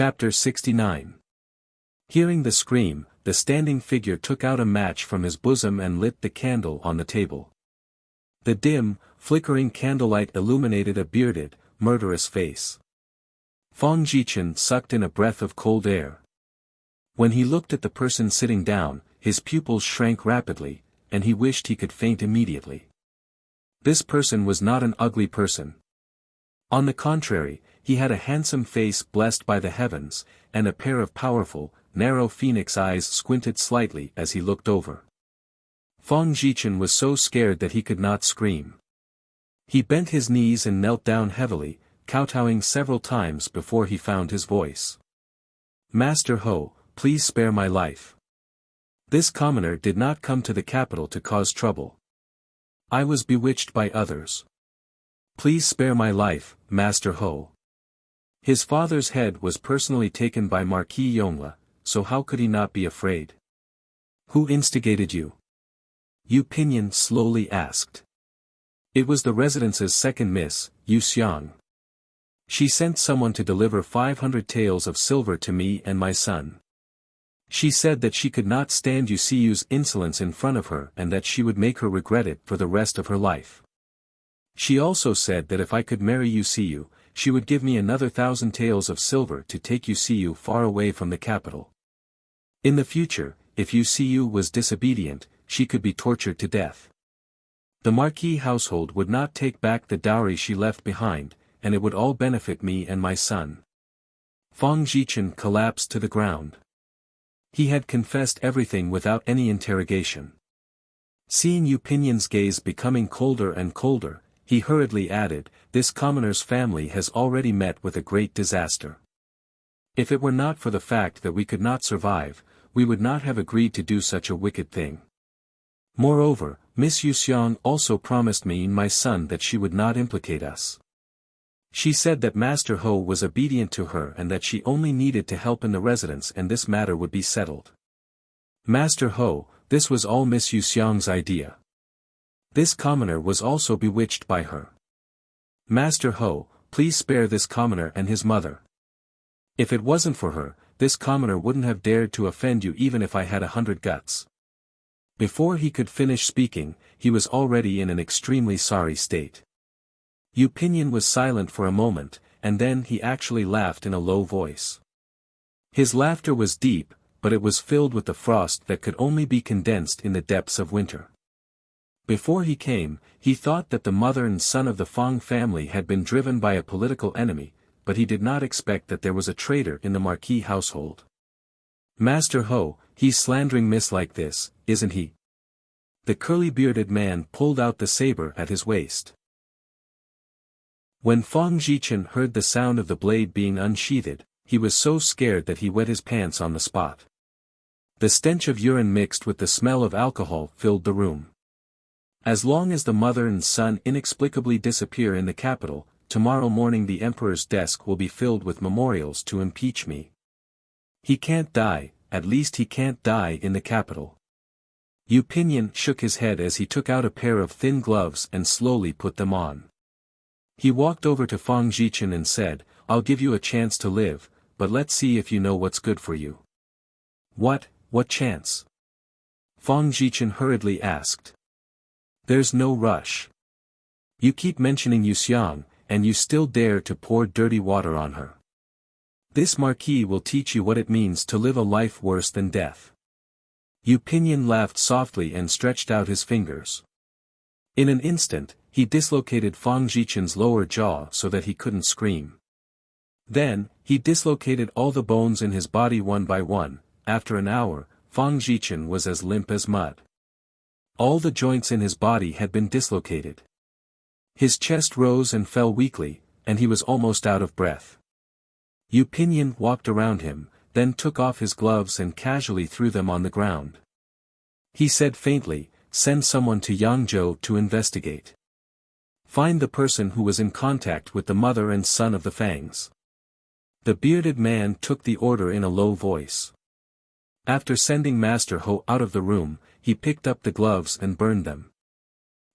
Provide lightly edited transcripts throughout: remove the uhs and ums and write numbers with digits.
Chapter 69. Hearing the scream, the standing figure took out a match from his bosom and lit the candle on the table. The dim, flickering candlelight illuminated a bearded, murderous face. Fang Jichen sucked in a breath of cold air. When he looked at the person sitting down, his pupils shrank rapidly, and he wished he could faint immediately. This person was not an ugly person. On the contrary, he had a handsome face blessed by the heavens, and a pair of powerful, narrow phoenix eyes squinted slightly as he looked over. Fang Jichen was so scared that he could not scream. He bent his knees and knelt down heavily, kowtowing several times before he found his voice. "Master Ho, please spare my life. This commoner did not come to the capital to cause trouble. I was bewitched by others. Please spare my life, Master Ho." His father's head was personally taken by Marquis Yongle, so how could he not be afraid? "Who instigated you?" Yu Pinyin slowly asked. "It was the residence's second miss, Yu Xiang. She sent someone to deliver 500 taels of silver to me and my son. She said that she could not stand Yu Xiyu's insolence in front of her and that she would make her regret it for the rest of her life. She also said that if I could marry Yu Xiyu, she would give me another 1,000 taels of silver to take Yu Xiyu far away from the capital. In the future, if Yu Xiyu was disobedient, she could be tortured to death. The Marquis household would not take back the dowry she left behind, and it would all benefit me and my son." Fang Jichen collapsed to the ground. He had confessed everything without any interrogation. Seeing Yu Pinyin's gaze becoming colder and colder, he hurriedly added, "This commoner's family has already met with a great disaster. If it were not for the fact that we could not survive, we would not have agreed to do such a wicked thing. Moreover, Miss Yu Xiang also promised me and my son that she would not implicate us. She said that Master Ho was obedient to her and that she only needed to help in the residence and this matter would be settled. Master Ho, this was all Miss Yu Xiang's idea. This commoner was also bewitched by her. Master Ho, please spare this commoner and his mother. If it wasn't for her, this commoner wouldn't have dared to offend you even if I had 100 guts." Before he could finish speaking, he was already in an extremely sorry state. Yu Pinyin was silent for a moment, and then he actually laughed in a low voice. His laughter was deep, but it was filled with the frost that could only be condensed in the depths of winter. Before he came, he thought that the mother and son of the Fang family had been driven by a political enemy, but he did not expect that there was a traitor in the Marquis household. "Master Ho, he's slandering Miss like this, isn't he?" The curly-bearded man pulled out the saber at his waist. When Fang Jichen heard the sound of the blade being unsheathed, he was so scared that he wet his pants on the spot. The stench of urine mixed with the smell of alcohol filled the room. As long as the mother and son inexplicably disappear in the capital, tomorrow morning the emperor's desk will be filled with memorials to impeach me. He can't die, at least he can't die in the capital. Yu Pinyin shook his head as he took out a pair of thin gloves and slowly put them on. He walked over to Fang Jichen and said, "I'll give you a chance to live, but let's see if you know what's good for you." What chance?" Fang Jichen hurriedly asked. "There's no rush. You keep mentioning Yu Xiang, and you still dare to pour dirty water on her. This Marquis will teach you what it means to live a life worse than death." Yu Pinyin laughed softly and stretched out his fingers. In an instant, he dislocated Fang Jichen's lower jaw so that he couldn't scream. Then, he dislocated all the bones in his body one by one. After an hour, Fang Jichen was as limp as mud. All the joints in his body had been dislocated. His chest rose and fell weakly, and he was almost out of breath. Yu Pinyin walked around him, then took off his gloves and casually threw them on the ground. He said faintly, "Send someone to Yangzhou to investigate. Find the person who was in contact with the mother and son of the Fangs." The bearded man took the order in a low voice. After sending Master Ho out of the room, he picked up the gloves and burned them.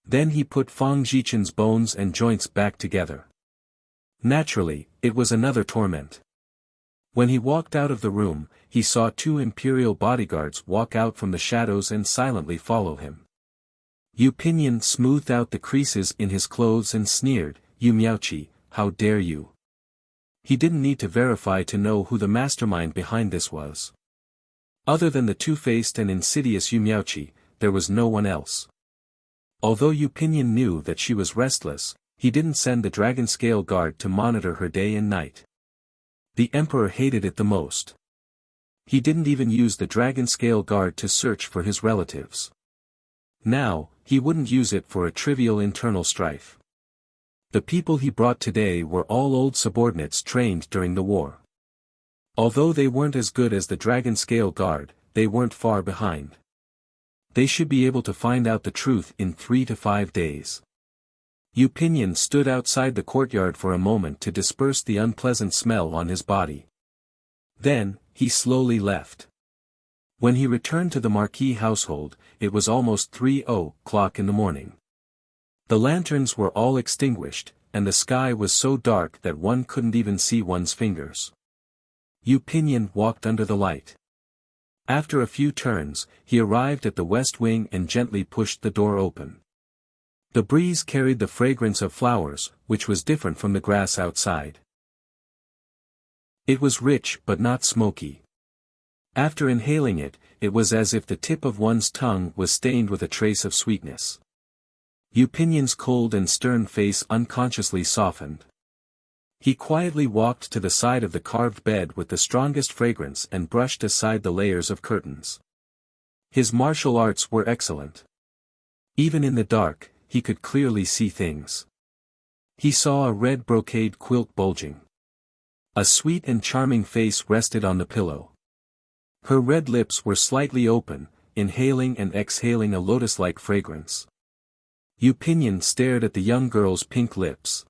Then he put Fang Jichen's bones and joints back together. Naturally, it was another torment. When he walked out of the room, he saw two imperial bodyguards walk out from the shadows and silently follow him. Yu Pinyin smoothed out the creases in his clothes and sneered, "You Miaoqi, how dare you?" He didn't need to verify to know who the mastermind behind this was. Other than the two-faced and insidious Yu Miaoqi, there was no one else. Although Yu Pinyin knew that she was restless, he didn't send the dragon scale guard to monitor her day and night. The emperor hated it the most. He didn't even use the dragon scale guard to search for his relatives. Now, he wouldn't use it for a trivial internal strife. The people he brought today were all old subordinates trained during the war. Although they weren't as good as the dragon scale guard, they weren't far behind. They should be able to find out the truth in 3 to 5 days. Yu Pinyin stood outside the courtyard for a moment to disperse the unpleasant smell on his body. Then, he slowly left. When he returned to the Marquis household, it was almost 3 o'clock in the morning. The lanterns were all extinguished, and the sky was so dark that one couldn't even see one's fingers. Yu Pinyin walked under the light. After a few turns, he arrived at the west wing and gently pushed the door open. The breeze carried the fragrance of flowers, which was different from the grass outside. It was rich but not smoky. After inhaling it, it was as if the tip of one's tongue was stained with a trace of sweetness. Yu Pinyin's cold and stern face unconsciously softened. He quietly walked to the side of the carved bed with the strongest fragrance and brushed aside the layers of curtains. His martial arts were excellent. Even in the dark, he could clearly see things. He saw a red brocade quilt bulging. A sweet and charming face rested on the pillow. Her red lips were slightly open, inhaling and exhaling a lotus-like fragrance. Yu Pinyin stared at the young girl's pink lips.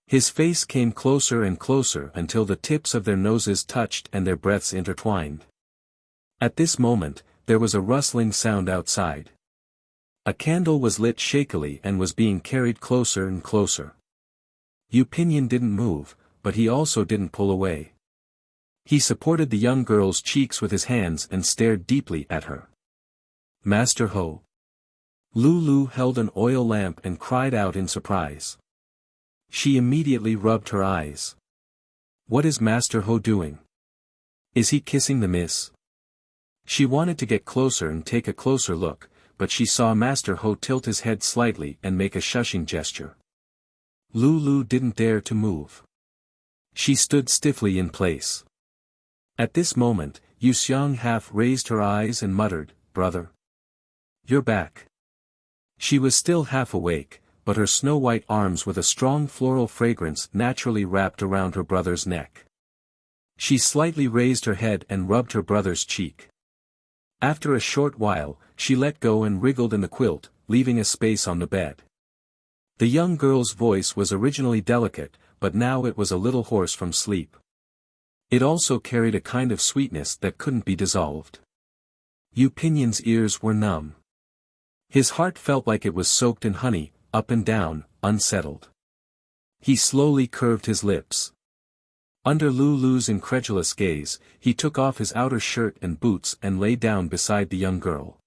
His face came closer and closer until the tips of their noses touched and their breaths intertwined. At this moment, there was a rustling sound outside. A candle was lit shakily and was being carried closer and closer. Yu Pinyin didn't move, but he also didn't pull away. He supported the young girl's cheeks with his hands and stared deeply at her. "Master Ho." Lulu held an oil lamp and cried out in surprise. She immediately rubbed her eyes. "What is Master Ho doing? Is he kissing the miss?" She wanted to get closer and take a closer look, but she saw Master Ho tilt his head slightly and make a shushing gesture. Lulu didn't dare to move. She stood stiffly in place. At this moment, Yu Xiang half raised her eyes and muttered, "Brother. You're back." She was still half awake, but her snow-white arms with a strong floral fragrance naturally wrapped around her brother's neck. She slightly raised her head and rubbed her brother's cheek. After a short while, she let go and wriggled in the quilt, leaving a space on the bed. The young girl's voice was originally delicate, but now it was a little hoarse from sleep. It also carried a kind of sweetness that couldn't be dissolved. Yu Pinyin's ears were numb. His heart felt like it was soaked in honey, up and down, unsettled. He slowly curved his lips. Under Lulu's incredulous gaze, he took off his outer shirt and boots and lay down beside the young girl.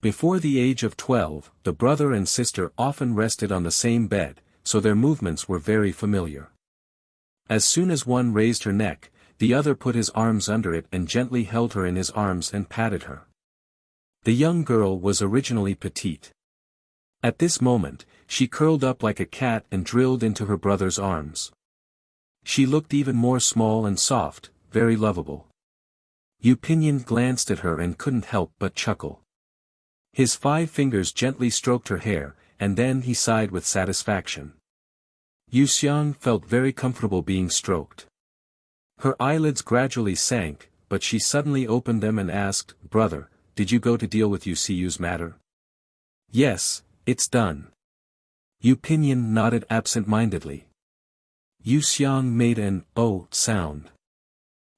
Before the age of 12, the brother and sister often rested on the same bed, so their movements were very familiar. As soon as one raised her neck, the other put his arms under it and gently held her in his arms and patted her. The young girl was originally petite. At this moment, she curled up like a cat and drilled into her brother's arms. She looked even more small and soft, very lovable. Yu Pinyin glanced at her and couldn't help but chuckle. His 5 fingers gently stroked her hair, and then he sighed with satisfaction. Yu Xiang felt very comfortable being stroked. Her eyelids gradually sank, but she suddenly opened them and asked, "Brother, did you go to deal with Yu Siyu's matter?" "Yes, it's done." Yu Pinyin nodded absent-mindedly. Yu Xiang made an "oh" sound.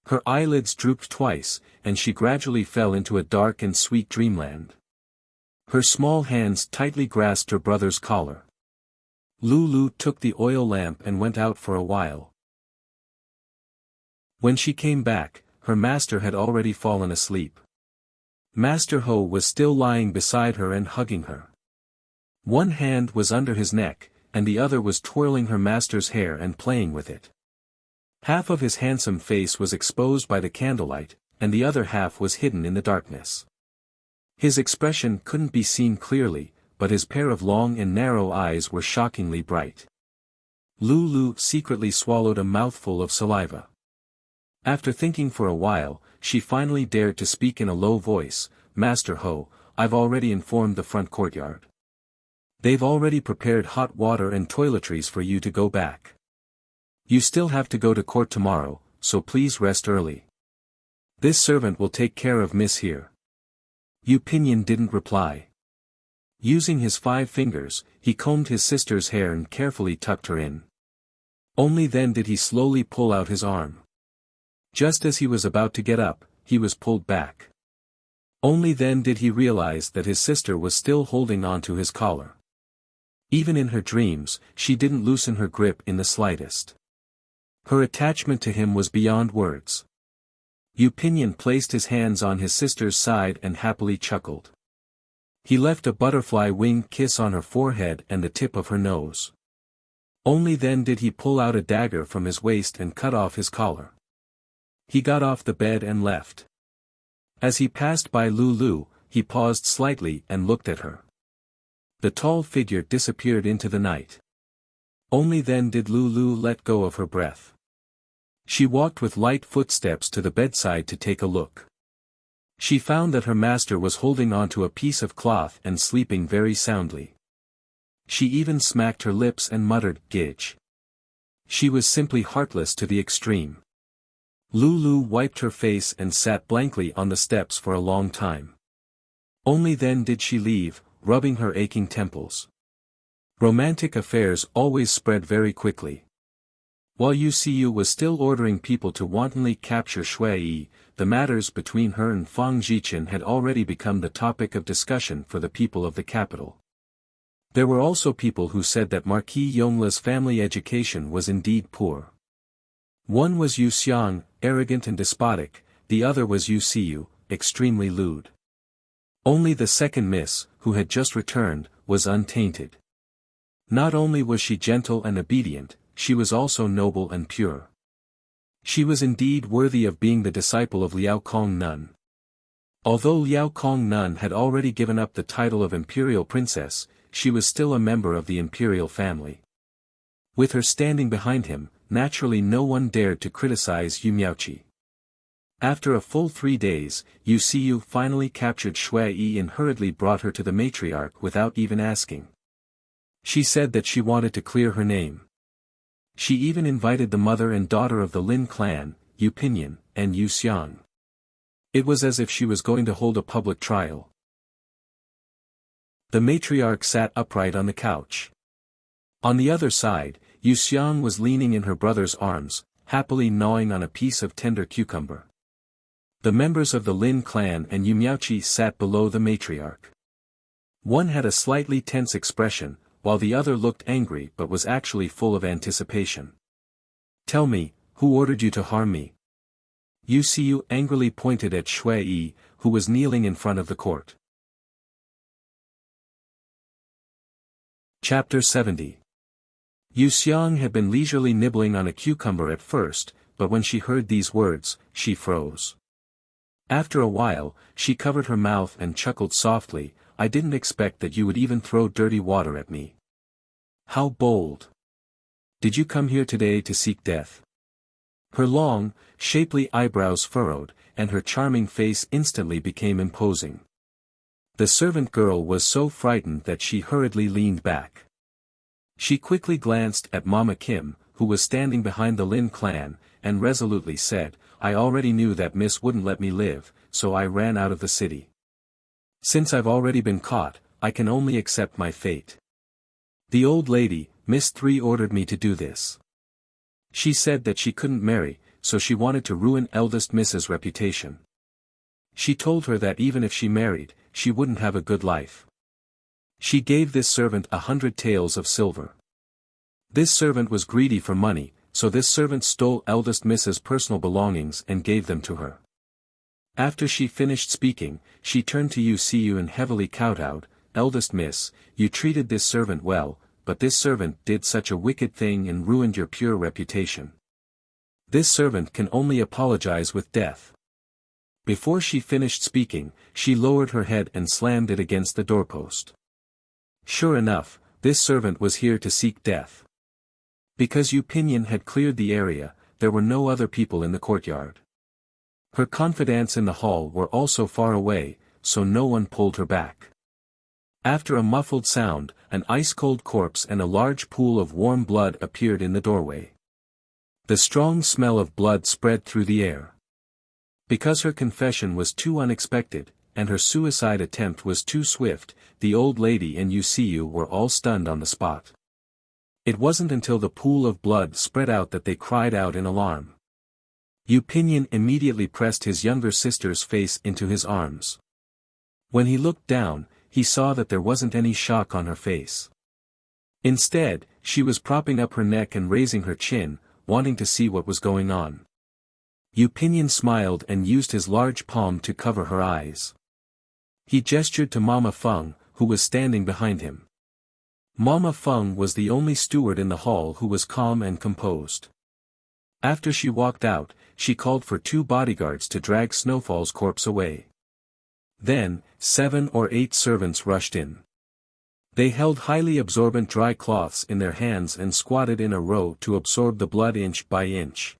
Her eyelids drooped twice, and she gradually fell into a dark and sweet dreamland. Her small hands tightly grasped her brother's collar. Lulu took the oil lamp and went out for a while. When she came back, her master had already fallen asleep. Master Ho was still lying beside her and hugging her. One hand was under his neck, and the other was twirling her master's hair and playing with it. Half of his handsome face was exposed by the candlelight, and the other half was hidden in the darkness. His expression couldn't be seen clearly, but his pair of long and narrow eyes were shockingly bright. Lulu secretly swallowed a mouthful of saliva. After thinking for a while, she finally dared to speak in a low voice, "Master Ho, I've already informed the front courtyard. They've already prepared hot water and toiletries for you to go back. You still have to go to court tomorrow, so please rest early. This servant will take care of Miss here." Yu Pinyin didn't reply. Using his 5 fingers, he combed his sister's hair and carefully tucked her in. Only then did he slowly pull out his arm. Just as he was about to get up, he was pulled back. Only then did he realize that his sister was still holding on to his collar. Even in her dreams, she didn't loosen her grip in the slightest. Her attachment to him was beyond words. Yu Pinyin placed his hands on his sister's side and happily chuckled. He left a butterfly-winged kiss on her forehead and the tip of her nose. Only then did he pull out a dagger from his waist and cut off his collar. He got off the bed and left. As he passed by Lulu, he paused slightly and looked at her. The tall figure disappeared into the night. Only then did Lulu let go of her breath. She walked with light footsteps to the bedside to take a look. She found that her master was holding onto a piece of cloth and sleeping very soundly. She even smacked her lips and muttered, "Gidge." She was simply heartless to the extreme. Lulu wiped her face and sat blankly on the steps for a long time. Only then did she leave, rubbing her aching temples. Romantic affairs always spread very quickly. While Wuxia was still ordering people to wantonly capture Shui, the matters between her and Fang Jichen had already become the topic of discussion for the people of the capital. There were also people who said that Marquis Yongla's family education was indeed poor. One was Yu Xiang, arrogant and despotic, the other was Wuxia, extremely lewd. Only the second miss, who had just returned, was untainted. Not only was she gentle and obedient, she was also noble and pure. She was indeed worthy of being the disciple of Liao Kong Nun. Although Liao Kong Nun had already given up the title of imperial princess, she was still a member of the imperial family. With her standing behind him, naturally no one dared to criticize Yu Miaoqi. After a full 3 days, Wuxia finally captured Shui and hurriedly brought her to the matriarch without even asking. She said that she wanted to clear her name. She even invited the mother and daughter of the Lin clan, Yu Pinyin, and Yu Xiang. It was as if she was going to hold a public trial. The matriarch sat upright on the couch. On the other side, Yu Xiang was leaning in her brother's arms, happily gnawing on a piece of tender cucumber. The members of the Lin clan and Yu Miaoqi sat below the matriarch. One had a slightly tense expression, while the other looked angry but was actually full of anticipation. "Tell me, who ordered you to harm me?" Wuxia angrily pointed at Shui, who was kneeling in front of the court. Chapter 70. Yu Xiang had been leisurely nibbling on a cucumber at first, but when she heard these words, she froze. After a while, she covered her mouth and chuckled softly, "I didn't expect that you would even throw dirty water at me. How bold! Did you come here today to seek death?" Her long, shapely eyebrows furrowed, and her charming face instantly became imposing. The servant girl was so frightened that she hurriedly leaned back. She quickly glanced at Mama Kim, who was standing behind the Lin clan, and resolutely said, "I already knew that Miss wouldn't let me live, so I ran out of the city. Since I've already been caught, I can only accept my fate. The old lady, Miss 3, ordered me to do this. She said that she couldn't marry, so she wanted to ruin eldest Miss's reputation. She told her that even if she married, she wouldn't have a good life. She gave this servant 100 taels of silver. This servant was greedy for money, so this servant stole eldest Miss's personal belongings and gave them to her. After she finished speaking, she turned to Wuxia and heavily kowtowed, "Eldest Miss, you treated this servant well, but this servant did such a wicked thing and ruined your pure reputation. This servant can only apologize with death." Before she finished speaking, she lowered her head and slammed it against the doorpost. Sure enough, this servant was here to seek death. Because Yu Pinyin had cleared the area, there were no other people in the courtyard. Her confidants in the hall were also far away, so no one pulled her back. After a muffled sound, an ice-cold corpse and a large pool of warm blood appeared in the doorway. The strong smell of blood spread through the air. Because her confession was too unexpected, and her suicide attempt was too swift, the old lady and Wuxia were all stunned on the spot. It wasn't until the pool of blood spread out that they cried out in alarm. Yu Pinyin immediately pressed his younger sister's face into his arms. When he looked down, he saw that there wasn't any shock on her face. Instead, she was propping up her neck and raising her chin, wanting to see what was going on. Yu Pinyin smiled and used his large palm to cover her eyes. He gestured to Mama Feng, who was standing behind him. Mama Feng was the only steward in the hall who was calm and composed. After she walked out, she called for 2 bodyguards to drag Snowfall's corpse away. Then, 7 or 8 servants rushed in. They held highly absorbent dry cloths in their hands and squatted in a row to absorb the blood inch by inch.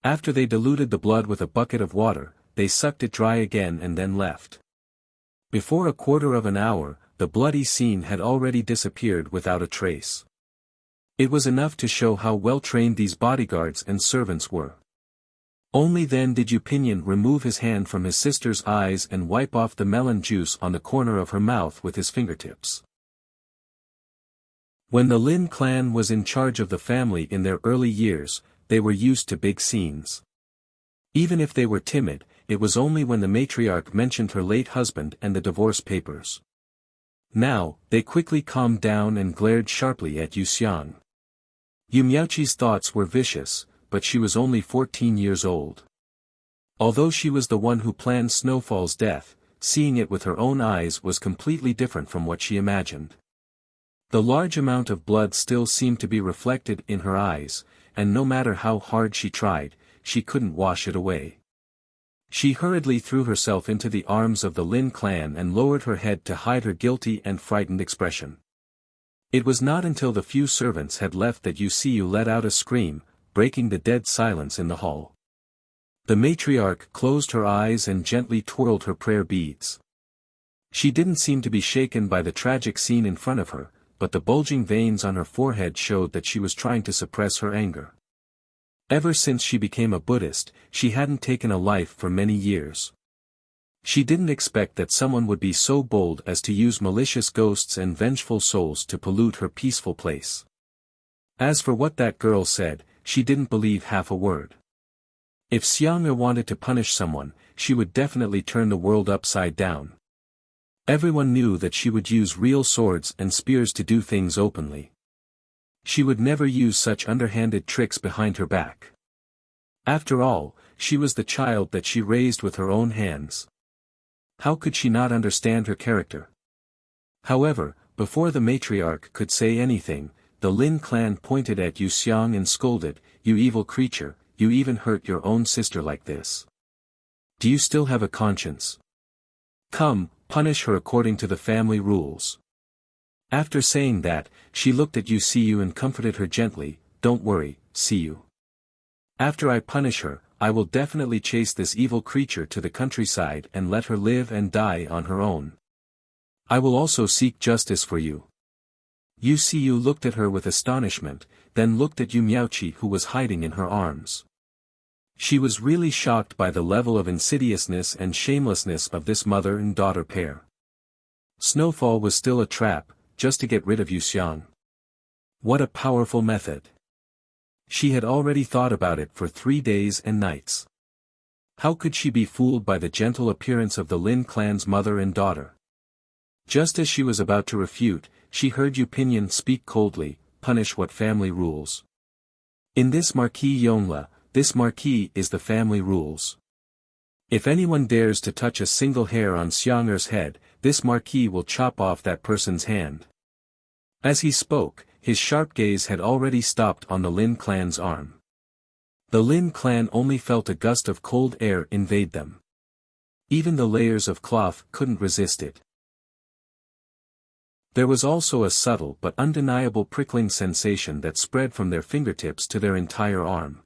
After they diluted the blood with a bucket of water, they sucked it dry again and then left. Before a quarter of an hour, the bloody scene had already disappeared without a trace. It was enough to show how well-trained these bodyguards and servants were. Only then did Yu Pinyin remove his hand from his sister's eyes and wipe off the melon juice on the corner of her mouth with his fingertips. When the Lin clan was in charge of the family in their early years, they were used to big scenes. Even if they were timid, it was only when the matriarch mentioned her late husband and the divorce papers. Now, they quickly calmed down and glared sharply at Wuxia. Yu Miaoqi's thoughts were vicious, but she was only 14 years old. Although she was the one who planned Snowfall's death, seeing it with her own eyes was completely different from what she imagined. The large amount of blood still seemed to be reflected in her eyes, and no matter how hard she tried, she couldn't wash it away. She hurriedly threw herself into the arms of the Lin clan and lowered her head to hide her guilty and frightened expression. It was not until the few servants had left that Wuxia let out a scream, breaking the dead silence in the hall. The matriarch closed her eyes and gently twirled her prayer beads. She didn't seem to be shaken by the tragic scene in front of her, but the bulging veins on her forehead showed that she was trying to suppress her anger. Ever since she became a Buddhist, she hadn't taken a life for many years. She didn't expect that someone would be so bold as to use malicious ghosts and vengeful souls to pollute her peaceful place. As for what that girl said, she didn't believe half a word. If Xiang'e wanted to punish someone, she would definitely turn the world upside down. Everyone knew that she would use real swords and spears to do things openly. She would never use such underhanded tricks behind her back. After all, she was the child that she raised with her own hands. How could she not understand her character? However, before the matriarch could say anything, the Lin clan pointed at Wuxia and scolded, "You evil creature, you even hurt your own sister like this. Do you still have a conscience? Come, punish her according to the family rules." After saying that, she looked at Wuxia and comforted her gently, "Don't worry, Siyu. After I punish her, I will definitely chase this evil creature to the countryside and let her live and die on her own. I will also seek justice for you." Wuxia looked at her with astonishment, then looked at Yu Miaoqi who was hiding in her arms. She was really shocked by the level of insidiousness and shamelessness of this mother and daughter pair. Snowfall was still a trap, just to get rid of Wuxia. What a powerful method. She had already thought about it for 3 days and nights. How could she be fooled by the gentle appearance of the Lin clan's mother and daughter? Just as she was about to refute, she heard Yu Pinyin speak coldly, "Punish what family rules? In this Marquis Yongle, this Marquis is the family rules. If anyone dares to touch a single hair on Xiang'er's head, this Marquis will chop off that person's hand. As he spoke, his sharp gaze had already stopped on the Lin clan's arm. The Lin clan only felt a gust of cold air invade them. Even the layers of cloth couldn't resist it. There was also a subtle but undeniable prickling sensation that spread from their fingertips to their entire arm.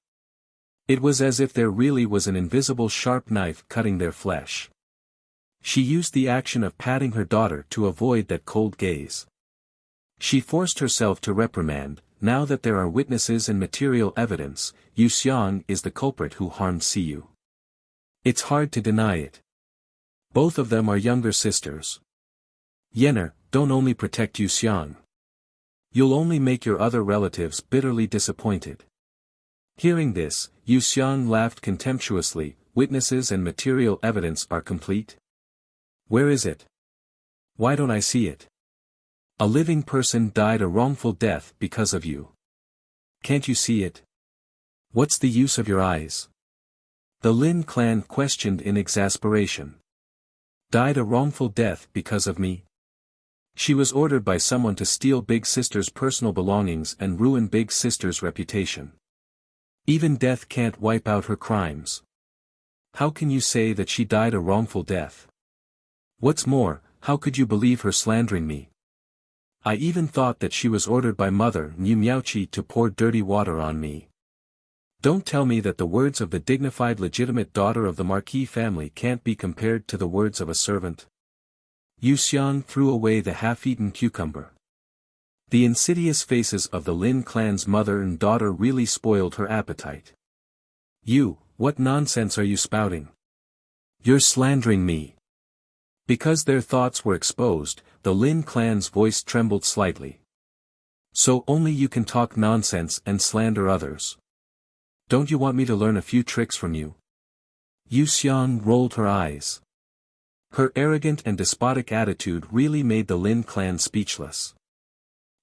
It was as if there really was an invisible sharp knife cutting their flesh. She used the action of patting her daughter to avoid that cold gaze. She forced herself to reprimand, now that there are witnesses and material evidence, Yu Xiang is the culprit who harmed Siyu. It's hard to deny it. Both of them are younger sisters. Yandere, don't only protect Yu Xiang. You'll only make your other relatives bitterly disappointed. Hearing this, Yu Xiang laughed contemptuously. Witnesses and material evidence are complete? Where is it? Why don't I see it? A living person died a wrongful death because of you. Can't you see it? What's the use of your eyes? The Lin clan questioned in exasperation. Died a wrongful death because of me? She was ordered by someone to steal Big Sister's personal belongings and ruin Big Sister's reputation. Even death can't wipe out her crimes. How can you say that she died a wrongful death? What's more, how could you believe her slandering me? I even thought that she was ordered by Mother Niu Miaoqi to pour dirty water on me. Don't tell me that the words of the dignified legitimate daughter of the Marquis family can't be compared to the words of a servant. Yu Xiang threw away the half-eaten cucumber. The insidious faces of the Lin clan's mother and daughter really spoiled her appetite. You, what nonsense are you spouting? You're slandering me. Because their thoughts were exposed, the Lin clan's voice trembled slightly. So only you can talk nonsense and slander others. Don't you want me to learn a few tricks from you? Yu Xiang rolled her eyes. Her arrogant and despotic attitude really made the Lin clan speechless.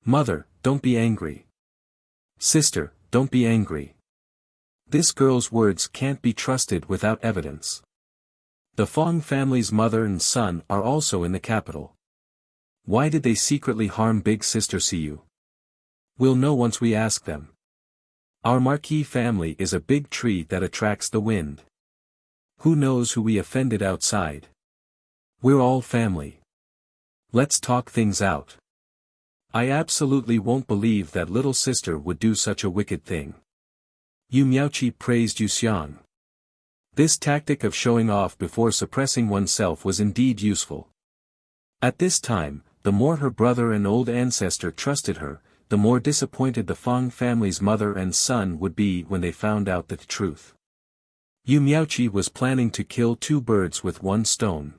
Mother, don't be angry. Sister, don't be angry. This girl's words can't be trusted without evidence. The Fong family's mother and son are also in the capital. Why did they secretly harm Big Sister Siyu? We'll know once we ask them. Our Marquis family is a big tree that attracts the wind. Who knows who we offended outside? We're all family. Let's talk things out. I absolutely won't believe that little sister would do such a wicked thing. Yu Miaoqi praised Yu Xiang. This tactic of showing off before suppressing oneself was indeed useful. At this time, the more her brother and old ancestor trusted her, the more disappointed the Fong family's mother and son would be when they found out the truth. Yu Miaoqi was planning to kill two birds with one stone.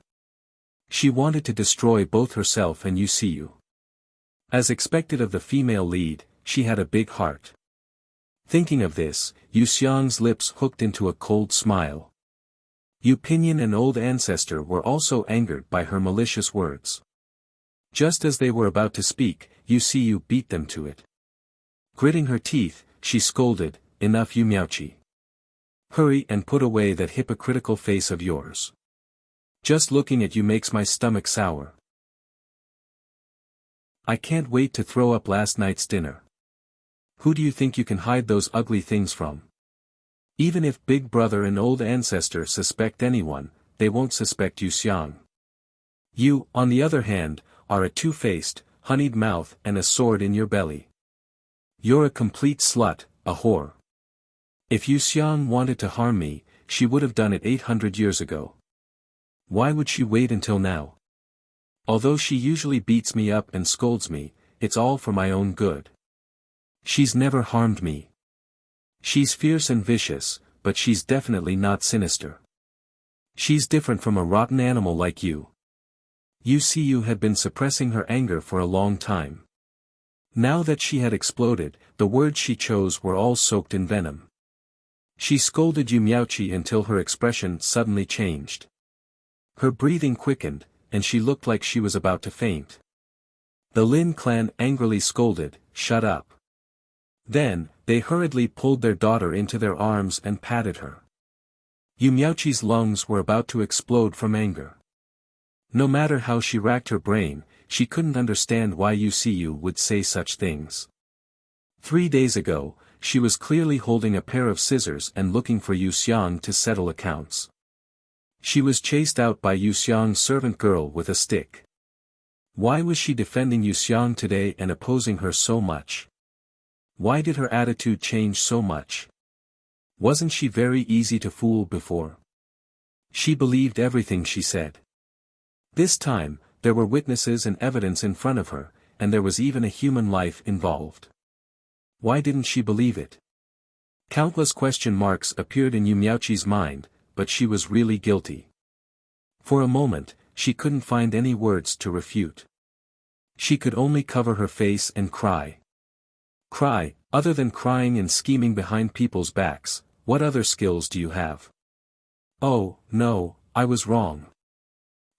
She wanted to destroy both herself and Yu Siyu. As expected of the female lead, she had a big heart. Thinking of this, Yu Xiang's lips hooked into a cold smile. Yu Pinyin and old ancestor were also angered by her malicious words. Just as they were about to speak, Yu Siyu beat them to it. Gritting her teeth, she scolded, "Enough, Yu Miaoqi. Hurry and put away that hypocritical face of yours. Just looking at you makes my stomach sour. I can't wait to throw up last night's dinner. Who do you think you can hide those ugly things from? Even if Big Brother and old ancestor suspect anyone, they won't suspect Yu Xiang. You, on the other hand, are a two-faced, honeyed mouth and a sword in your belly. You're a complete slut, a whore. If Yu Xiang wanted to harm me, she would have done it 800 years ago. Why would she wait until now? Although she usually beats me up and scolds me, it's all for my own good. She's never harmed me. She's fierce and vicious, but she's definitely not sinister. She's different from a rotten animal like you." Yu Siyu had been suppressing her anger for a long time. Now that she had exploded, the words she chose were all soaked in venom. She scolded Yu Miaoqi until her expression suddenly changed. Her breathing quickened, and she looked like she was about to faint. The Lin clan angrily scolded, "Shut up." Then, They hurriedly pulled their daughter into their arms and patted her. Yu Miaoqi's lungs were about to explode from anger. No matter how she racked her brain, she couldn't understand why Yu Xiyu would say such things. 3 days ago, she was clearly holding a pair of scissors and looking for Yu Xiang to settle accounts. She was chased out by Yu Xiang's servant girl with a stick. Why was she defending Yu Xiang today and opposing her so much? Why did her attitude change so much? Wasn't she very easy to fool before? She believed everything she said. This time, there were witnesses and evidence in front of her, and there was even a human life involved. Why didn't she believe it? Countless question marks appeared in Yu Miaoqi's mind, but she was really guilty. For a moment, she couldn't find any words to refute. She could only cover her face and cry. Cry, other than crying and scheming behind people's backs, what other skills do you have? Oh, no, I was wrong.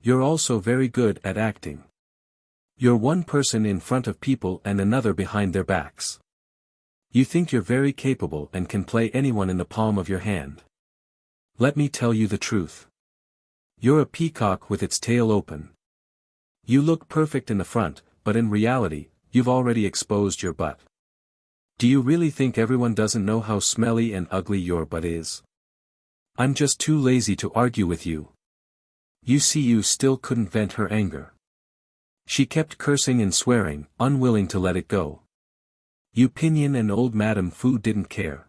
You're also very good at acting. You're one person in front of people and another behind their backs. You think you're very capable and can play anyone in the palm of your hand. Let me tell you the truth. You're a peacock with its tail open. You look perfect in the front, but in reality, you've already exposed your butt. Do you really think everyone doesn't know how smelly and ugly your butt is? I'm just too lazy to argue with you. Yu Xiyu still couldn't vent her anger. She kept cursing and swearing, unwilling to let it go. Yu Pinyin and old Madame Fu didn't care.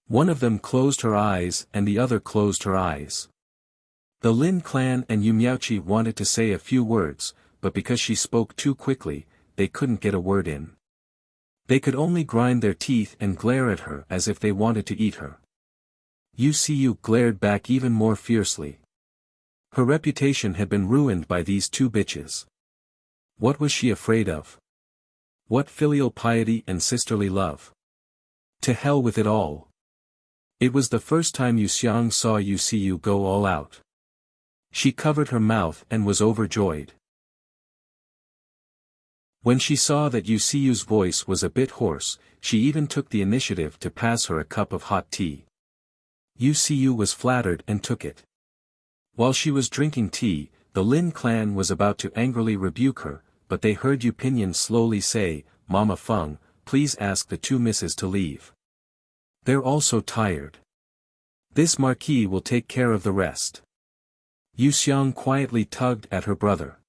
One of them closed her eyes and the other closed her eyes. The Lin clan and Yu Miaoqi wanted to say a few words, but because she spoke too quickly, they couldn't get a word in. They could only grind their teeth and glare at her as if they wanted to eat her. Yu Xiyu glared back even more fiercely. Her reputation had been ruined by these two bitches. What was she afraid of? What filial piety and sisterly love? To hell with it all. It was the first time Yu Xiang saw Yu Xiyu go all out. She covered her mouth and was overjoyed. When she saw that Yu Xiyu's voice was a bit hoarse, she even took the initiative to pass her a cup of hot tea. Yu Xiyu was flattered and took it. While she was drinking tea, the Lin clan was about to angrily rebuke her, but they heard Yu Pinyin slowly say, "Mama Feng, please ask the two misses to leave. They're all so tired. This marquis will take care of the rest." Yu Xiang quietly tugged at her brother.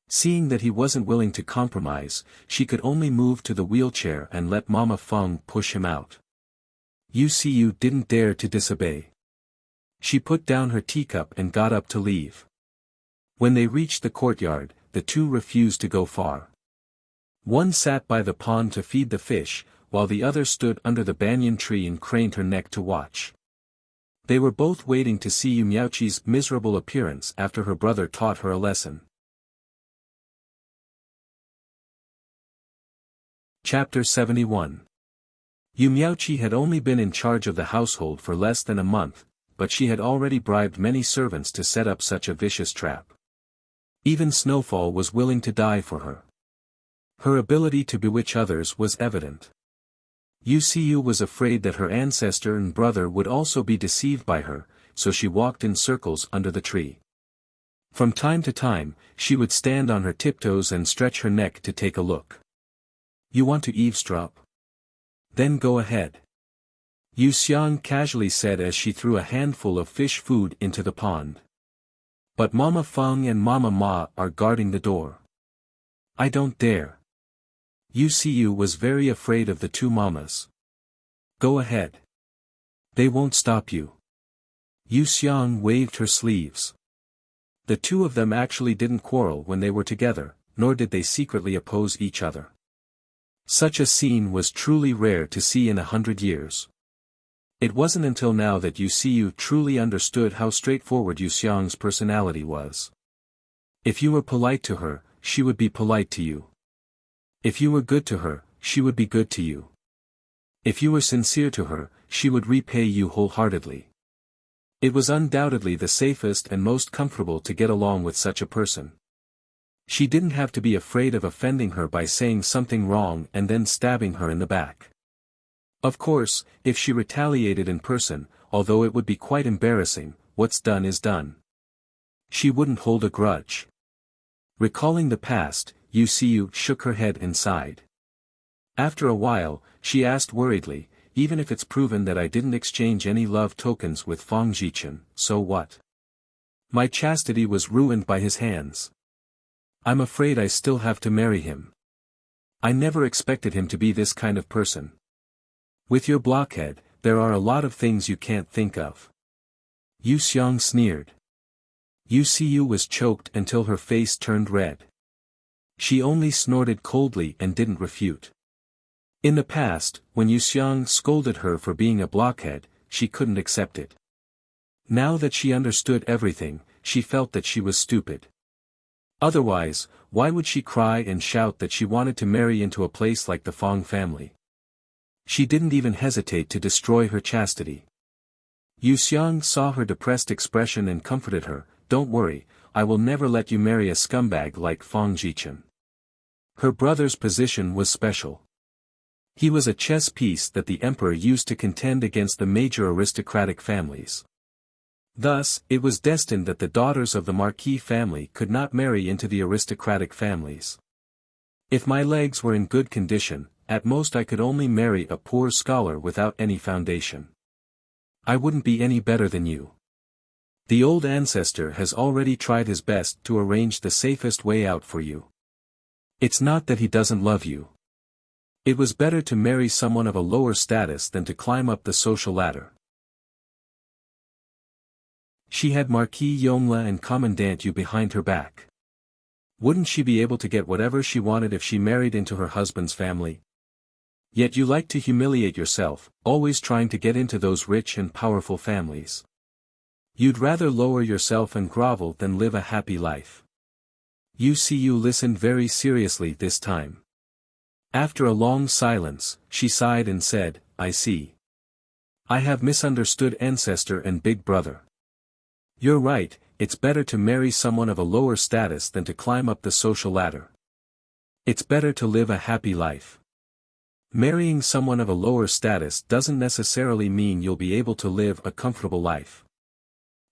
Seeing that he wasn't willing to compromise, she could only move to the wheelchair and let Mama Feng push him out. Yu Xiyu didn't dare to disobey. She put down her teacup and got up to leave. When they reached the courtyard, the two refused to go far. One sat by the pond to feed the fish, while the other stood under the banyan tree and craned her neck to watch. They were both waiting to see Yu Miaoqi's miserable appearance after her brother taught her a lesson. Chapter 71. Yu Miaoqi had only been in charge of the household for less than a month, but she had already bribed many servants to set up such a vicious trap. Even Snowfall was willing to die for her. Her ability to bewitch others was evident. Yu Xiyu was afraid that her ancestor and brother would also be deceived by her, so she walked in circles under the tree. From time to time, she would stand on her tiptoes and stretch her neck to take a look. "You want to eavesdrop? Then go ahead," Yu Xiang casually said as she threw a handful of fish food into the pond. "But Mama Feng and Mama Ma are guarding the door. I don't dare." Yu Xiyu was very afraid of the two mamas. "Go ahead. They won't stop you." Yu Xiang waved her sleeves. The two of them actually didn't quarrel when they were together, nor did they secretly oppose each other. Such a scene was truly rare to see in 100 years. It wasn't until now that Yu Xiyu truly understood how straightforward Yu Xiang's personality was. If you were polite to her, she would be polite to you. If you were good to her, she would be good to you. If you were sincere to her, she would repay you wholeheartedly. It was undoubtedly the safest and most comfortable to get along with such a person. She didn't have to be afraid of offending her by saying something wrong and then stabbing her in the back. Of course, if she retaliated in person, although it would be quite embarrassing, what's done is done. She wouldn't hold a grudge. Recalling the past, Wuxia shook her head and sighed. After a while, she asked worriedly, even if it's proven that I didn't exchange any love tokens with Fang Jichen, so what? My chastity was ruined by his hands. I'm afraid I still have to marry him. I never expected him to be this kind of person. With your blockhead, there are a lot of things you can't think of. Yu Xiang sneered. Wuxia was choked until her face turned red. She only snorted coldly and didn't refute. In the past, when Yu Xiang scolded her for being a blockhead, she couldn't accept it. Now that she understood everything, she felt that she was stupid. Otherwise, why would she cry and shout that she wanted to marry into a place like the Fang family? She didn't even hesitate to destroy her chastity. Yu Xiang saw her depressed expression and comforted her, "Don't worry, I will never let you marry a scumbag like Fang Jichen." Her brother's position was special. He was a chess piece that the emperor used to contend against the major aristocratic families. Thus, it was destined that the daughters of the marquis family could not marry into the aristocratic families. If my legs were in good condition, at most I could only marry a poor scholar without any foundation. I wouldn't be any better than you. The old ancestor has already tried his best to arrange the safest way out for you. It's not that he doesn't love you. It was better to marry someone of a lower status than to climb up the social ladder. She had Marquis Yongla and Commandant Yu behind her back. Wouldn't she be able to get whatever she wanted if she married into her husband's family? Yet you like to humiliate yourself, always trying to get into those rich and powerful families. You'd rather lower yourself and grovel than live a happy life. Wuxia listened very seriously this time. After a long silence, she sighed and said, "I see. I have misunderstood ancestor and big brother. You're right, it's better to marry someone of a lower status than to climb up the social ladder. It's better to live a happy life. Marrying someone of a lower status doesn't necessarily mean you'll be able to live a comfortable life.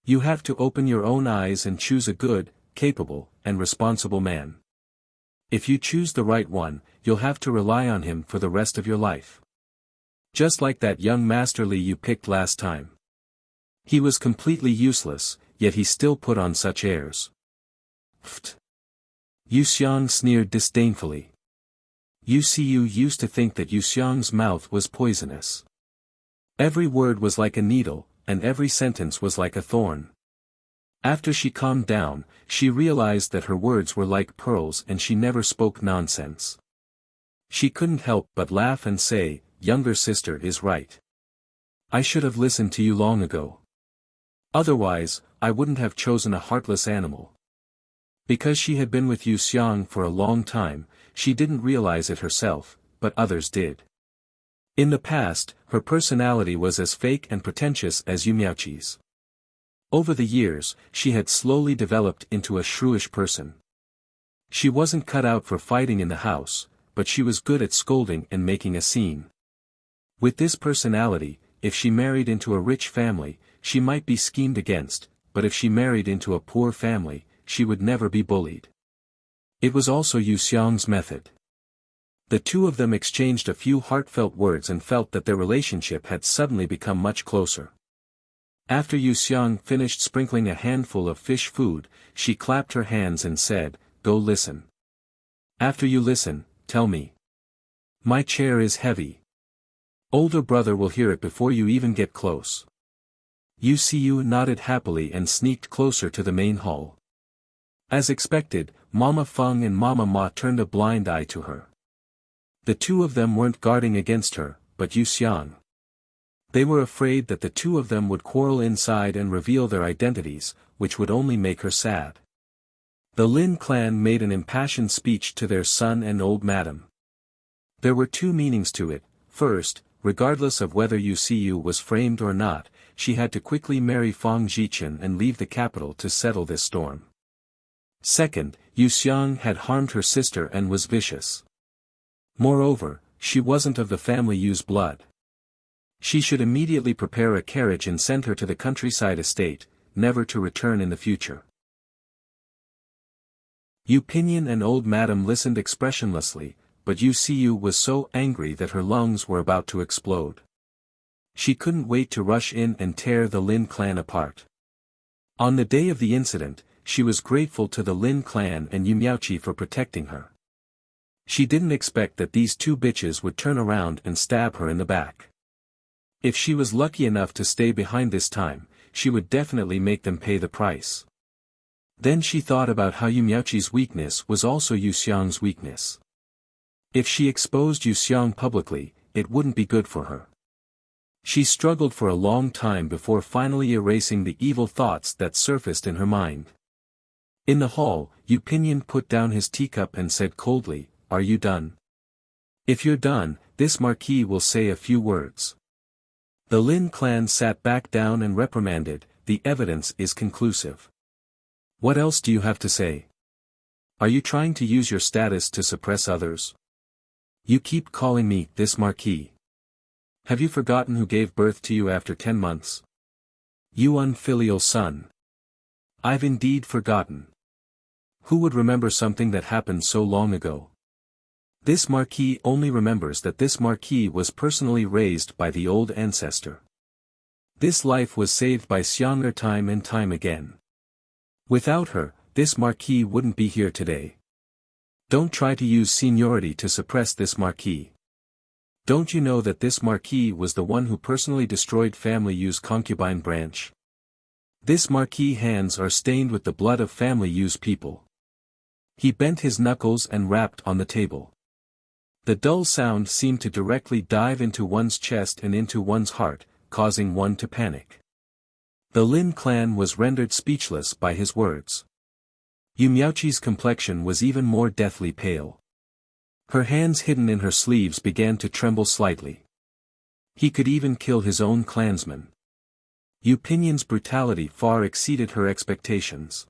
You have to open your own eyes and choose a good, capable, and responsible man. If you choose the right one, you'll have to rely on him for the rest of your life. Just like that young masterly you picked last time. He was completely useless, yet he still put on such airs." Pfft. Yu Xiang sneered disdainfully. Wuxia used to think that Yu Xiang's mouth was poisonous. Every word was like a needle, and every sentence was like a thorn. After she calmed down, she realized that her words were like pearls and she never spoke nonsense. She couldn't help but laugh and say, "Younger sister is right. I should have listened to you long ago. Otherwise, I wouldn't have chosen a heartless animal." Because she had been with Yu Xiang for a long time, she didn't realize it herself, but others did. In the past, her personality was as fake and pretentious as Yu Miaoqi's. Over the years, she had slowly developed into a shrewish person. She wasn't cut out for fighting in the house, but she was good at scolding and making a scene. With this personality, if she married into a rich family, she might be schemed against, but if she married into a poor family, she would never be bullied. It was also Yu Xiang's method. The two of them exchanged a few heartfelt words and felt that their relationship had suddenly become much closer. After Yu Xiang finished sprinkling a handful of fish food, she clapped her hands and said, "Go listen. After you listen, tell me. My chair is heavy. Older brother will hear it before you even get close." Wuxia nodded happily and sneaked closer to the main hall. As expected, Mama Feng and Mama Ma turned a blind eye to her. The two of them weren't guarding against her, but Yu Xiang. They were afraid that the two of them would quarrel inside and reveal their identities, which would only make her sad. The Lin clan made an impassioned speech to their son and old madam. There were two meanings to it. First, regardless of whether Wuxia was framed or not, she had to quickly marry Fang Jichen and leave the capital to settle this storm. Second, Yu Xiang had harmed her sister and was vicious. Moreover, she wasn't of the family Yu's blood. She should immediately prepare a carriage and send her to the countryside estate, never to return in the future. Yu Pinyin and old madam listened expressionlessly, but Yu Siyu was so angry that her lungs were about to explode. She couldn't wait to rush in and tear the Lin clan apart. On the day of the incident, she was grateful to the Lin clan and Yu Miaoqi for protecting her. She didn't expect that these two bitches would turn around and stab her in the back. If she was lucky enough to stay behind this time, she would definitely make them pay the price. Then she thought about how Yu Miaoqi's weakness was also Yu Xiang's weakness. If she exposed Yu Xiang publicly, it wouldn't be good for her. She struggled for a long time before finally erasing the evil thoughts that surfaced in her mind. In the hall, Yu Pinyin put down his teacup and said coldly, "Are you done? If you're done, this marquis will say a few words." The Lin clan sat back down and reprimanded, "The evidence is conclusive. What else do you have to say? Are you trying to use your status to suppress others? You keep calling me, this marquis. Have you forgotten who gave birth to you after 10 months? You unfilial son. I've indeed forgotten. Who would remember something that happened so long ago? This marquis only remembers that this marquis was personally raised by the old ancestor. This life was saved by Xiang'er time and time again. Without her, this marquis wouldn't be here today. Don't try to use seniority to suppress this marquis. Don't you know that this marquis was the one who personally destroyed Family Yu's concubine branch? This marquis' hands are stained with the blood of Family Yu's people." He bent his knuckles and rapped on the table. The dull sound seemed to directly dive into one's chest and into one's heart, causing one to panic. The Lin clan was rendered speechless by his words. Yu Miaoqi's complexion was even more deathly pale. Her hands hidden in her sleeves began to tremble slightly. He could even kill his own clansmen. Yu Pinyin's brutality far exceeded her expectations.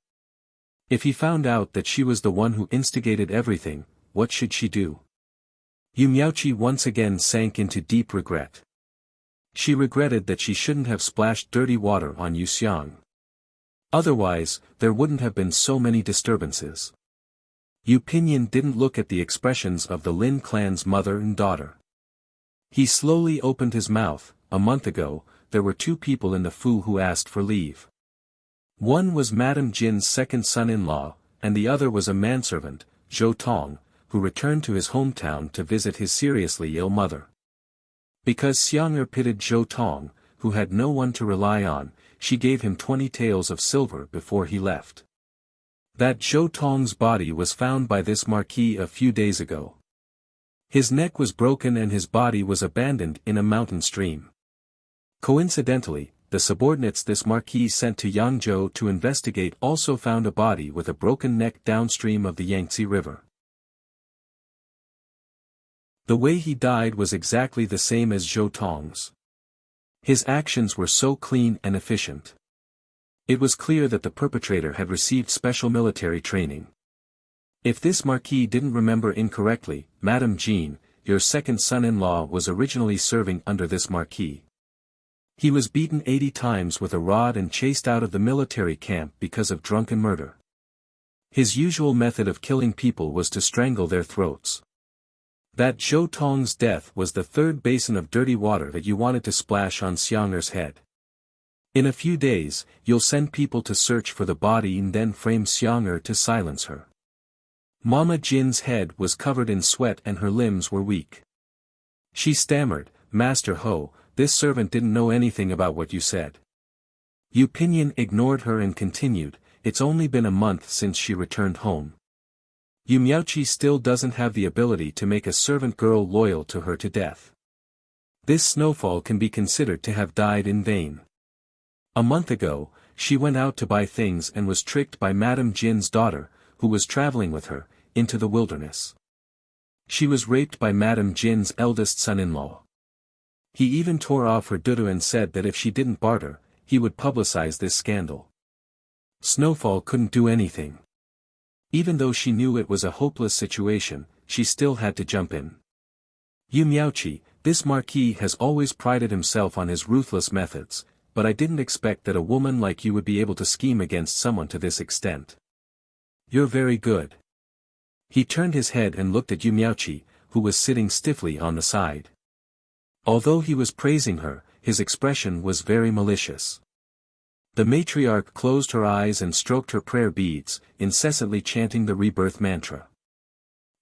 If he found out that she was the one who instigated everything, what should she do? Yu Miaoqi once again sank into deep regret. She regretted that she shouldn't have splashed dirty water on Yu Xiang. Otherwise, there wouldn't have been so many disturbances. Yu Pinyin didn't look at the expressions of the Lin clan's mother and daughter. He slowly opened his mouth. A month ago, there were two people in the Fu who asked for leave. One was Madame Jin's second son-in-law, and the other was a manservant, Zhou Tong, who returned to his hometown to visit his seriously ill mother. Because Xiang'er pitied Zhou Tong, who had no one to rely on, she gave him 20 taels of silver before he left. That Zhou Tong's body was found by this marquis a few days ago. His neck was broken and his body was abandoned in a mountain stream. Coincidentally, the subordinates this marquis sent to Yangzhou to investigate also found a body with a broken neck downstream of the Yangtze River. The way he died was exactly the same as Zhou Tong's. His actions were so clean and efficient. It was clear that the perpetrator had received special military training. If this marquis didn't remember incorrectly, Madame Jean, your second son-in-law was originally serving under this marquis. He was beaten 80 times with a rod and chased out of the military camp because of drunken murder. His usual method of killing people was to strangle their throats. That Zhou Tong's death was the third basin of dirty water that you wanted to splash on Xiang'er's head. In a few days, you'll send people to search for the body and then frame Xiang'er to silence her. Mama Jin's head was covered in sweat and her limbs were weak. She stammered, "Master Ho, this servant didn't know anything about what you said." Yu Pinyin ignored her and continued, "It's only been a month since she returned home. Yu Miaoqi still doesn't have the ability to make a servant girl loyal to her to death. This snowfall can be considered to have died in vain. A month ago, she went out to buy things and was tricked by Madame Jin's daughter, who was traveling with her, into the wilderness. She was raped by Madame Jin's eldest son-in-law. He even tore off her dudu and said that if she didn't barter, he would publicize this scandal. Snowfall couldn't do anything. Even though she knew it was a hopeless situation, she still had to jump in. Yu Miaoqi, This marquis has always prided himself on his ruthless methods, but I didn't expect that a woman like you would be able to scheme against someone to this extent. You're very good. He turned his head and looked at Yu Miaoqi, who was sitting stiffly on the side. Although he was praising her, his expression was very malicious. The matriarch closed her eyes and stroked her prayer beads, incessantly chanting the rebirth mantra.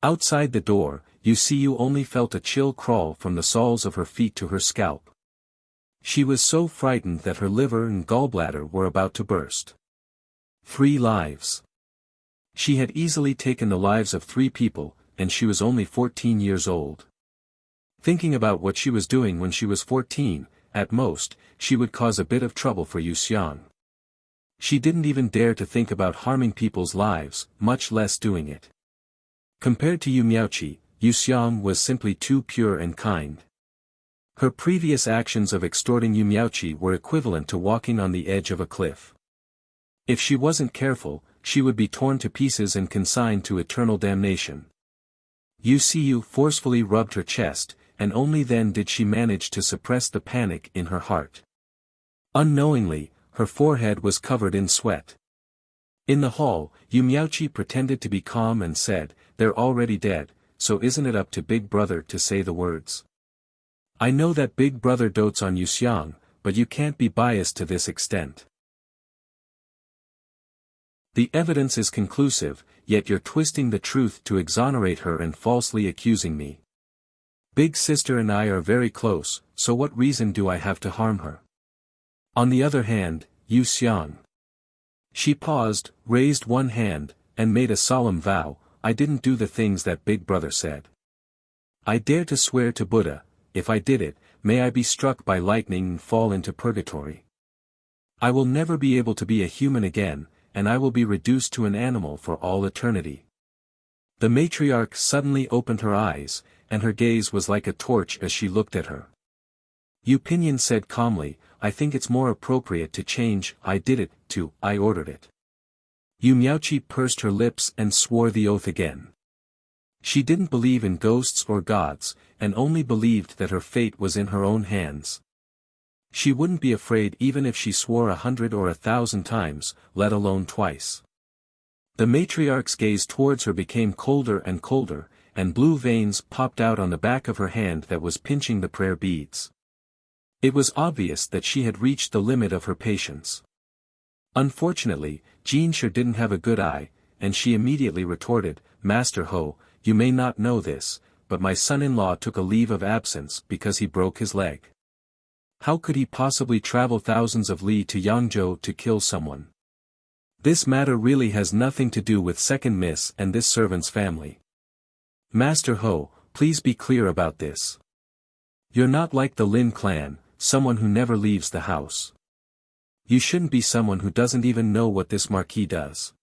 Outside the door, Yu only felt a chill crawl from the soles of her feet to her scalp. She was so frightened that her liver and gallbladder were about to burst. 3 lives. She had easily taken the lives of 3 people, and she was only 14 years old. Thinking about what she was doing when she was 14, at most, she would cause a bit of trouble for Yu Xiang. She didn't even dare to think about harming people's lives, much less doing it. Compared to Yu Miaoqi, Yu Xiang was simply too pure and kind. Her previous actions of extorting Yu Miaoqi were equivalent to walking on the edge of a cliff. If she wasn't careful, she would be torn to pieces and consigned to eternal damnation. Yu forcefully rubbed her chest, and only then did she manage to suppress the panic in her heart. Unknowingly, her forehead was covered in sweat. In the hall, Yu Miaoqi pretended to be calm and said, "They're already dead, so isn't it up to Big Brother to say the words? I know that Big Brother dotes on Yu Xiang, but you can't be biased to this extent. The evidence is conclusive, yet you're twisting the truth to exonerate her and falsely accusing me. Big Sister and I are very close, so what reason do I have to harm her? On the other hand, Yu Xiang." She paused, raised one hand, and made a solemn vow, "I didn't do the things that Big Brother said. I dare to swear to Buddha, if I did it, may I be struck by lightning and fall into purgatory. I will never be able to be a human again, and I will be reduced to an animal for all eternity." The matriarch suddenly opened her eyes, and her gaze was like a torch as she looked at her. Yu Pinyin said calmly, "I think it's more appropriate to change 'I did it' to 'I ordered it.'" Yu Miaoqi pursed her lips and swore the oath again. She didn't believe in ghosts or gods, and only believed that her fate was in her own hands. She wouldn't be afraid even if she swore 100 or 1,000 times, let alone twice. The matriarch's gaze towards her became colder and colder, and blue veins popped out on the back of her hand that was pinching the prayer beads. It was obvious that she had reached the limit of her patience. Unfortunately, Jin Shi didn't have a good eye, and she immediately retorted, "Master Ho, you may not know this, but my son-in-law took a leave of absence because he broke his leg. How could he possibly travel thousands of li to Yangzhou to kill someone? This matter really has nothing to do with Second Miss and this servant's family. Master Ho, please be clear about this. You're not like the Lin clan, someone who never leaves the house. You shouldn't be someone who doesn't even know what this marquis does."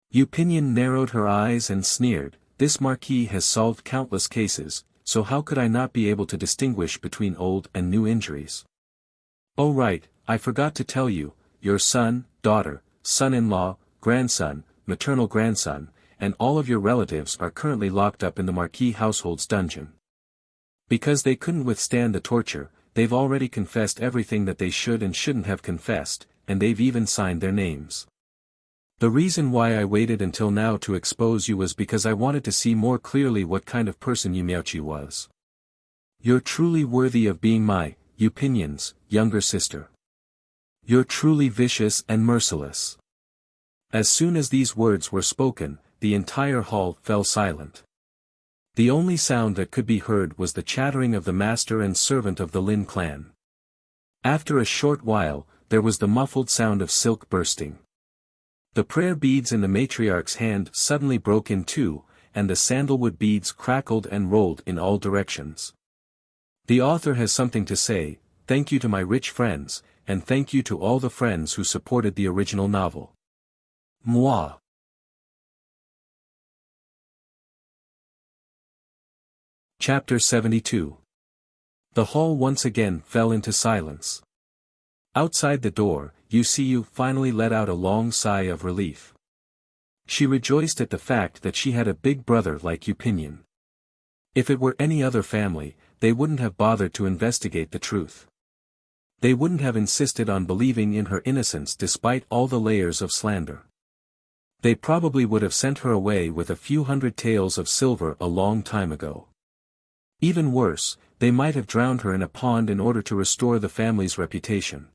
Yu Pinyin narrowed her eyes and sneered, "This marquis has solved countless cases, so how could I not be able to distinguish between old and new injuries? Oh right, I forgot to tell you, your son, daughter, son-in-law, grandson, maternal grandson, and all of your relatives are currently locked up in the marquis household's dungeon. Because they couldn't withstand the torture, they've already confessed everything that they should and shouldn't have confessed, and they've even signed their names. The reason why I waited until now to expose you was because I wanted to see more clearly what kind of person Yu Miaoqi was. You're truly worthy of being my, Yu Pinyin's, younger sister. You're truly vicious and merciless." As soon as these words were spoken, the entire hall fell silent. The only sound that could be heard was the chattering of the master and servant of the Lin clan. After a short while, there was the muffled sound of silk bursting. The prayer beads in the matriarch's hand suddenly broke in two, and the sandalwood beads crackled and rolled in all directions. The author has something to say, "Thank you to my rich friends, and thank you to all the friends who supported the original novel. Moi." Chapter 72. The hall once again fell into silence. Outside the door, Yu finally let out a long sigh of relief. She rejoiced at the fact that she had a big brother like Yu Pinyin. If it were any other family, they wouldn't have bothered to investigate the truth. They wouldn't have insisted on believing in her innocence despite all the layers of slander. They probably would have sent her away with a few hundred taels of silver a long time ago. Even worse, they might have drowned her in a pond in order to restore the family's reputation.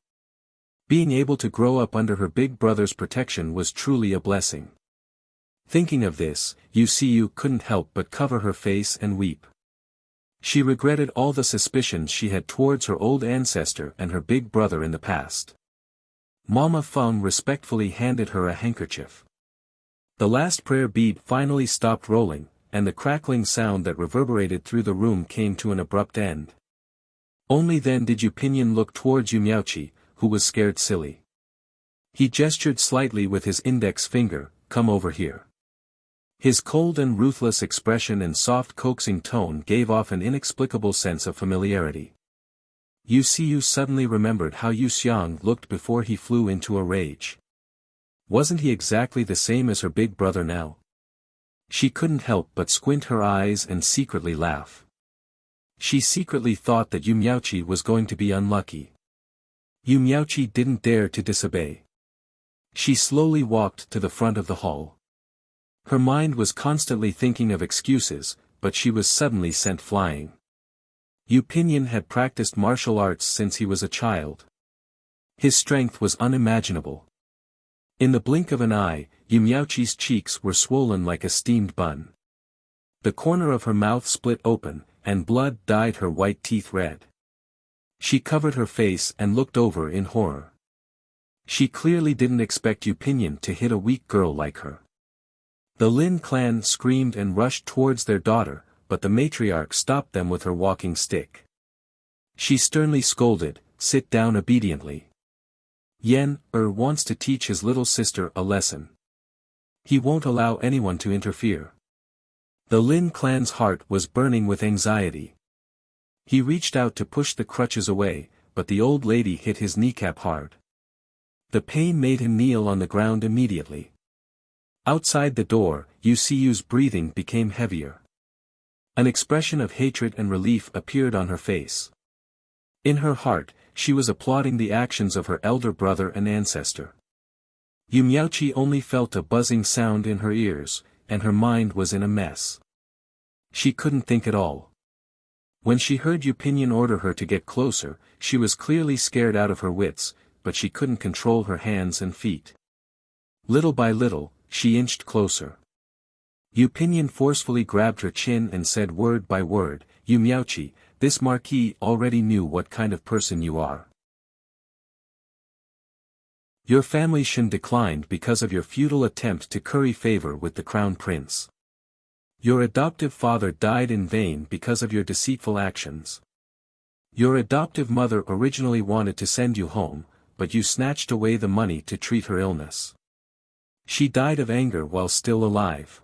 Being able to grow up under her big brother's protection was truly a blessing. Thinking of this, Wuxia couldn't help but cover her face and weep. She regretted all the suspicions she had towards her old ancestor and her big brother in the past. Mama Feng respectfully handed her a handkerchief. The last prayer bead finally stopped rolling, and the crackling sound that reverberated through the room came to an abrupt end. Only then did Yupinian look towards Yumiauchi, who was scared silly. He gestured slightly with his index finger, "Come over here." His cold and ruthless expression and soft coaxing tone gave off an inexplicable sense of familiarity. Wuxia suddenly remembered how Yu Xiang looked before he flew into a rage. Wasn't he exactly the same as her big brother now? She couldn't help but squint her eyes and secretly laugh. She secretly thought that Yumiauchi was going to be unlucky. Yumiauchi didn't dare to disobey. She slowly walked to the front of the hall. Her mind was constantly thinking of excuses, but she was suddenly sent flying. Yupinian had practiced martial arts since he was a child. His strength was unimaginable. In the blink of an eye, Yumiauchi's cheeks were swollen like a steamed bun. The corner of her mouth split open, and blood dyed her white teeth red. She covered her face and looked over in horror. She clearly didn't expect Yupinian to hit a weak girl like her. The Lin clan screamed and rushed towards their daughter, but the matriarch stopped them with her walking stick. She sternly scolded, "Sit down obediently. Yandere wants to teach his little sister a lesson. He won't allow anyone to interfere." The Lin clan's heart was burning with anxiety. He reached out to push the crutches away, but the old lady hit his kneecap hard. The pain made him kneel on the ground immediately. Outside the door, Wuxia's breathing became heavier. An expression of hatred and relief appeared on her face. In her heart, she was applauding the actions of her elder brother and ancestor. Yumiauchi only felt a buzzing sound in her ears, and her mind was in a mess. She couldn't think at all. When she heard Yupinian order her to get closer, she was clearly scared out of her wits, but she couldn't control her hands and feet. Little by little, she inched closer. Yupinian forcefully grabbed her chin and said word by word, "Yumiauchi, this marquis already knew what kind of person you are. Your family Shen declined because of your futile attempt to curry favor with the crown prince. Your adoptive father died in vain because of your deceitful actions. Your adoptive mother originally wanted to send you home, but you snatched away the money to treat her illness. She died of anger while still alive.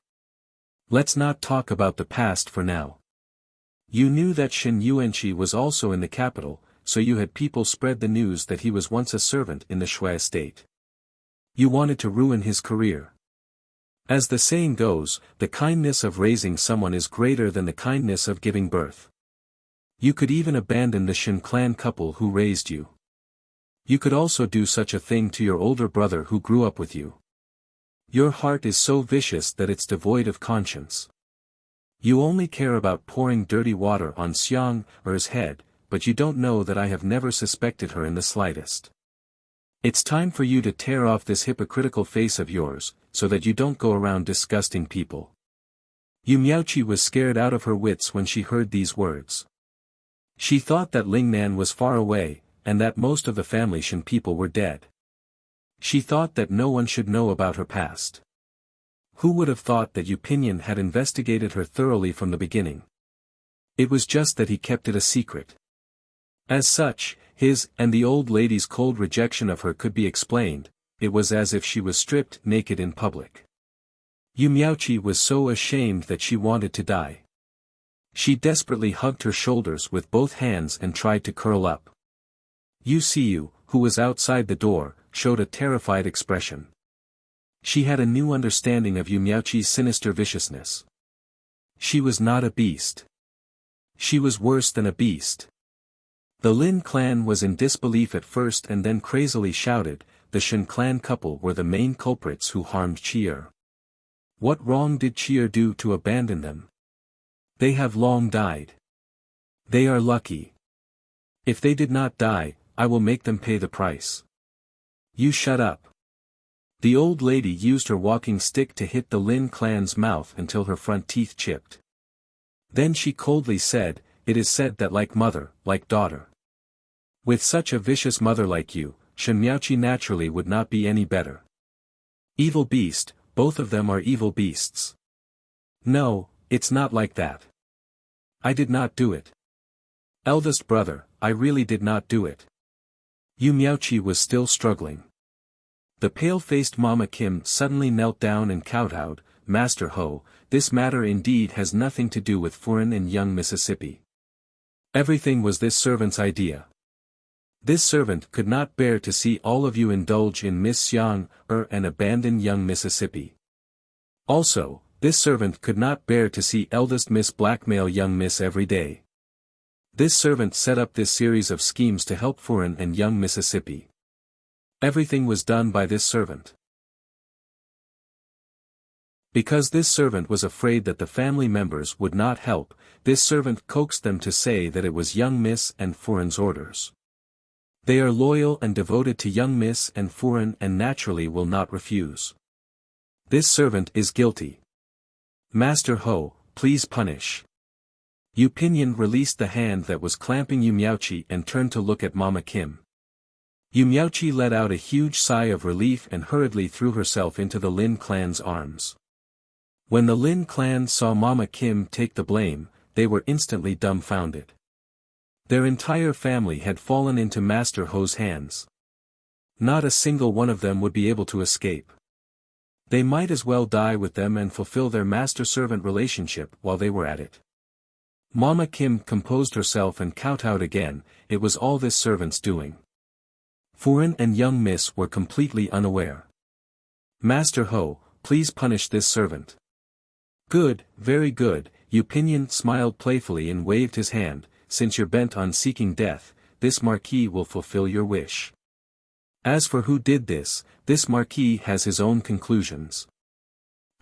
Let's not talk about the past for now. You knew that Shen Yuanqi was also in the capital, so you had people spread the news that he was once a servant in the Shui estate. You wanted to ruin his career. As the saying goes, the kindness of raising someone is greater than the kindness of giving birth. You could even abandon the Shen clan couple who raised you. You could also do such a thing to your older brother who grew up with you. Your heart is so vicious that it's devoid of conscience. You only care about pouring dirty water on Xiang's head, but you don't know that I have never suspected her in the slightest. It's time for you to tear off this hypocritical face of yours, so that you don't go around disgusting people." Yumiauchi was scared out of her wits when she heard these words. She thought that Lingnan was far away, and that most of the family Shen people were dead. She thought that no one should know about her past. Who would have thought that Yupinian had investigated her thoroughly from the beginning? It was just that he kept it a secret. As such, his and the old lady's cold rejection of her could be explained. It was as if she was stripped naked in public. Yumiauchi was so ashamed that she wanted to die. She desperately hugged her shoulders with both hands and tried to curl up. Wuxia, who was outside the door, showed a terrified expression. She had a new understanding of Yumiauchi's sinister viciousness. She was not a beast. She was worse than a beast. The Lin clan was in disbelief at first and then crazily shouted, the Shen clan couple were the main culprits who harmed Chi'er. What wrong did Chi'er do to abandon them? They have long died. They are lucky. If they did not die, I will make them pay the price. You shut up. The old lady used her walking stick to hit the Lin clan's mouth until her front teeth chipped. Then she coldly said, it is said that like mother, like daughter. With such a vicious mother like you, Shen Miaoqi naturally would not be any better. Evil beast, both of them are evil beasts. No, it's not like that. I did not do it. Eldest brother, I really did not do it. Yu Miaoqi was still struggling. The pale-faced Mama Kim suddenly knelt down and kowtowed, Master Ho, this matter indeed has nothing to do with Furen and young Mississippi. Everything was this servant's idea. This servant could not bear to see all of you indulge in Miss Xiang, and abandon young Mississippi. Also, this servant could not bear to see eldest Miss blackmail young Miss every day. This servant set up this series of schemes to help Furen and young Mississippi. Everything was done by this servant. Because this servant was afraid that the family members would not help, this servant coaxed them to say that it was young Miss and Furen's orders. They are loyal and devoted to young Miss and Furen and naturally will not refuse. This servant is guilty. Master Ho, please punish. Yu Pinyin released the hand that was clamping Yu Miaoqi and turned to look at Mama Kim. Yu Miaoqi let out a huge sigh of relief and hurriedly threw herself into the Lin clan's arms. When the Lin clan saw Mama Kim take the blame, they were instantly dumbfounded. Their entire family had fallen into Master Ho's hands. Not a single one of them would be able to escape. They might as well die with them and fulfill their master-servant relationship while they were at it. Mama Kim composed herself and kowtowed again, it was all this servant's doing. Furen and young Miss were completely unaware. Master Ho, please punish this servant. Good, very good, Yu Pinyin smiled playfully and waved his hand, since you're bent on seeking death, this marquis will fulfill your wish. As for who did this marquis has his own conclusions.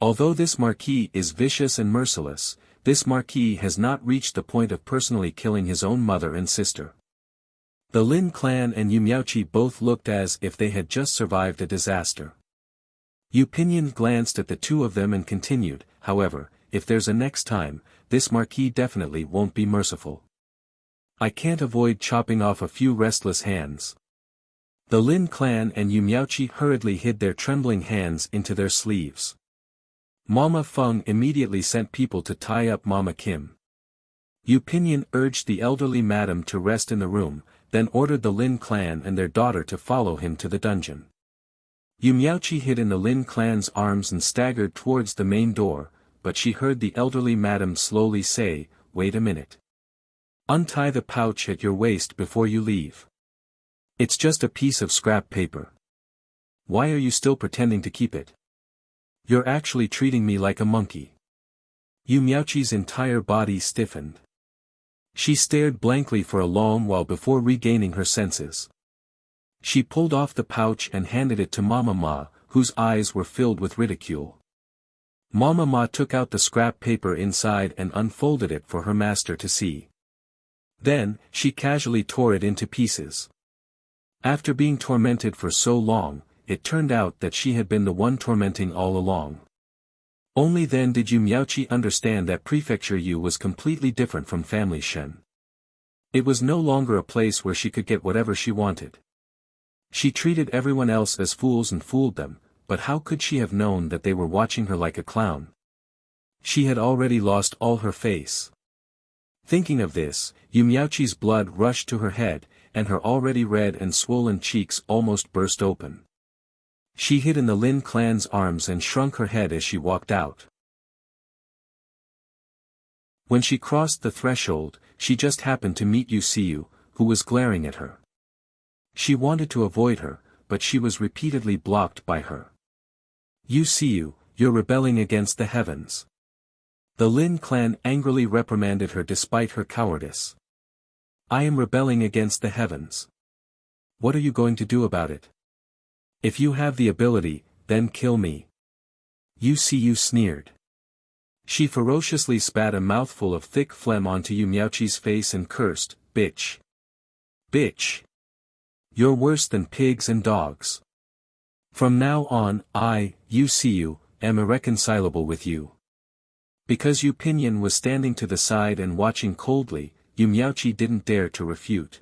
Although this marquis is vicious and merciless, this marquis has not reached the point of personally killing his own mother and sister. The Lin clan and Yu Miaoqi both looked as if they had just survived a disaster. Yu Pinyin glanced at the two of them and continued, however, if there's a next time, this marquis definitely won't be merciful. I can't avoid chopping off a few restless hands. The Lin clan and Yu Miaoqi hurriedly hid their trembling hands into their sleeves. Mama Feng immediately sent people to tie up Mama Kim. Yu Pinyin urged the elderly madam to rest in the room, then ordered the Lin clan and their daughter to follow him to the dungeon. Yu Miaoqi hid in the Lin clan's arms and staggered towards the main door, but she heard the elderly madam slowly say, wait a minute. Untie the pouch at your waist before you leave. It's just a piece of scrap paper. Why are you still pretending to keep it? You're actually treating me like a monkey. Yu Miaoqi's entire body stiffened. She stared blankly for a long while before regaining her senses. She pulled off the pouch and handed it to Mama Ma, whose eyes were filled with ridicule. Mama Ma took out the scrap paper inside and unfolded it for her master to see. Then, she casually tore it into pieces. After being tormented for so long, it turned out that she had been the one tormenting all along. Only then did Yu Miaoqi understand that Prefecture Yu was completely different from Family Shen. It was no longer a place where she could get whatever she wanted. She treated everyone else as fools and fooled them, but how could she have known that they were watching her like a clown? She had already lost all her face. Thinking of this, Yu Miaoqi's blood rushed to her head, and her already red and swollen cheeks almost burst open. She hid in the Lin clan's arms and shrunk her head as she walked out. When she crossed the threshold, she just happened to meet Yu Siyu, who was glaring at her. She wanted to avoid her, but she was repeatedly blocked by her. Yu Siyu, you're rebelling against the heavens. The Lin clan angrily reprimanded her despite her cowardice. I am rebelling against the heavens. What are you going to do about it? If you have the ability, then kill me. You sneered. She ferociously spat a mouthful of thick phlegm onto Yu Miaoqi's face and cursed, bitch. Bitch. You're worse than pigs and dogs. From now on, Yu, am irreconcilable with you. Because Yu Pinyin was standing to the side and watching coldly, Yu Miaoqi didn't dare to refute.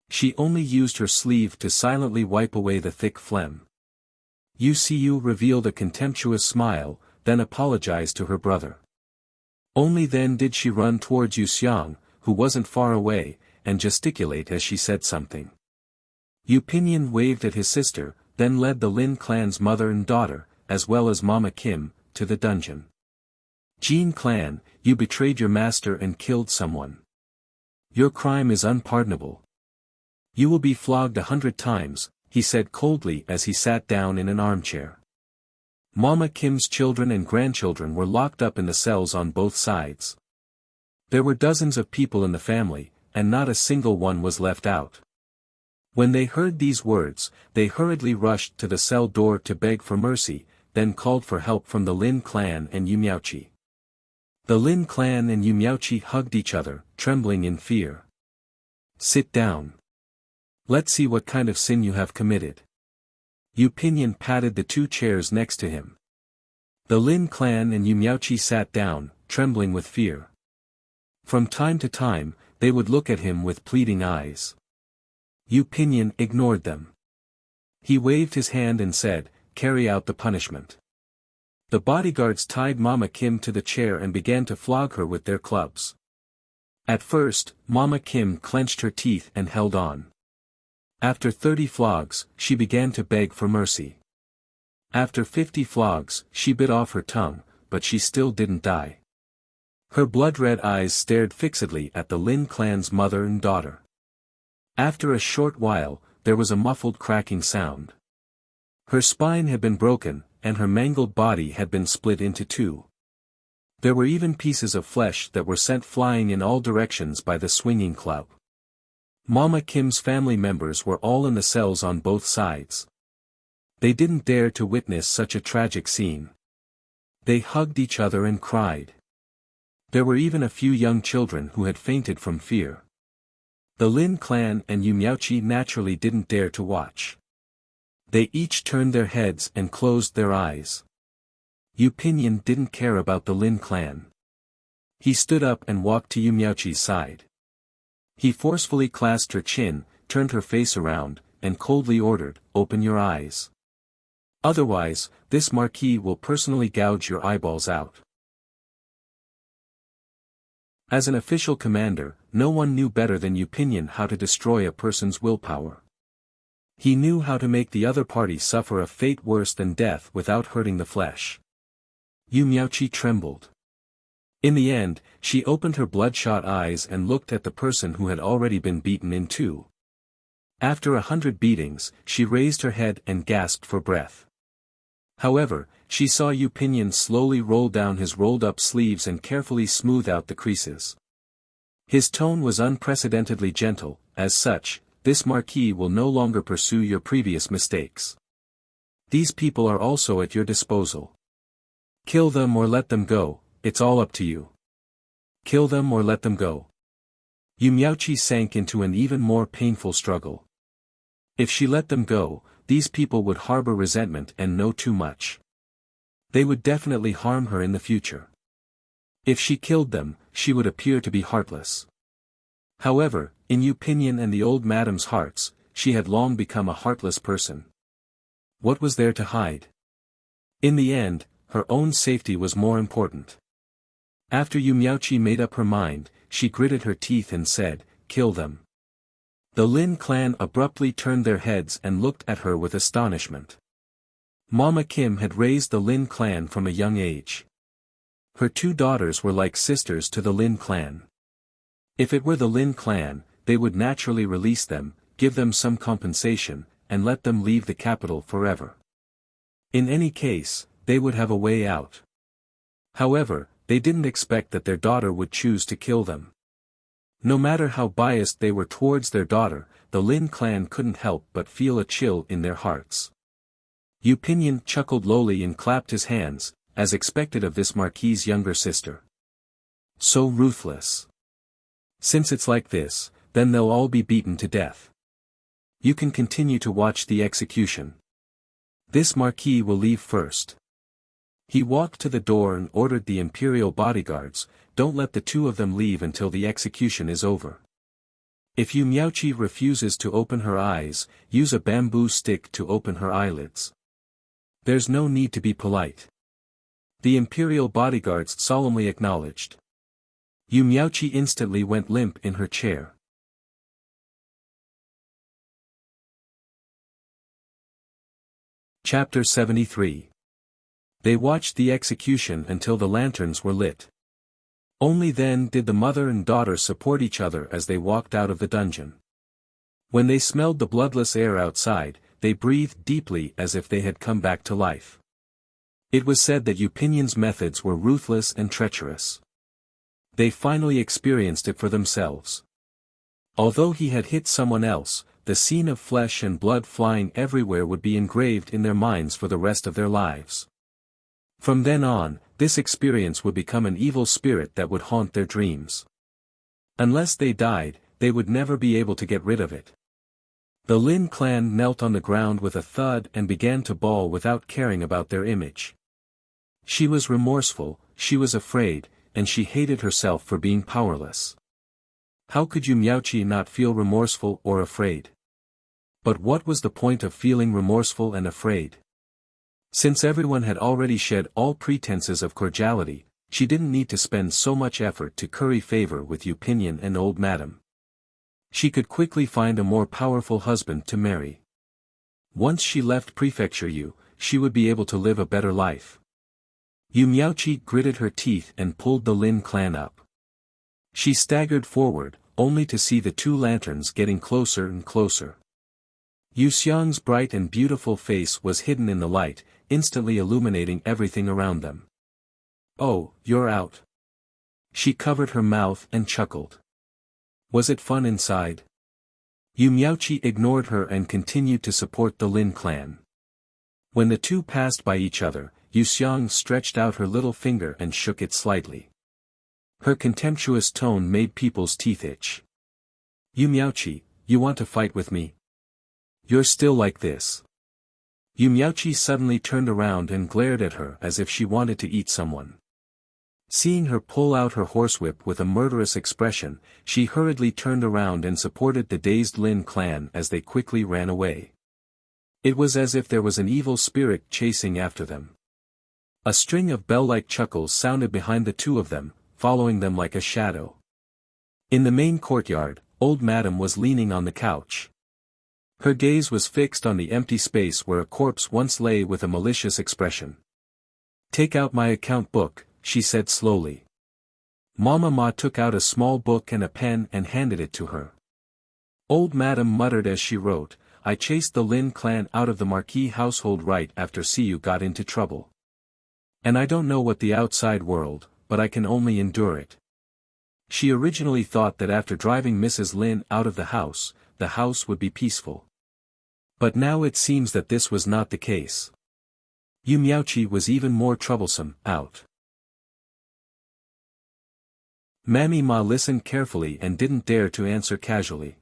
She only used her sleeve to silently wipe away the thick phlegm. Yu revealed a contemptuous smile, then apologized to her brother. Only then did she run towards Yu Xiang, who wasn't far away, and gesticulate as she said something. Yu Pinyin waved at his sister, then led the Lin clan's mother and daughter, as well as Mama Kim, to the dungeon. Jin clan, you betrayed your master and killed someone. Your crime is unpardonable. You will be flogged 100 times, he said coldly as he sat down in an armchair. Mama Kim's children and grandchildren were locked up in the cells on both sides. There were dozens of people in the family, and not a single one was left out. When they heard these words, they hurriedly rushed to the cell door to beg for mercy, then called for help from the Lin clan and Yu Miaoqi. The Lin clan and Yu Miaoqi hugged each other, trembling in fear. Sit down. Let's see what kind of sin you have committed. Yu Pinyin patted the two chairs next to him. The Lin clan and Yu Miaoqi sat down, trembling with fear. From time to time, they would look at him with pleading eyes. Yu Pinyin ignored them. He waved his hand and said, "Carry out the punishment." The bodyguards tied Mama Kim to the chair and began to flog her with their clubs. At first, Mama Kim clenched her teeth and held on. After 30 flogs, she began to beg for mercy. After 50 flogs, she bit off her tongue, but she still didn't die. Her blood-red eyes stared fixedly at the Lin clan's mother and daughter. After a short while, there was a muffled cracking sound. Her spine had been broken, and her mangled body had been split into two. There were even pieces of flesh that were sent flying in all directions by the swinging club. Mama Kim's family members were all in the cells on both sides. They didn't dare to witness such a tragic scene. They hugged each other and cried. There were even a few young children who had fainted from fear. The Lin clan and Yu Miaoqi naturally didn't dare to watch. They each turned their heads and closed their eyes. Yu Pinyin didn't care about the Lin clan. He stood up and walked to Yu Miaoqi's side. He forcefully clasped her chin, turned her face around, and coldly ordered, "Open your eyes. Otherwise, this marquis will personally gouge your eyeballs out." As an official commander, no one knew better than Yu Pinyin how to destroy a person's willpower. He knew how to make the other party suffer a fate worse than death without hurting the flesh. Yu Miaoqi trembled. In the end, she opened her bloodshot eyes and looked at the person who had already been beaten in two. After 100 beatings, she raised her head and gasped for breath. However, she saw Yu Pinyin slowly roll down his rolled-up sleeves and carefully smooth out the creases. His tone was unprecedentedly gentle. As such, this marquis will no longer pursue your previous mistakes. These people are also at your disposal. Kill them or let them go, it's all up to you. Kill them or let them go. Yu Miaoqi sank into an even more painful struggle. If she let them go, these people would harbor resentment and know too much. They would definitely harm her in the future. If she killed them, she would appear to be heartless. However, in Yu Pinyin and the old madam's hearts, she had long become a heartless person. What was there to hide? In the end, her own safety was more important. After Yu Miaoqi made up her mind, she gritted her teeth and said, "Kill them." The Lin clan abruptly turned their heads and looked at her with astonishment. Mama Kim had raised the Lin clan from a young age. Her two daughters were like sisters to the Lin clan. If it were the Lin clan, they would naturally release them, give them some compensation, and let them leave the capital forever. In any case, they would have a way out. However, they didn't expect that their daughter would choose to kill them. No matter how biased they were towards their daughter, the Lin clan couldn't help but feel a chill in their hearts. Yu Pinyin chuckled lowly and clapped his hands, as expected of this Marquis's younger sister. So ruthless. Since it's like this, then they'll all be beaten to death. You can continue to watch the execution. This Marquis will leave first. He walked to the door and ordered the imperial bodyguards, don't let the two of them leave until the execution is over. If Yu Miaoqi refuses to open her eyes, use a bamboo stick to open her eyelids. There's no need to be polite. The imperial bodyguards solemnly acknowledged. Yu Miaoqi instantly went limp in her chair. Chapter 73. They watched the execution until the lanterns were lit. Only then did the mother and daughter support each other as they walked out of the dungeon. When they smelled the bloodless air outside, they breathed deeply as if they had come back to life. It was said that Yu Pinyin's methods were ruthless and treacherous. They finally experienced it for themselves. Although he had hit someone else, the scene of flesh and blood flying everywhere would be engraved in their minds for the rest of their lives. From then on, this experience would become an evil spirit that would haunt their dreams. Unless they died, they would never be able to get rid of it. The Lin clan knelt on the ground with a thud and began to bawl without caring about their image. She was remorseful, she was afraid, and she hated herself for being powerless. How could Yu Miaoqi not feel remorseful or afraid? But what was the point of feeling remorseful and afraid? Since everyone had already shed all pretenses of cordiality, she didn't need to spend so much effort to curry favor with Yu Pinyin and old madam. She could quickly find a more powerful husband to marry. Once she left Prefecture Yu, she would be able to live a better life. Yu Miaoqi gritted her teeth and pulled the Lin clan up. She staggered forward, only to see the two lanterns getting closer and closer. Yu Xiang's bright and beautiful face was hidden in the light, instantly illuminating everything around them. "Oh, you're out." She covered her mouth and chuckled. Was it fun inside? Yu Miaoqi ignored her and continued to support the Lin clan. When the two passed by each other, Yu Xiang stretched out her little finger and shook it slightly. Her contemptuous tone made people's teeth itch. "Yu Miaoqi, you want to fight with me? You're still like this." Yu Miaoqi suddenly turned around and glared at her as if she wanted to eat someone. Seeing her pull out her horsewhip with a murderous expression, she hurriedly turned around and supported the dazed Lin clan as they quickly ran away. It was as if there was an evil spirit chasing after them. A string of bell-like chuckles sounded behind the two of them, following them like a shadow. In the main courtyard, old madam was leaning on the couch. Her gaze was fixed on the empty space where a corpse once lay with a malicious expression. "Take out my account book," she said slowly. Mama Ma took out a small book and a pen and handed it to her. Old madam muttered as she wrote, "I chased the Lin clan out of the Marquis household right after Siyu got into trouble. And I don't know what the outside world, but I can only endure it." She originally thought that after driving Mrs. Lin out of the house would be peaceful. But now it seems that this was not the case. Yu Miaoqi was even more troublesome, out. Mammy Ma listened carefully and didn't dare to answer casually.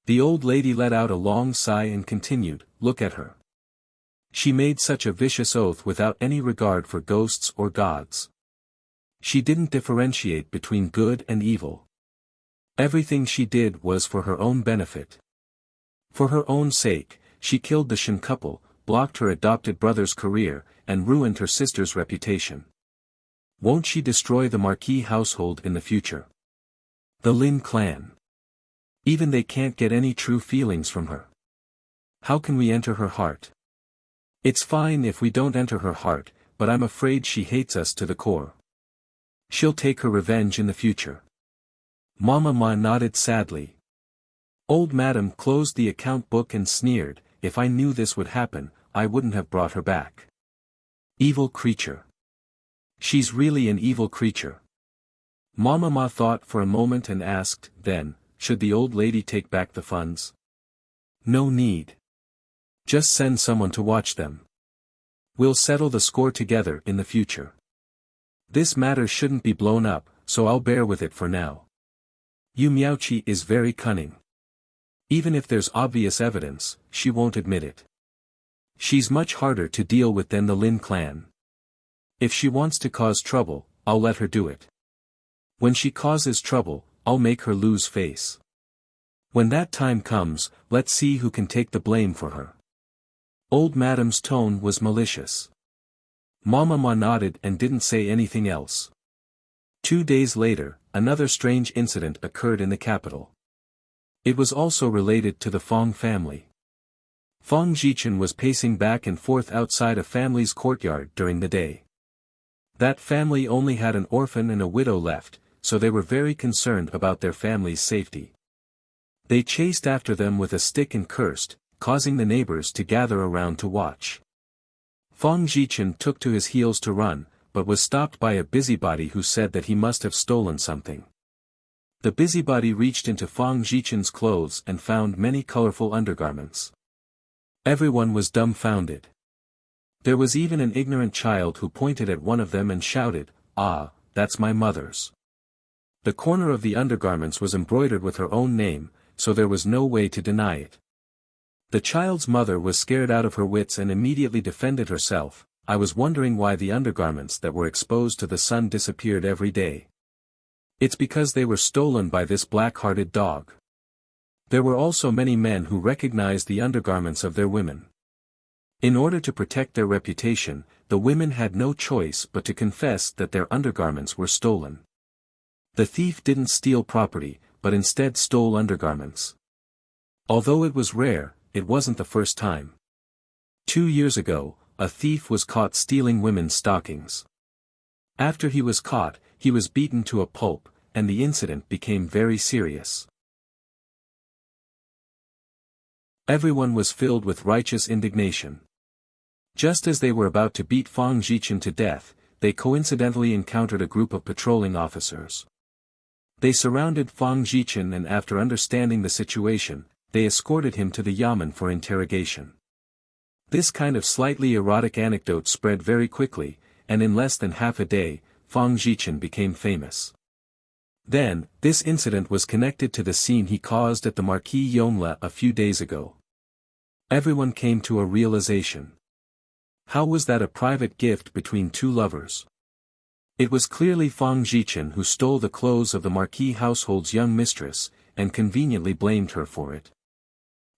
The old lady let out a long sigh and continued, "Look at her. She made such a vicious oath without any regard for ghosts or gods. She didn't differentiate between good and evil. Everything she did was for her own benefit. For her own sake, she killed the Shen couple, blocked her adopted brother's career, and ruined her sister's reputation. Won't she destroy the Marquis household in the future? The Lin clan. Even they can't get any true feelings from her. How can we enter her heart? It's fine if we don't enter her heart, but I'm afraid she hates us to the core. She'll take her revenge in the future." Mama Ma nodded sadly. Old madam closed the account book and sneered, "If I knew this would happen, I wouldn't have brought her back. Evil creature. She's really an evil creature. Mama Ma thought for a moment and asked, then, should the old lady take back the funds? No need. Just send someone to watch them. We'll settle the score together in the future. This matter shouldn't be blown up, so I'll bear with it for now. Yu Miaoqi is very cunning. Even if there's obvious evidence, she won't admit it. She's much harder to deal with than the Lin clan. If she wants to cause trouble, I'll let her do it. When she causes trouble, I'll make her lose face. When that time comes, let's see who can take the blame for her. Old Madam's tone was malicious. Mama Ma nodded and didn't say anything else. 2 days later, another strange incident occurred in the capital. It was also related to the Fong family. Fong Jichen was pacing back and forth outside a family's courtyard during the day. That family only had an orphan and a widow left, so they were very concerned about their family's safety. They chased after them with a stick and cursed, causing the neighbors to gather around to watch. Fong Jichen took to his heels to run, but was stopped by a busybody who said that he must have stolen something. The busybody reached into Fong Jichen's clothes and found many colorful undergarments. Everyone was dumbfounded. There was even an ignorant child who pointed at one of them and shouted, "Ah, that's my mother's." The corner of the undergarments was embroidered with her own name, so there was no way to deny it. The child's mother was scared out of her wits and immediately defended herself. I was wondering why the undergarments that were exposed to the sun disappeared every day. It's because they were stolen by this black-hearted dog. There were also many men who recognized the undergarments of their women. In order to protect their reputation, the women had no choice but to confess that their undergarments were stolen. The thief didn't steal property, but instead stole undergarments. Although it was rare, it wasn't the first time. 2 years ago, a thief was caught stealing women's stockings. After he was caught, he was beaten to a pulp, and the incident became very serious. Everyone was filled with righteous indignation. Just as they were about to beat Fong Jichen to death, they coincidentally encountered a group of patrolling officers. They surrounded Fong Jichen and after understanding the situation, they escorted him to the yamen for interrogation. This kind of slightly erotic anecdote spread very quickly, and in less than half a day, Fong Jichen became famous. Then, this incident was connected to the scene he caused at the Marquis Yongle a few days ago. Everyone came to a realization. How was that a private gift between two lovers? It was clearly Fong Jichen who stole the clothes of the Marquis household's young mistress, and conveniently blamed her for it.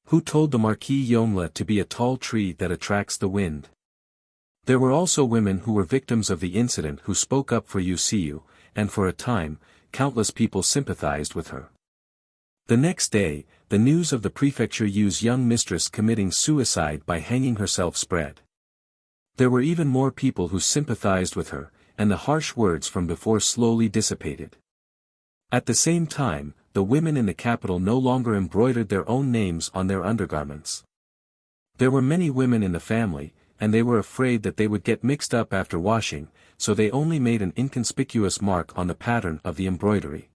Who told the Marquis Yongle to be a tall tree that attracts the wind? There were also women who were victims of the incident who spoke up for Yu Siyu, and for a time, countless people sympathized with her. The next day, the news of the prefecture Yu's young mistress committing suicide by hanging herself spread. There were even more people who sympathized with her, and the harsh words from before slowly dissipated. At the same time, the women in the capital no longer embroidered their own names on their undergarments. There were many women in the family, and they were afraid that they would get mixed up after washing, so they only made an inconspicuous mark on the pattern of the embroidery.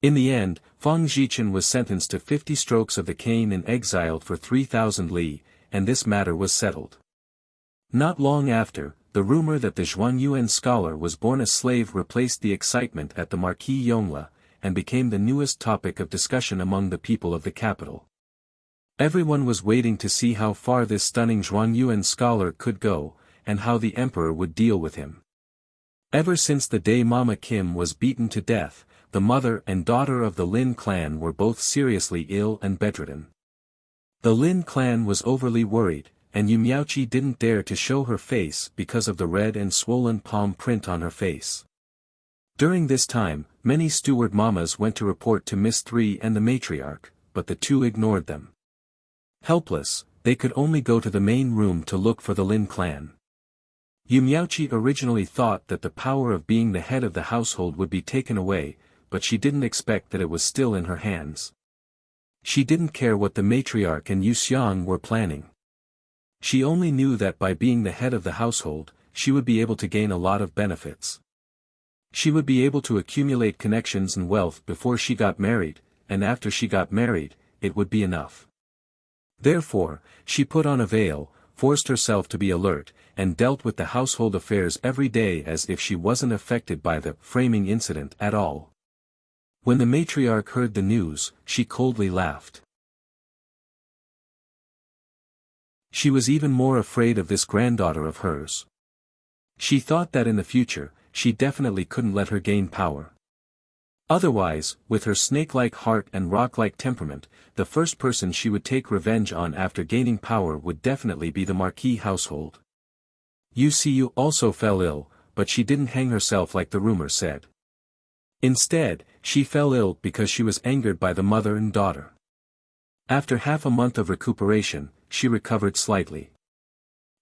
In the end, Fong Jichen was sentenced to 50 strokes of the cane and exiled for 3,000 li, and this matter was settled. Not long after, the rumor that the Zhuangyuan scholar was born a slave replaced the excitement at the Marquis Yongle, and became the newest topic of discussion among the people of the capital. Everyone was waiting to see how far this stunning Zhuangyuan scholar could go, and how the emperor would deal with him. Ever since the day Mama Kim was beaten to death, the mother and daughter of the Lin clan were both seriously ill and bedridden. The Lin clan was overly worried, and Yu Miaoqi didn't dare to show her face because of the red and swollen palm print on her face. During this time, many steward mamas went to report to Miss Three and the matriarch, but the two ignored them. Helpless, they could only go to the main room to look for the Lin clan. Yu Miaoqi originally thought that the power of being the head of the household would be taken away, but she didn't expect that it was still in her hands. She didn't care what the matriarch and Yu Xiang were planning. She only knew that by being the head of the household, she would be able to gain a lot of benefits. She would be able to accumulate connections and wealth before she got married, and after she got married, it would be enough. Therefore, she put on a veil, forced herself to be alert, and dealt with the household affairs every day as if she wasn't affected by the framing incident at all. When the matriarch heard the news, she coldly laughed. She was even more afraid of this granddaughter of hers. She thought that in the future, she definitely couldn't let her gain power. Otherwise, with her snake-like heart and rock-like temperament, the first person she would take revenge on after gaining power would definitely be the Marquis household. Wuxia also fell ill, but she didn't hang herself like the rumor said. Instead, she fell ill because she was angered by the mother and daughter. After half a month of recuperation, she recovered slightly.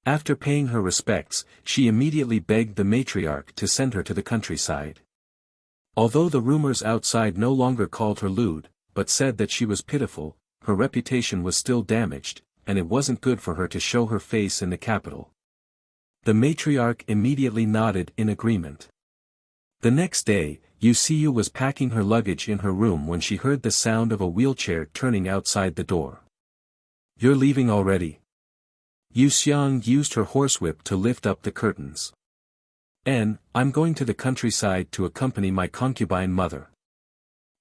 After paying her respects, she immediately begged the matriarch to send her to the countryside. Although the rumors outside no longer called her lewd, but said that she was pitiful, her reputation was still damaged, and it wasn't good for her to show her face in the capital. The matriarch immediately nodded in agreement. The next day, Wuxia was packing her luggage in her room when she heard the sound of a wheelchair turning outside the door. "You're leaving already?" Wuxia used her horsewhip to lift up the curtains. "I'm going to the countryside to accompany my concubine mother."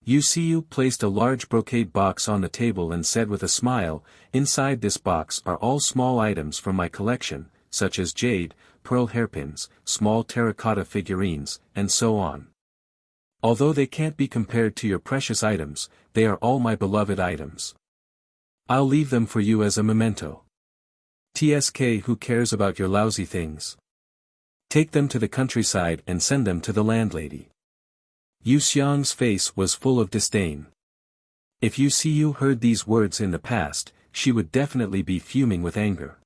Wuxia placed a large brocade box on the table and said with a smile, "Inside this box are all small items from my collection, such as jade, pearl hairpins, small terracotta figurines, and so on. Although they can't be compared to your precious items, they are all my beloved items. I'll leave them for you as a memento. TSK, who cares about your lousy things? Take them to the countryside and send them to the landlady." Wuxia's face was full of disdain. If Wuxia heard these words in the past, she would definitely be fuming with anger.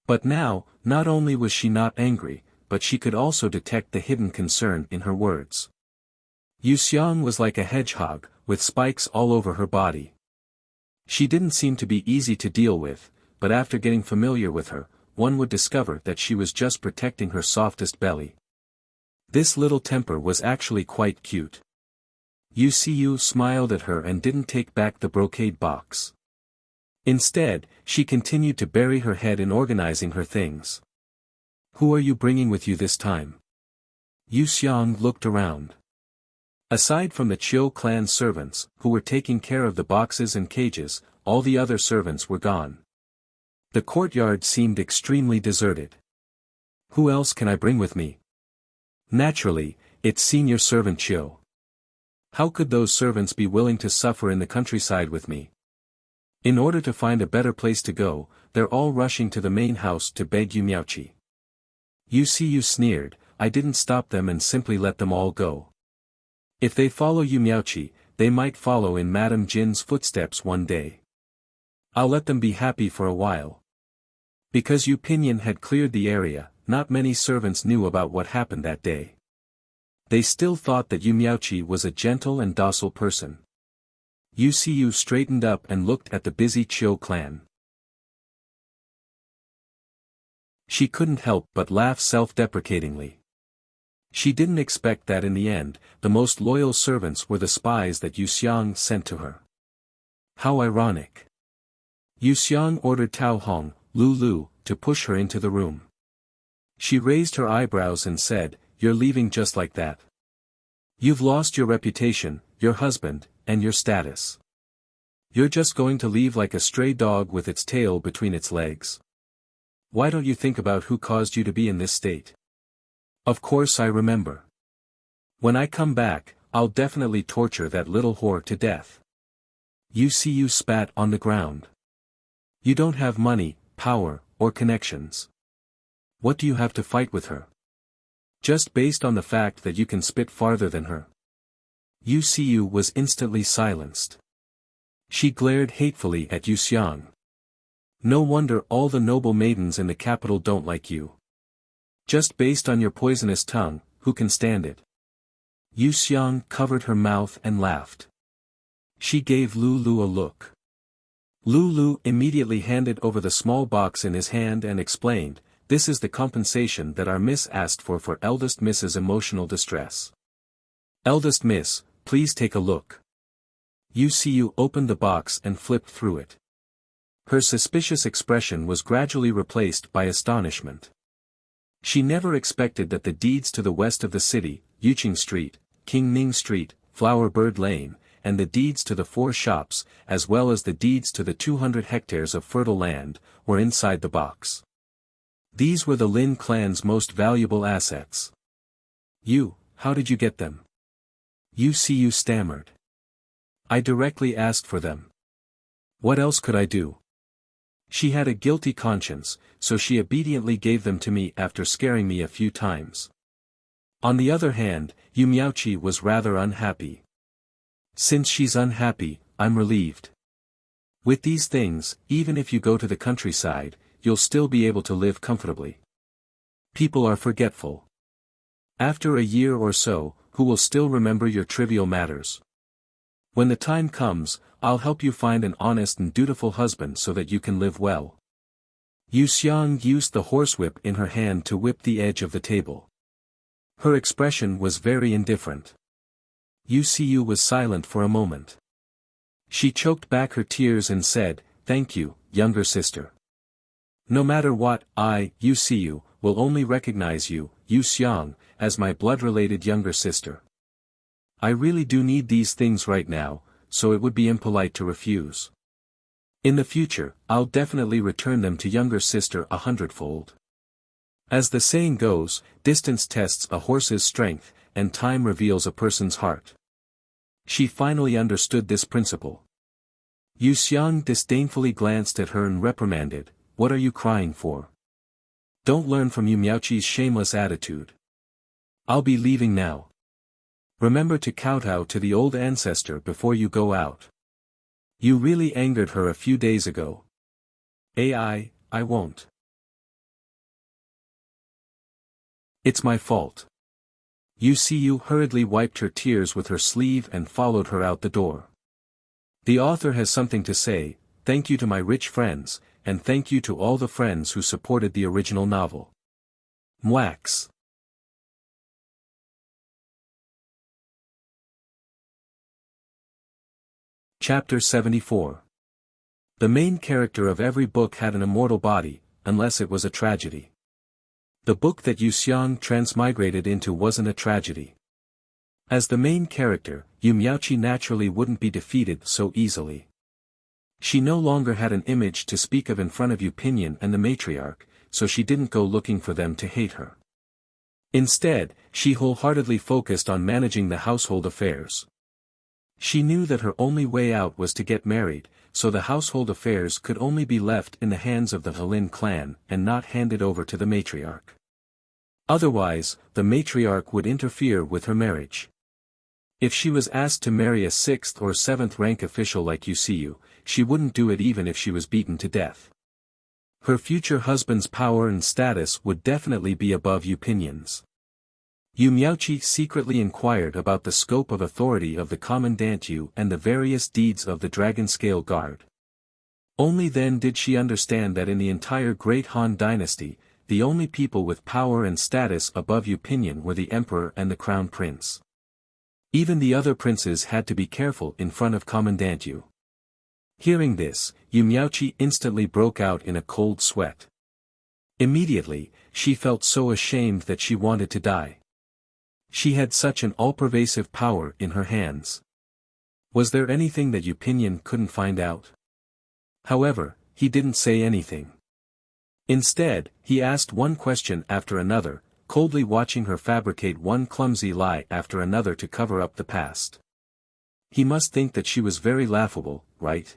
But now, not only was she not angry, but she could also detect the hidden concern in her words. Wuxia was like a hedgehog, with spikes all over her body. She didn't seem to be easy to deal with, but after getting familiar with her, one would discover that she was just protecting her softest belly. This little temper was actually quite cute. Wuxia smiled at her and didn't take back the brocade box. Instead, she continued to bury her head in organizing her things. "Who are you bringing with you this time?" Wuxia looked around. Aside from the Chiu clan servants, who were taking care of the boxes and cages, all the other servants were gone. The courtyard seemed extremely deserted. "Who else can I bring with me?" "Naturally, it's senior servant Chiu. How could those servants be willing to suffer in the countryside with me? In order to find a better place to go, they're all rushing to the main house to beg you Miaoqi." Wuxia sneered, "I didn't stop them and simply let them all go. If they follow you Miaoqi, they might follow in Madame Jin's footsteps one day. I'll let them be happy for a while." Because Yu Pinyin had cleared the area, not many servants knew about what happened that day. They still thought that Yu Miaoqi was a gentle and docile person. Wuxia straightened up and looked at the busy Chiu clan. She couldn't help but laugh self-deprecatingly. She didn't expect that in the end, the most loyal servants were the spies that Wuxia sent to her. How ironic. Wuxia ordered Tao Hong, Lu, to push her into the room. She raised her eyebrows and said, "You're leaving just like that? You've lost your reputation, your husband, and your status. You're just going to leave like a stray dog with its tail between its legs? Why don't you think about who caused you to be in this state?" "Of course I remember. When I come back, I'll definitely torture that little whore to death." Wuxia spat on the ground. "You don't have money, power, or connections. What do you have to fight with her? Just based on the fact that you can spit farther than her?" Wuxia was instantly silenced. She glared hatefully at Wuxia. "No wonder all the noble maidens in the capital don't like you. Just based on your poisonous tongue, who can stand it?" Wuxia covered her mouth and laughed. She gave Lu a look. Lu immediately handed over the small box in his hand and explained, this is the compensation that our Miss asked for eldest Miss's emotional distress. Eldest Miss, please take a look. Wuxia opened the box and flipped through it. Her suspicious expression was gradually replaced by astonishment. She never expected that the deeds to the west of the city, Yuqing Street, King Ning Street, Flower Bird Lane, and the deeds to the 4 shops, as well as the deeds to the 200 hectares of fertile land, were inside the box. These were the Lin clan's most valuable assets. How did you get them? Wuxia stammered. I directly asked for them. What else could I do? She had a guilty conscience, so she obediently gave them to me after scaring me a few times. On the other hand, Yu Miaoqi was rather unhappy. Since she's unhappy, I'm relieved. With these things, even if you go to the countryside, you'll still be able to live comfortably. People are forgetful. After a year or so, who will still remember your trivial matters? When the time comes, I'll help you find an honest and dutiful husband so that you can live well. Yu Xiang used the horsewhip in her hand to whip the edge of the table. Her expression was very indifferent. Wuxia was silent for a moment. She choked back her tears and said, "Thank you, younger sister. No matter what, Wuxia, will only recognize you, Yu Xiang, as my blood-related younger sister. I really do need these things right now, so it would be impolite to refuse. In the future, I'll definitely return them to younger sister 100-fold. As the saying goes, distance tests a horse's strength, and time reveals a person's heart." She finally understood this principle. Yu Xiang disdainfully glanced at her and reprimanded, "What are you crying for? Don't learn from Yu Miaoqi's shameless attitude. I'll be leaving now. Remember to kowtow to the old ancestor before you go out. You really angered her a few days ago." I won't. It's my fault." Wuxia hurriedly wiped her tears with her sleeve and followed her out the door. The author has something to say: "Thank you to my rich friends, and thank you to all the friends who supported the original novel." Mwax. Chapter 74. The main character of every book had an immortal body, unless it was a tragedy. The book that Yu Xiang transmigrated into wasn't a tragedy. As the main character, Yu Miaoqi naturally wouldn't be defeated so easily. She no longer had an image to speak of in front of Yu Pinyin and the matriarch, so she didn't go looking for them to hate her. Instead, she wholeheartedly focused on managing the household affairs. She knew that her only way out was to get married, so the household affairs could only be left in the hands of the Lin clan and not handed over to the matriarch. Otherwise, the matriarch would interfere with her marriage. If she was asked to marry a 6th or 7th rank official like Wuxia, she wouldn't do it even if she was beaten to death. Her future husband's power and status would definitely be above Yu Pinyin's. Yu Miaoqi secretly inquired about the scope of authority of the Commandant Yu and the various deeds of the Dragon Scale Guard. Only then did she understand that in the entire Great Han dynasty, the only people with power and status above Yu Pinyin were the Emperor and the Crown Prince. Even the other princes had to be careful in front of Commandant Yu. Hearing this, Yu Miaoqi instantly broke out in a cold sweat. Immediately, she felt so ashamed that she wanted to die. She had such an all-pervasive power in her hands. Was there anything that Yu Pinyin couldn't find out? However, he didn't say anything. Instead, he asked one question after another, coldly watching her fabricate one clumsy lie after another to cover up the past. He must think that she was very laughable, right?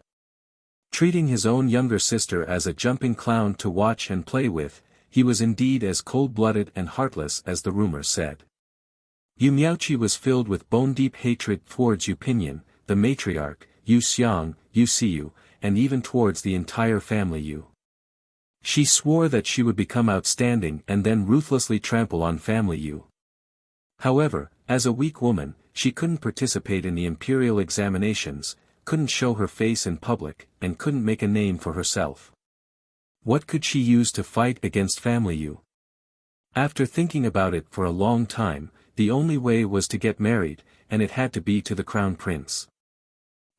Treating his own younger sister as a jumping clown to watch and play with, he was indeed as cold-blooded and heartless as the rumors said. Yu Miaoqi was filled with bone-deep hatred towards Yu Pinyin, the matriarch, Yu Xiang, Wuxia, and even towards the entire family Yu. She swore that she would become outstanding and then ruthlessly trample on family Yu. However, as a weak woman, she couldn't participate in the imperial examinations, couldn't show her face in public, and couldn't make a name for herself. What could she use to fight against family Yu? After thinking about it for a long time, the only way was to get married, and it had to be to the crown prince.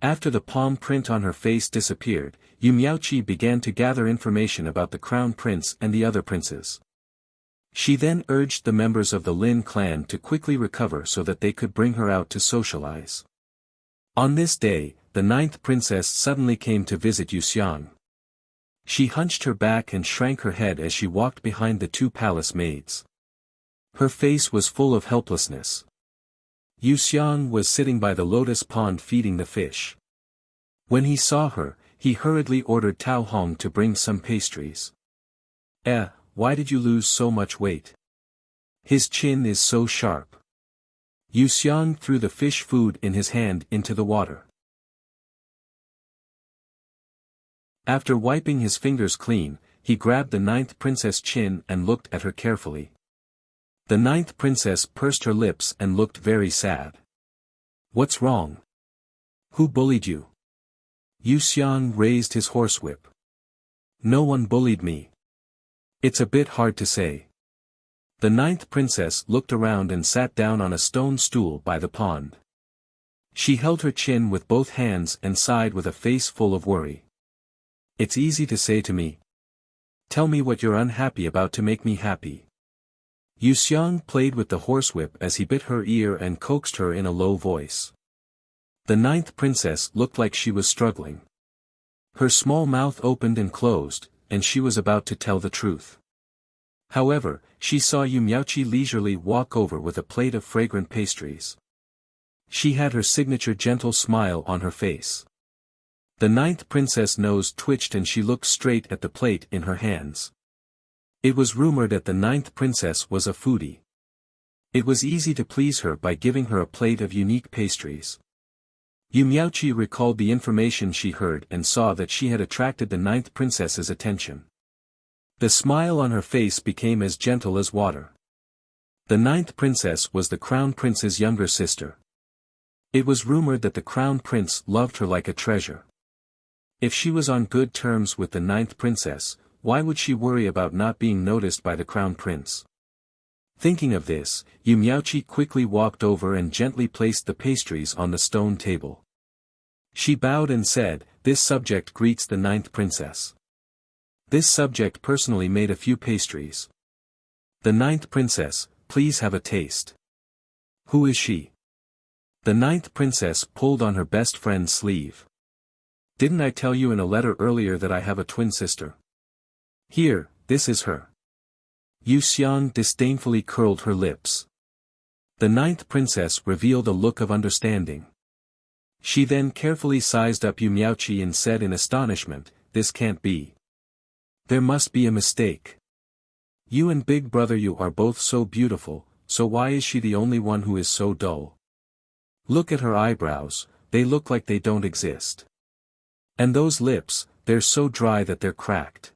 After the palm print on her face disappeared, Yu Miaoqi began to gather information about the crown prince and the other princes. She then urged the members of the Lin clan to quickly recover so that they could bring her out to socialize. On this day, the 9th princess suddenly came to visit Yuxiang. She hunched her back and shrank her head as she walked behind the 2 palace maids. Her face was full of helplessness. Yuxiang was sitting by the lotus pond feeding the fish. When he saw her, he hurriedly ordered Tao Hong to bring some pastries. Why did you lose so much weight? His chin is so sharp. Yuxiang threw the fish food in his hand into the water. After wiping his fingers clean, he grabbed the 9th princess' chin and looked at her carefully. The 9th princess pursed her lips and looked very sad. What's wrong? Who bullied you? Yuxiang raised his horsewhip. No one bullied me. It's a bit hard to say. The 9th princess looked around and sat down on a stone stool by the pond. She held her chin with both hands and sighed with a face full of worry. It's easy to say to me. Tell me what you're unhappy about to make me happy. Yuxiang played with the horsewhip as he bit her ear and coaxed her in a low voice. The 9th princess looked like she was struggling. Her small mouth opened and closed, and she was about to tell the truth. However, she saw Yu Miaoqi leisurely walk over with a plate of fragrant pastries. She had her signature gentle smile on her face. The 9th princess' nose twitched and she looked straight at the plate in her hands. It was rumored that the 9th princess was a foodie. It was easy to please her by giving her a plate of unique pastries. Yu Miaoqi recalled the information she heard and saw that she had attracted the 9th princess's attention. The smile on her face became as gentle as water. The 9th princess was the crown prince's younger sister. It was rumored that the crown prince loved her like a treasure. If she was on good terms with the 9th princess, why would she worry about not being noticed by the crown prince? Thinking of this, Yu Miaoqi quickly walked over and gently placed the pastries on the stone table. She bowed and said, "This subject greets the 9th princess." This subject personally made a few pastries. The 9th princess, please have a taste. Who is she? The 9th princess pulled on her best friend's sleeve. Didn't I tell you in a letter earlier that I have a twin sister? Here, this is her. Yuxiang disdainfully curled her lips. The 9th princess revealed a look of understanding. She then carefully sized up Yu Miaoqi and said in astonishment, "This can't be. There must be a mistake. You and big brother Yu are both so beautiful, so why is she the only one who is so dull? Look at her eyebrows, they look like they don't exist. And those lips, they're so dry that they're cracked.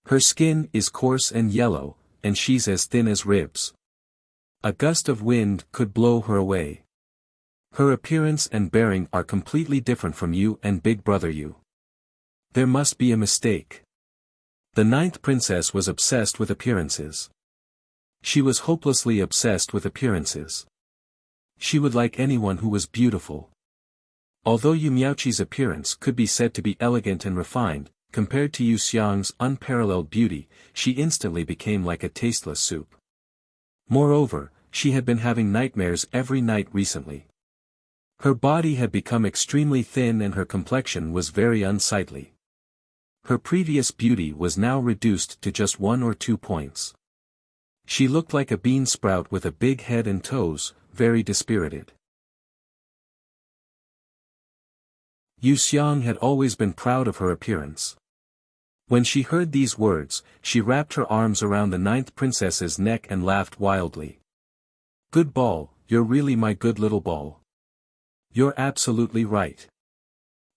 Her skin is coarse and yellow, and she's as thin as ribs. A gust of wind could blow her away. Her appearance and bearing are completely different from you and big brother Yu. There must be a mistake." The 9th princess was obsessed with appearances. She was hopelessly obsessed with appearances. She would like anyone who was beautiful. Although Yu Miaoqi's appearance could be said to be elegant and refined, compared to Yuxiang's unparalleled beauty, she instantly became like a tasteless soup. Moreover, she had been having nightmares every night recently. Her body had become extremely thin and her complexion was very unsightly. Her previous beauty was now reduced to just 1 or 2 points. She looked like a bean sprout with a big head and toes, very dispirited. Yuxiang had always been proud of her appearance. When she heard these words, she wrapped her arms around the 9th princess's neck and laughed wildly. "Good ball, you're really my good little ball. You're absolutely right.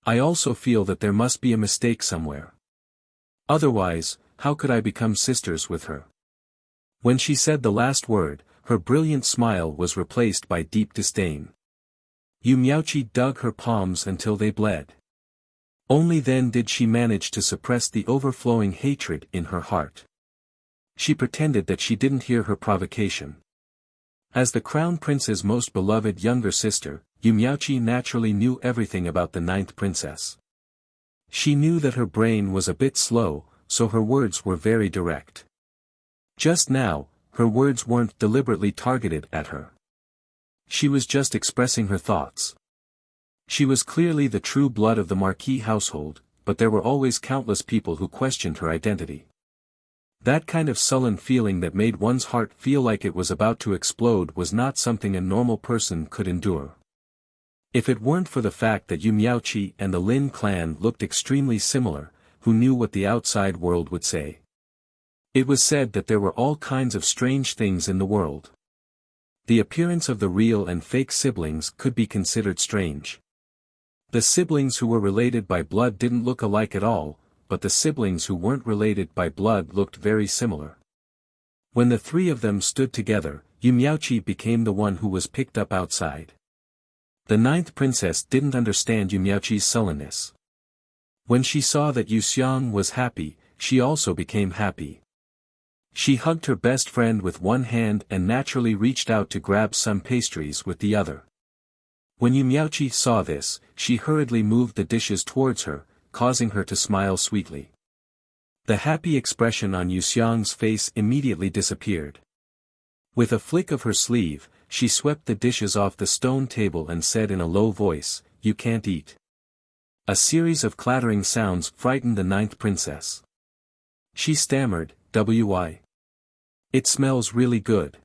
I also feel that there must be a mistake somewhere. Otherwise, how could I become sisters with her?" When she said the last word, her brilliant smile was replaced by deep disdain. Yu Miaoqi dug her palms until they bled. Only then did she manage to suppress the overflowing hatred in her heart. She pretended that she didn't hear her provocation. As the Crown Prince's most beloved younger sister, Yumiauchi naturally knew everything about the ninth princess. She knew that her brain was a bit slow, so her words were very direct. Just now, her words weren't deliberately targeted at her. She was just expressing her thoughts. She was clearly the true blood of the Marquis household, but there were always countless people who questioned her identity. That kind of sullen feeling that made one's heart feel like it was about to explode was not something a normal person could endure. If it weren't for the fact that Yumiauchi and the Lin clan looked extremely similar, who knew what the outside world would say? It was said that there were all kinds of strange things in the world. The appearance of the real and fake siblings could be considered strange. The siblings who were related by blood didn't look alike at all, but the siblings who weren't related by blood looked very similar. When the three of them stood together, Yumiauchi became the one who was picked up outside. The ninth princess didn't understand Yumiauchi's sullenness. When she saw that Yuxiang was happy, she also became happy. She hugged her best friend with one hand and naturally reached out to grab some pastries with the other. When Yumiauchi saw this, she hurriedly moved the dishes towards her, causing her to smile sweetly. The happy expression on Yuxiang's face immediately disappeared. With a flick of her sleeve, she swept the dishes off the stone table and said in a low voice, "You can't eat." A series of clattering sounds frightened the ninth princess. She stammered, "Why? It smells really good."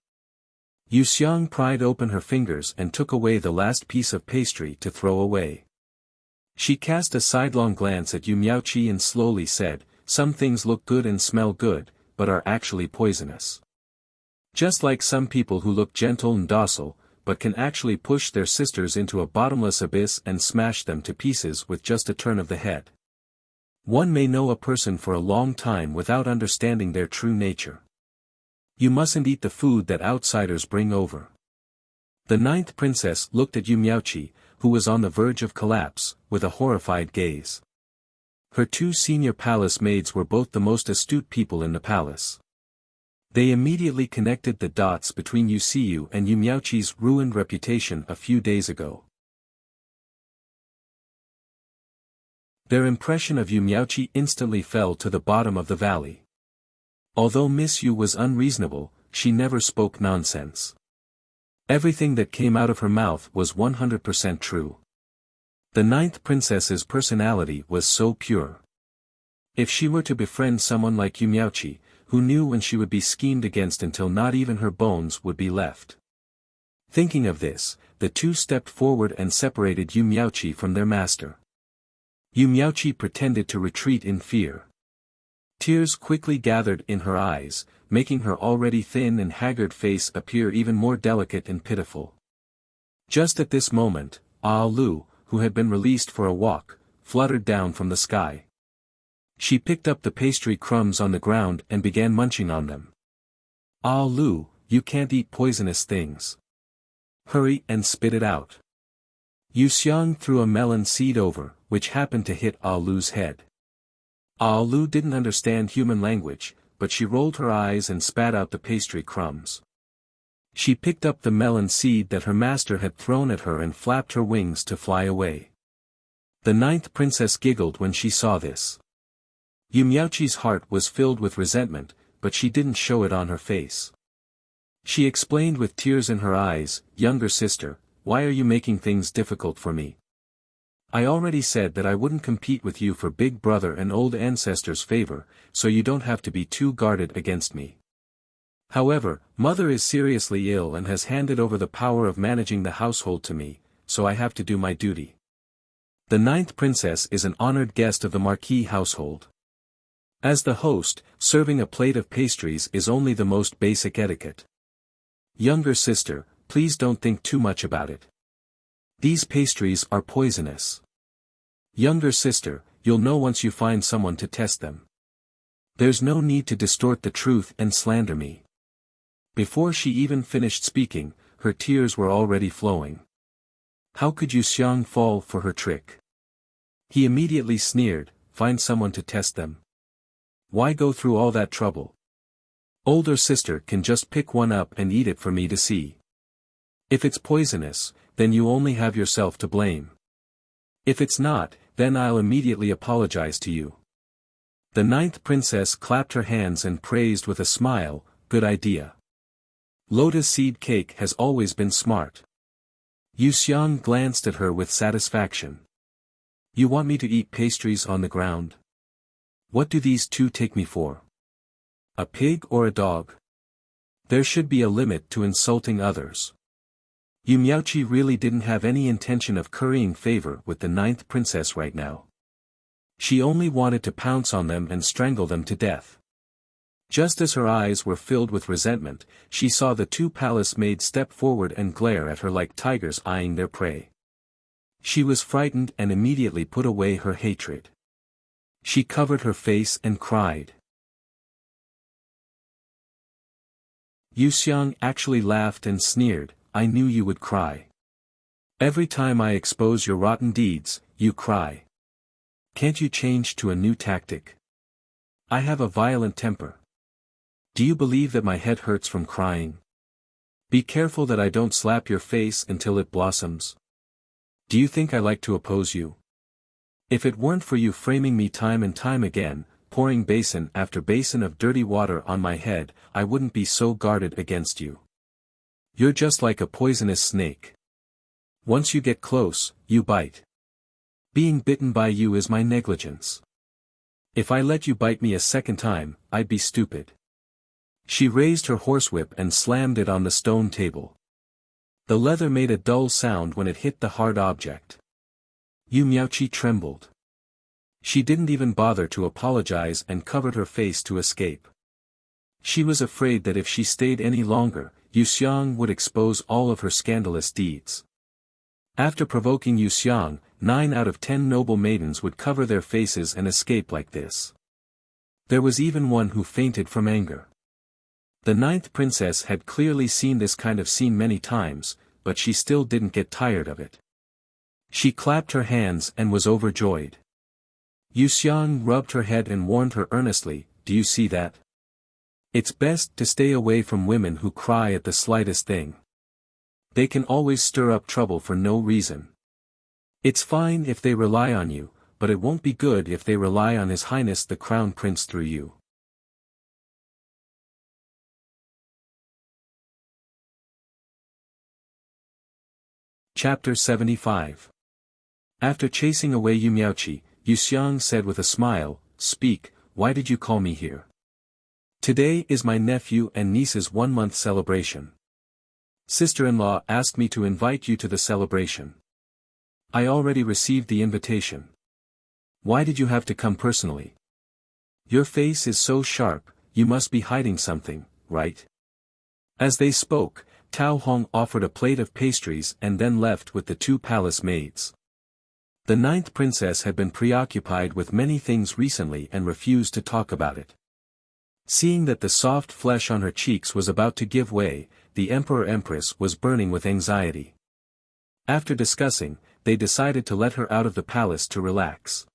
Yuxiang pried open her fingers and took away the last piece of pastry to throw away. She cast a sidelong glance at Yumiauchi and slowly said, "Some things look good and smell good, but are actually poisonous. Just like some people who look gentle and docile, but can actually push their sisters into a bottomless abyss and smash them to pieces with just a turn of the head. One may know a person for a long time without understanding their true nature. You mustn't eat the food that outsiders bring over." The ninth princess looked at Yumiauchi, who was on the verge of collapse, with a horrified gaze. Her two senior palace maids were both the most astute people in the palace. They immediately connected the dots between Yusiyu and Yumiauchi's ruined reputation a few days ago. Their impression of Yumiauchi instantly fell to the bottom of the valley. Although Miss Yu was unreasonable, she never spoke nonsense. Everything that came out of her mouth was 100% true. The ninth princess's personality was so pure. If she were to befriend someone like Yumiauchi, who knew when she would be schemed against until not even her bones would be left. Thinking of this, the two stepped forward and separated Yumiauchi from their master. Yumiauchi pretended to retreat in fear. Tears quickly gathered in her eyes, making her already thin and haggard face appear even more delicate and pitiful. Just at this moment, Lu, who had been released for a walk, fluttered down from the sky. She picked up the pastry crumbs on the ground and began munching on them. Lu, you can't eat poisonous things. Hurry and spit it out. Yuxiang threw a melon seed over, which happened to hit Lu's head. Lu didn't understand human language, but she rolled her eyes and spat out the pastry crumbs. She picked up the melon seed that her master had thrown at her and flapped her wings to fly away. The ninth princess giggled when she saw this. Yumiauchi's heart was filled with resentment, but she didn't show it on her face. She explained with tears in her eyes, "Younger sister, why are you making things difficult for me? I already said that I wouldn't compete with you for big brother and old ancestors' favor, so you don't have to be too guarded against me. However, mother is seriously ill and has handed over the power of managing the household to me, so I have to do my duty. The ninth princess is an honored guest of the Marquis household. As the host, serving a plate of pastries is only the most basic etiquette. Younger sister, please don't think too much about it. These pastries are poisonous. Younger sister, you'll know once you find someone to test them. There's no need to distort the truth and slander me." Before she even finished speaking, her tears were already flowing. How could Yuxiang fall for her trick? He immediately sneered, "Find someone to test them. Why go through all that trouble? Older sister can just pick one up and eat it for me to see. If it's poisonous, then you only have yourself to blame. If it's not, then I'll immediately apologize to you." The ninth princess clapped her hands and praised with a smile, "Good idea. Lotus seed cake has always been smart." Yuxiang glanced at her with satisfaction. "You want me to eat pastries on the ground? What do these two take me for? A pig or a dog? There should be a limit to insulting others." Yu Miaoqi really didn't have any intention of currying favor with the ninth princess right now. She only wanted to pounce on them and strangle them to death. Just as her eyes were filled with resentment, she saw the two palace maids step forward and glare at her like tigers eyeing their prey. She was frightened and immediately put away her hatred. She covered her face and cried. Yuxiang actually laughed and sneered, "I knew you would cry. Every time I expose your rotten deeds, you cry. Can't you change to a new tactic? I have a violent temper. Do you believe that my head hurts from crying? Be careful that I don't slap your face until it blossoms. Do you think I like to oppose you? If it weren't for you framing me time and time again, pouring basin after basin of dirty water on my head, I wouldn't be so guarded against you. You're just like a poisonous snake. Once you get close, you bite. Being bitten by you is my negligence. If I let you bite me a second time, I'd be stupid." She raised her horsewhip and slammed it on the stone table. The leather made a dull sound when it hit the hard object. Yu Miaoqi trembled. She didn't even bother to apologize and covered her face to escape. She was afraid that if she stayed any longer, Yuxiang would expose all of her scandalous deeds. After provoking Yuxiang, 9 out of 10 noble maidens would cover their faces and escape like this. There was even one who fainted from anger. The ninth princess had clearly seen this kind of scene many times, but she still didn't get tired of it. She clapped her hands and was overjoyed. Yuxiang rubbed her head and warned her earnestly, "Do you see that? It's best to stay away from women who cry at the slightest thing. They can always stir up trouble for no reason. It's fine if they rely on you, but it won't be good if they rely on His Highness the Crown Prince through you." Chapter 75. After chasing away Yu Miaoqi, Yuxiang said with a smile, "Speak, why did you call me here?" "Today is my nephew and niece's 1-month celebration. Sister-in-law asked me to invite you to the celebration. I already received the invitation. Why did you have to come personally? Your face is so sharp, you must be hiding something, right?" As they spoke, Tao Hong offered a plate of pastries and then left with the 2 palace maids. The ninth princess had been preoccupied with many things recently and refused to talk about it. Seeing that the soft flesh on her cheeks was about to give way, the emperor-empress was burning with anxiety. After discussing, they decided to let her out of the palace to relax.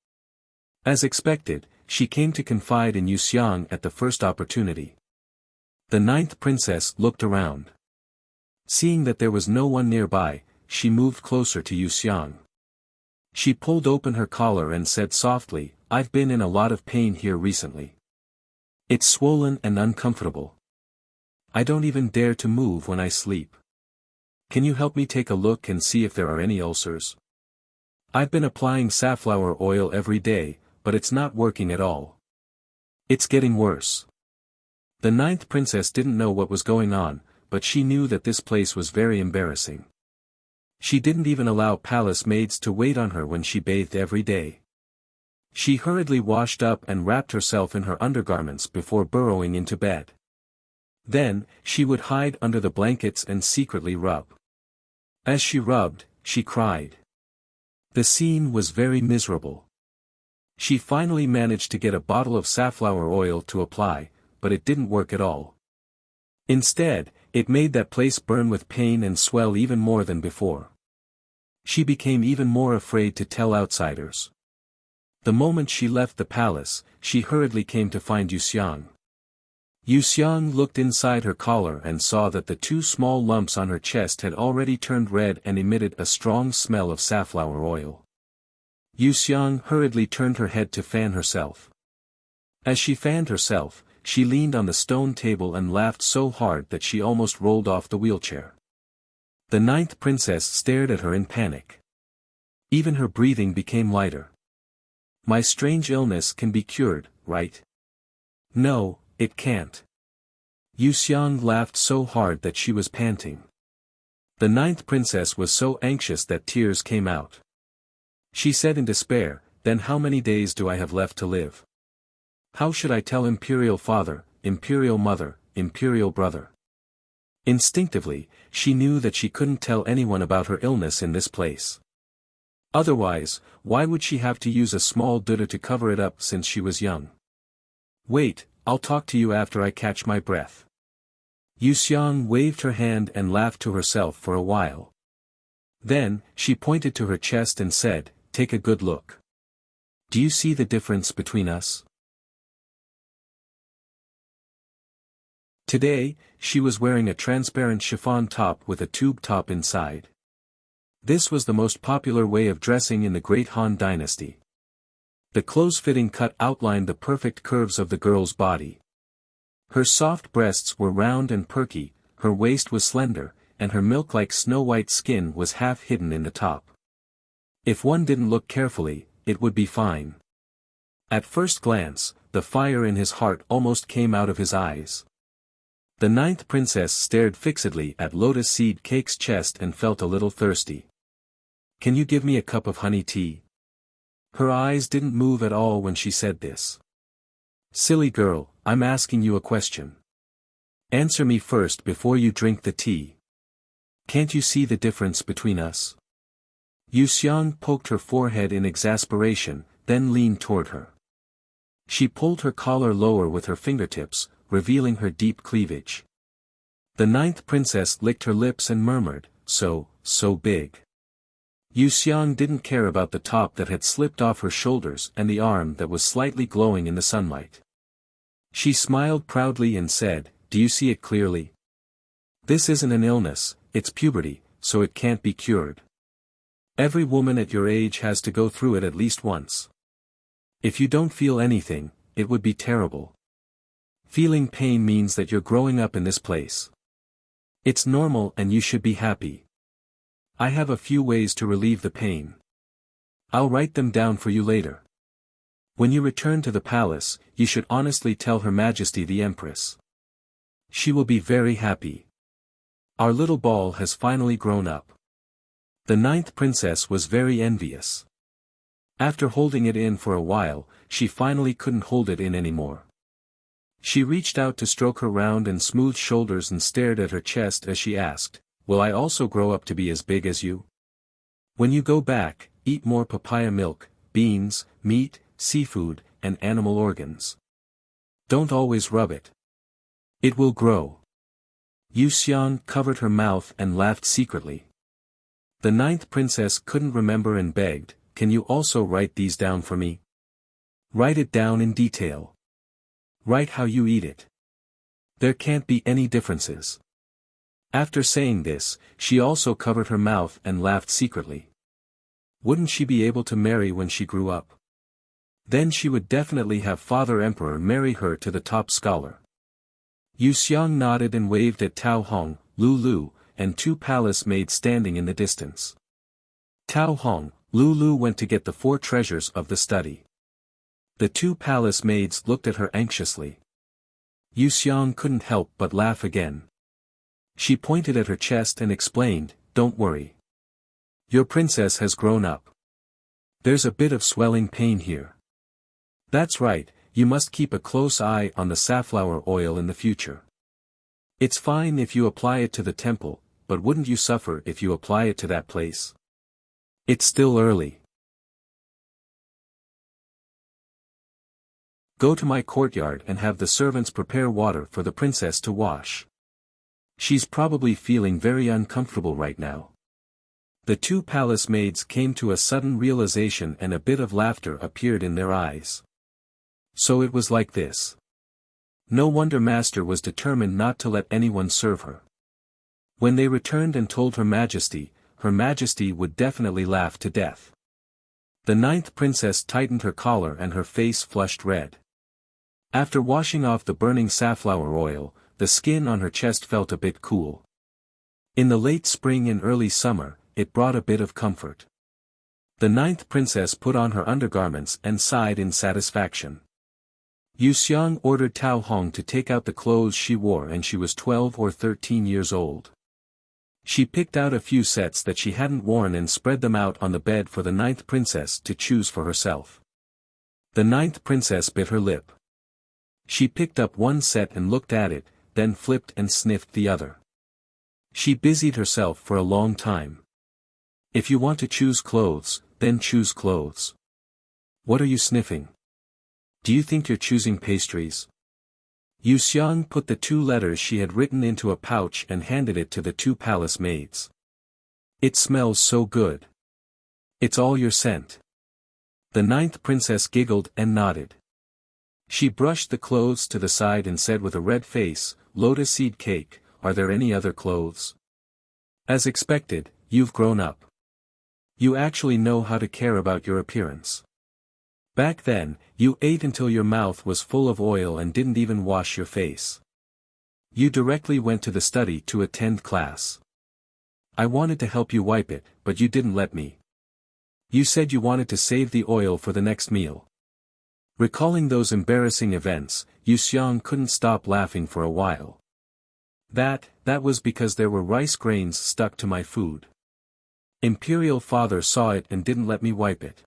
As expected, she came to confide in Yuxiang at the first opportunity. The ninth princess looked around. Seeing that there was no one nearby, she moved closer to Yuxiang. She pulled open her collar and said softly, "I've been in a lot of pain here recently. It's swollen and uncomfortable. I don't even dare to move when I sleep. Can you help me take a look and see if there are any ulcers? I've been applying safflower oil every day, but it's not working at all. It's getting worse." The ninth princess didn't know what was going on, but she knew that this place was very embarrassing. She didn't even allow palace maids to wait on her when she bathed every day. She hurriedly washed up and wrapped herself in her undergarments before burrowing into bed. Then, she would hide under the blankets and secretly rub. As she rubbed, she cried. The scene was very miserable. She finally managed to get a bottle of safflower oil to apply, but it didn't work at all. Instead, it made that place burn with pain and swell even more than before. She became even more afraid to tell outsiders. The moment she left the palace, she hurriedly came to find Yuxiang. Yuxiang looked inside her collar and saw that the two small lumps on her chest had already turned red and emitted a strong smell of safflower oil. Yuxiang hurriedly turned her head to fan herself. As she fanned herself, she leaned on the stone table and laughed so hard that she almost rolled off the wheelchair. The ninth princess stared at her in panic. Even her breathing became lighter. My strange illness can be cured, right? No, it can't. Yuxiang laughed so hard that she was panting. The ninth princess was so anxious that tears came out. She said in despair, "Then how many days do I have left to live? How should I tell imperial father, imperial mother, imperial brother?" Instinctively, she knew that she couldn't tell anyone about her illness in this place. Otherwise, why would she have to use a small duda to cover it up since she was young? "Wait, I'll talk to you after I catch my breath." Yuxiang waved her hand and laughed to herself for a while. Then, she pointed to her chest and said, "Take a good look. Do you see the difference between us?" Today, she was wearing a transparent chiffon top with a tube top inside. This was the most popular way of dressing in the Great Han Dynasty. The close-fitting cut outlined the perfect curves of the girl's body. Her soft breasts were round and perky, her waist was slender, and her milk-like snow-white skin was half hidden in the top. If one didn't look carefully, it would be fine. At first glance, the fire in his heart almost came out of his eyes. The ninth princess stared fixedly at Lotus Seed Cake's chest and felt a little thirsty. "Can you give me a cup of honey tea?" Her eyes didn't move at all when she said this. "Silly girl, I'm asking you a question. Answer me first before you drink the tea. Can't you see the difference between us?" Yuxiang poked her forehead in exasperation, then leaned toward her. She pulled her collar lower with her fingertips, revealing her deep cleavage. The ninth princess licked her lips and murmured, so big." Yuxiang didn't care about the top that had slipped off her shoulders and the arm that was slightly glowing in the sunlight. She smiled proudly and said, "Do you see it clearly? This isn't an illness, it's puberty, so it can't be cured. Every woman at your age has to go through it at least once. If you don't feel anything, it would be terrible. Feeling pain means that you're growing up in this place. It's normal and you should be happy. I have a few ways to relieve the pain. I'll write them down for you later. When you return to the palace, you should honestly tell Her Majesty the Empress. She will be very happy. Our little ball has finally grown up." The ninth princess was very envious. After holding it in for a while, she finally couldn't hold it in anymore. She reached out to stroke her round and smooth shoulders and stared at her chest as she asked, "Will I also grow up to be as big as you? When you go back, eat more papaya milk, beans, meat, seafood, and animal organs. Don't always rub it. It will grow." Yuxiang covered her mouth and laughed secretly. The ninth princess couldn't remember and begged, "Can you also write these down for me? Write it down in detail. Write how you eat it. There can't be any differences." After saying this, she also covered her mouth and laughed secretly. Wouldn't she be able to marry when she grew up? Then she would definitely have Father Emperor marry her to the top scholar. Yuxiang nodded and waved at Tao Hong, Lulu, and two palace maids standing in the distance. Tao Hong, Lulu went to get the 4 treasures of the study. The two palace maids looked at her anxiously. Yuxiang couldn't help but laugh again. She pointed at her chest and explained, "Don't worry. Your princess has grown up. There's a bit of swelling pain here. That's right, you must keep a close eye on the safflower oil in the future. It's fine if you apply it to the temple, but wouldn't you suffer if you apply it to that place? It's still early. Go to my courtyard and have the servants prepare water for the princess to wash. She's probably feeling very uncomfortable right now. The two palace maids came to a sudden realization and a bit of laughter appeared in their eyes. So it was like this. No wonder Master was determined not to let anyone serve her. When they returned and told Her Majesty would definitely laugh to death. The ninth princess tightened her collar and her face flushed red. After washing off the burning safflower oil, the skin on her chest felt a bit cool. In the late spring and early summer, it brought a bit of comfort. The ninth princess put on her undergarments and sighed in satisfaction. Yu Xiang ordered Tao Hong to take out the clothes she wore and she was 12 or 13 years old. She picked out a few sets that she hadn't worn and spread them out on the bed for the ninth princess to choose for herself. The ninth princess bit her lip. She picked up one set and looked at it, then flipped and sniffed the other. She busied herself for a long time. If you want to choose clothes, then choose clothes. What are you sniffing? Do you think you're choosing pastries? Yu Xiang put the 2 letters she had written into a pouch and handed it to the 2 palace maids. It smells so good. It's all your scent. The ninth princess giggled and nodded. She brushed the clothes to the side and said with a red face, "Lotus seed cake, are there any other clothes?" As expected, you've grown up. You actually know how to care about your appearance. Back then, you ate until your mouth was full of oil and didn't even wash your face. You directly went to the study to attend class. I wanted to help you wipe it, but you didn't let me. You said you wanted to save the oil for the next meal. Recalling those embarrassing events, Yu Xiang couldn't stop laughing for a while. That was because there were rice grains stuck to my food. Imperial Father saw it and didn't let me wipe it.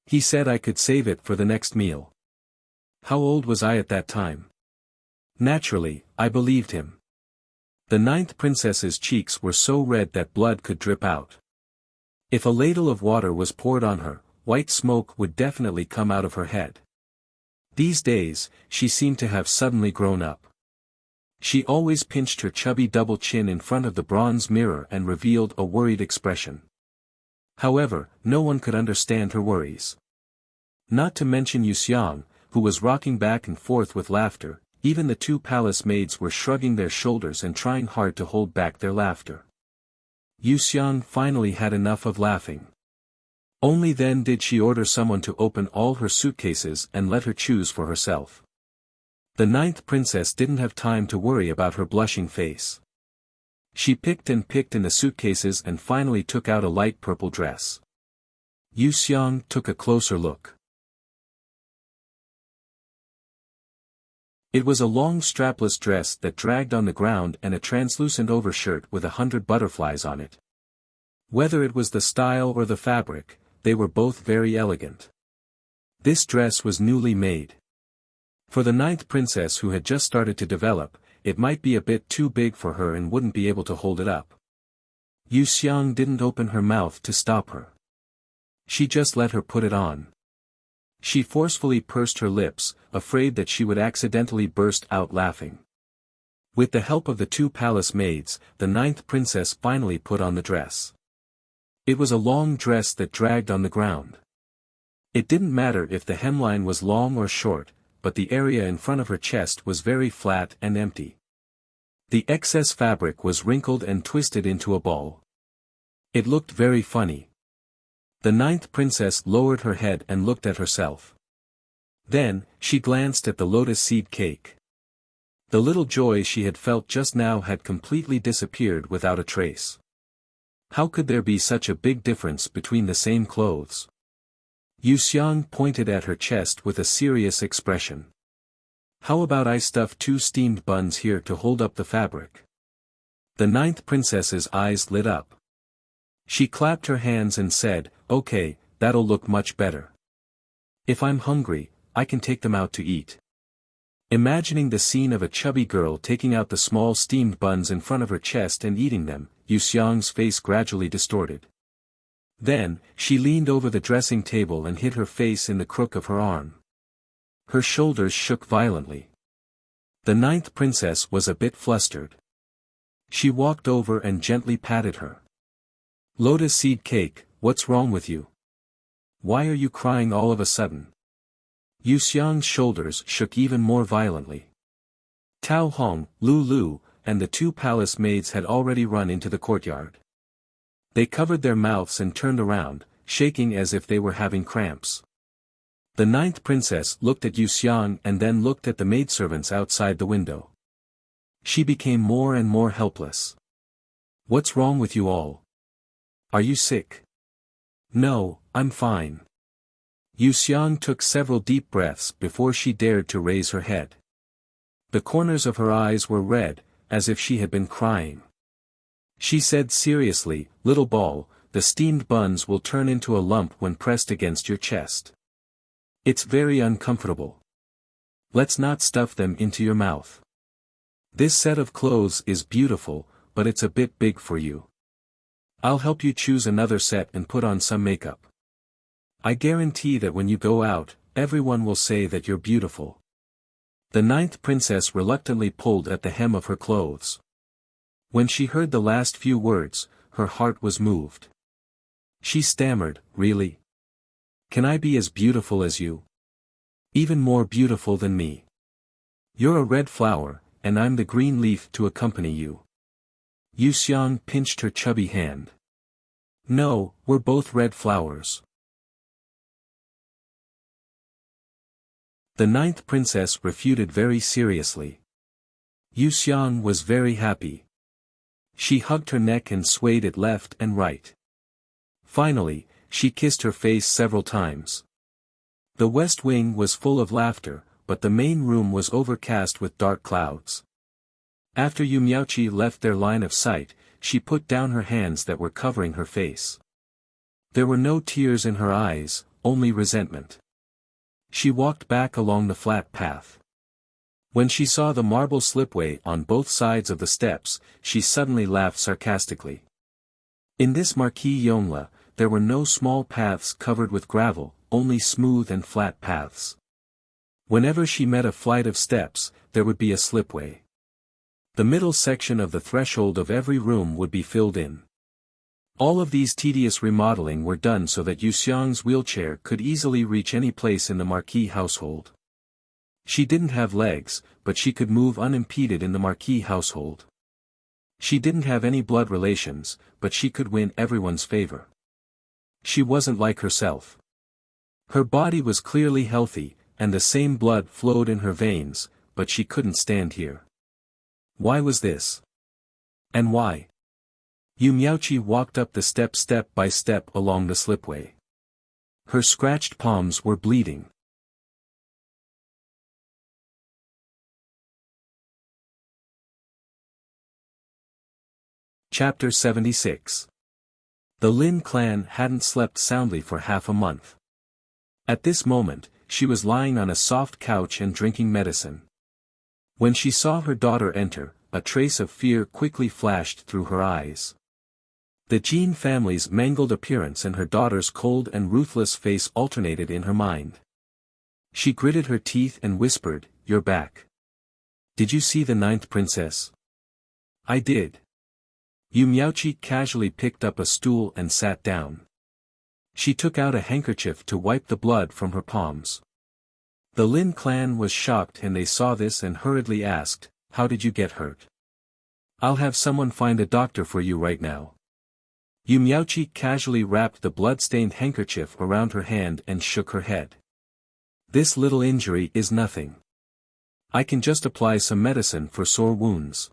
He said I could save it for the next meal. How old was I at that time? Naturally, I believed him. The ninth princess's cheeks were so red that blood could drip out. If a ladle of water was poured on her, white smoke would definitely come out of her head. These days, she seemed to have suddenly grown up. She always pinched her chubby double chin in front of the bronze mirror and revealed a worried expression. However, no one could understand her worries. Not to mention Yu Xiang, who was rocking back and forth with laughter, even the 2 palace maids were shrugging their shoulders and trying hard to hold back their laughter. Yu Xiang finally had enough of laughing. Only then did she order someone to open all her suitcases and let her choose for herself. The ninth princess didn't have time to worry about her blushing face. She picked and picked in the suitcases and finally took out a light purple dress. Yu Xiang took a closer look. It was a long strapless dress that dragged on the ground and a translucent overshirt with 100 butterflies on it. Whether it was the style or the fabric, they were both very elegant. This dress was newly made. For the ninth princess who had just started to develop, it might be a bit too big for her and wouldn't be able to hold it up. Yu Xiang didn't open her mouth to stop her. She just let her put it on. She forcefully pursed her lips, afraid that she would accidentally burst out laughing. With the help of the 2 palace maids, the ninth princess finally put on the dress. It was a long dress that dragged on the ground. It didn't matter if the hemline was long or short, but the area in front of her chest was very flat and empty. The excess fabric was wrinkled and twisted into a ball. It looked very funny. The ninth princess lowered her head and looked at herself. Then, she glanced at the lotus seed cake. The little joy she had felt just now had completely disappeared without a trace. How could there be such a big difference between the same clothes? Yu Xiang pointed at her chest with a serious expression. How about I stuff 2 steamed buns here to hold up the fabric? The ninth princess's eyes lit up. She clapped her hands and said, "Okay, that'll look much better. If I'm hungry, I can take them out to eat." Imagining the scene of a chubby girl taking out the small steamed buns in front of her chest and eating them, Yu Xiang's face gradually distorted. Then, she leaned over the dressing table and hid her face in the crook of her arm. Her shoulders shook violently. The ninth princess was a bit flustered. She walked over and gently patted her. Lotus seed cake, what's wrong with you? Why are you crying all of a sudden? Yu Xiang's shoulders shook even more violently. Tao Hong, Lu Lu, and the two palace maids had already run into the courtyard. They covered their mouths and turned around, shaking as if they were having cramps. The ninth princess looked at Yu Xiang and then looked at the maidservants outside the window. She became more and more helpless. What's wrong with you all? Are you sick? No, I'm fine. Yu Xiang took several deep breaths before she dared to raise her head. The corners of her eyes were red, as if she had been crying. She said seriously, "Little ball, the steamed buns will turn into a lump when pressed against your chest. It's very uncomfortable. Let's not stuff them into your mouth. This set of clothes is beautiful, but it's a bit big for you. I'll help you choose another set and put on some makeup. I guarantee that when you go out, everyone will say that you're beautiful." The ninth princess reluctantly pulled at the hem of her clothes. When she heard the last few words, her heart was moved. She stammered, "Really? Can I be as beautiful as you? Even more beautiful than me? You're a red flower, and I'm the green leaf to accompany you." Yu Xiang pinched her chubby hand. "No, we're both red flowers." The ninth princess refuted very seriously. Yu Xiang was very happy. She hugged her neck and swayed it left and right. Finally, she kissed her face several times. The west wing was full of laughter, but the main room was overcast with dark clouds. After Yu Miaoqi left their line of sight, she put down her hands that were covering her face. There were no tears in her eyes, only resentment. She walked back along the flat path. When she saw the marble slipway on both sides of the steps, she suddenly laughed sarcastically. In this Marquis Yongla, there were no small paths covered with gravel, only smooth and flat paths. Whenever she met a flight of steps, there would be a slipway. The middle section of the threshold of every room would be filled in. All of these tedious remodeling were done so that Yu Xiang's wheelchair could easily reach any place in the Marquis household. She didn't have legs, but she could move unimpeded in the Marquis household. She didn't have any blood relations, but she could win everyone's favor. She wasn't like herself. Her body was clearly healthy, and the same blood flowed in her veins, but she couldn't stand here. Why was this? And why? Yu Miaoqi walked up the step by step along the slipway. Her scratched palms were bleeding. Chapter 76. The Lin clan hadn't slept soundly for half a month. At this moment, she was lying on a soft couch and drinking medicine. When she saw her daughter enter, a trace of fear quickly flashed through her eyes. The Jin family's mangled appearance and her daughter's cold and ruthless face alternated in her mind. She gritted her teeth and whispered, "You're back. Did you see the ninth princess?" "I did." Yu Miaoqi casually picked up a stool and sat down. She took out a handkerchief to wipe the blood from her palms. The Lin clan was shocked and they saw this and hurriedly asked, "How did you get hurt?" "I'll have someone find a doctor for you right now." Yu Miaoqi casually wrapped the blood-stained handkerchief around her hand and shook her head. "This little injury is nothing. I can just apply some medicine for sore wounds.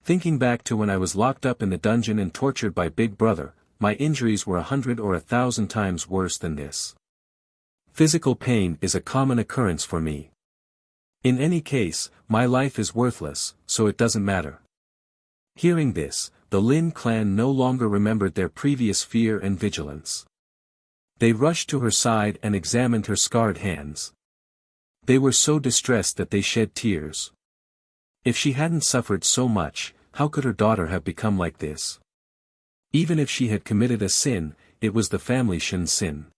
Thinking back to when I was locked up in the dungeon and tortured by Big Brother, my injuries were 100 or 1,000 times worse than this. Physical pain is a common occurrence for me. In any case, my life is worthless, so it doesn't matter." Hearing this, the Lin clan no longer remembered their previous fear and vigilance. They rushed to her side and examined her scarred hands. They were so distressed that they shed tears. If she hadn't suffered so much, how could her daughter have become like this? Even if she had committed a sin, it was the family Shen's sin.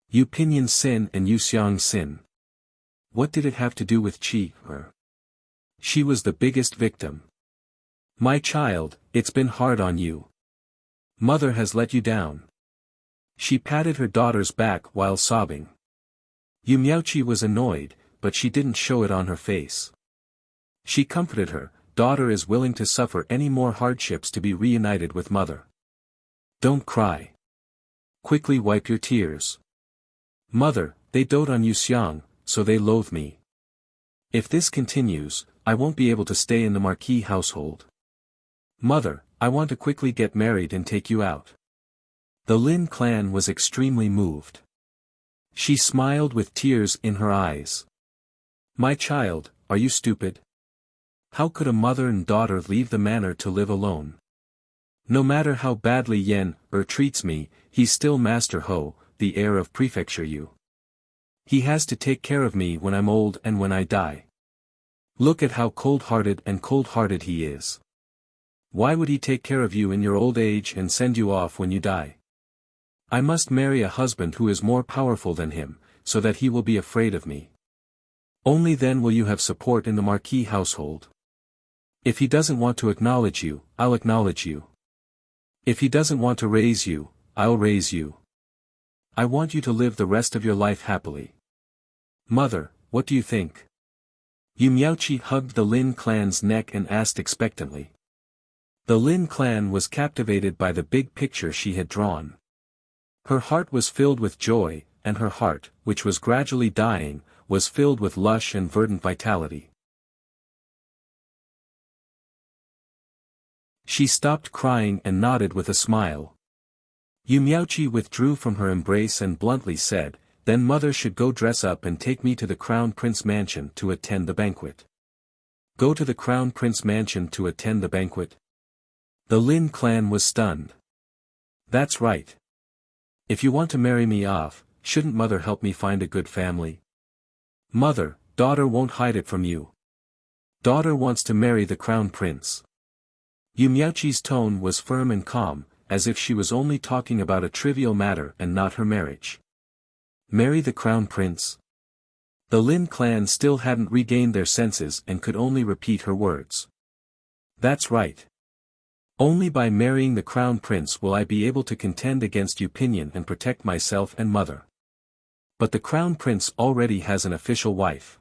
Yu Pinyan's sin and Yu Xiang's sin. What did it have to do with her? She was the biggest victim. "My child, it's been hard on you. Mother has let you down. She patted her daughter's back while sobbing. Yu Miaoqi was annoyed, but she didn't show it on her face. She comforted her, daughter is willing to suffer any more hardships to be reunited with mother. Don't cry. Quickly wipe your tears. Mother, they dote on you Xiang, so they loathe me. If this continues, I won't be able to stay in the Marquis household. Mother, I want to quickly get married and take you out. The Lin clan was extremely moved. She smiled with tears in her eyes. My child, are you stupid? How could a mother and daughter leave the manor to live alone? No matter how badly Yandere treats me, he's still Master Ho, the heir of Prefecture Yu. He has to take care of me when I'm old and when I die. Look at how cold-hearted he is. Why would he take care of you in your old age and send you off when you die? I must marry a husband who is more powerful than him, so that he will be afraid of me. Only then will you have support in the Marquis household. If he doesn't want to acknowledge you, I'll acknowledge you. If he doesn't want to raise you, I'll raise you. I want you to live the rest of your life happily. Mother, what do you think? Yu Miaoqi hugged the Lin clan's neck and asked expectantly. The Lin clan was captivated by the big picture she had drawn. Her heart was filled with joy, and her heart, which was gradually dying, was filled with lush and verdant vitality. She stopped crying and nodded with a smile. Yu Miaoqi withdrew from her embrace and bluntly said, Then mother should go dress up and take me to the Crown Prince mansion to attend the banquet. Go to the Crown Prince mansion to attend the banquet? The Lin clan was stunned. That's right. If you want to marry me off, shouldn't mother help me find a good family? Mother, daughter won't hide it from you. Daughter wants to marry the Crown Prince. Yu Miaoqi's tone was firm and calm, as if she was only talking about a trivial matter and not her marriage. Marry the Crown Prince? The Lin clan still hadn't regained their senses and could only repeat her words. That's right. Only by marrying the Crown Prince will I be able to contend against Yu Pinyin and protect myself and mother. But the Crown Prince already has an official wife.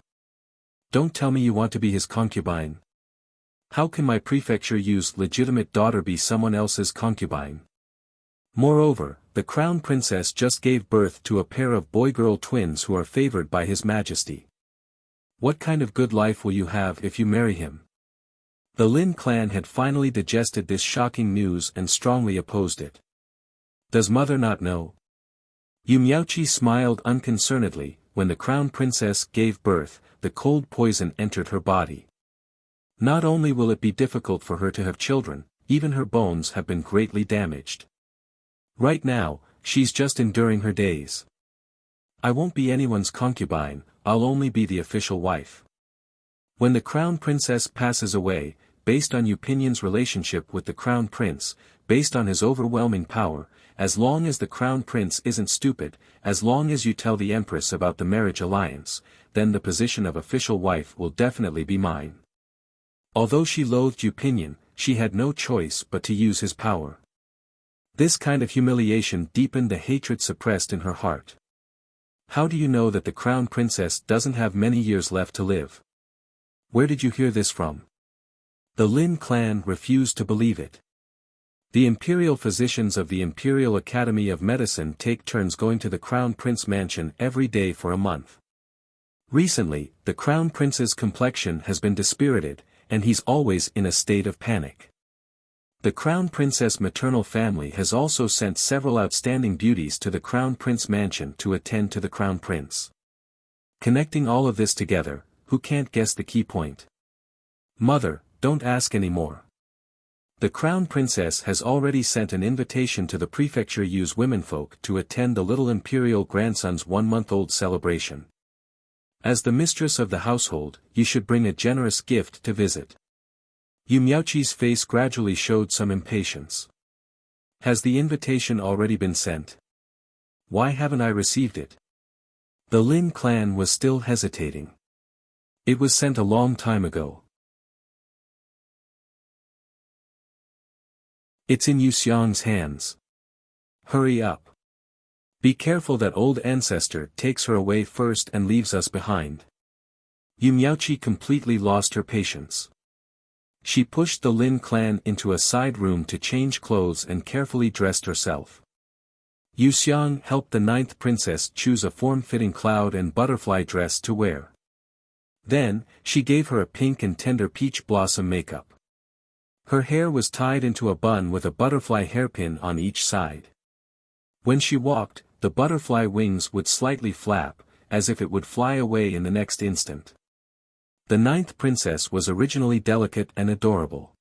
Don't tell me you want to be his concubine. How can my Prefecture Yu's legitimate daughter be someone else's concubine? Moreover, the Crown Princess just gave birth to a pair of boy-girl twins who are favored by His Majesty. What kind of good life will you have if you marry him? The Lin clan had finally digested this shocking news and strongly opposed it. Does mother not know? Yu Miaoqi smiled unconcernedly. When the Crown Princess gave birth, the cold poison entered her body. Not only will it be difficult for her to have children, even her bones have been greatly damaged. Right now, she's just enduring her days. I won't be anyone's concubine, I'll only be the official wife. When the Crown Princess passes away, based on Yu Pinyin's relationship with the Crown Prince, based on his overwhelming power, as long as the Crown Prince isn't stupid, as long as you tell the Empress about the marriage alliance, then the position of official wife will definitely be mine. Although she loathed Yu Pinyin, she had no choice but to use his power. This kind of humiliation deepened the hatred suppressed in her heart. How do you know that the Crown Princess doesn't have many years left to live? Where did you hear this from? The Lin clan refused to believe it. The imperial physicians of the Imperial Academy of Medicine take turns going to the Crown Prince mansion every day for a month. Recently, the Crown Prince's complexion has been dispirited, and he's always in a state of panic. The Crown Princess maternal family has also sent several outstanding beauties to the Crown Prince mansion to attend to the Crown Prince. Connecting all of this together, who can't guess the key point? Mother, don't ask any more. The Crown Princess has already sent an invitation to the Prefecture Yu's womenfolk to attend the little imperial grandson's 1-month-old celebration. As the mistress of the household, you should bring a generous gift to visit. Yu Miaoqi's face gradually showed some impatience. Has the invitation already been sent? Why haven't I received it? The Lin clan was still hesitating. It was sent a long time ago. It's in Yuxiang's hands. Hurry up. Be careful that old ancestor takes her away first and leaves us behind. Yu Miaoqi completely lost her patience. She pushed the Lin clan into a side room to change clothes and carefully dressed herself. Yuxiang helped the ninth princess choose a form-fitting cloud and butterfly dress to wear. Then, she gave her a pink and tender peach blossom makeup. Her hair was tied into a bun with a butterfly hairpin on each side. When she walked, the butterfly wings would slightly flap, as if it would fly away in the next instant. The ninth princess was originally delicate and adorable.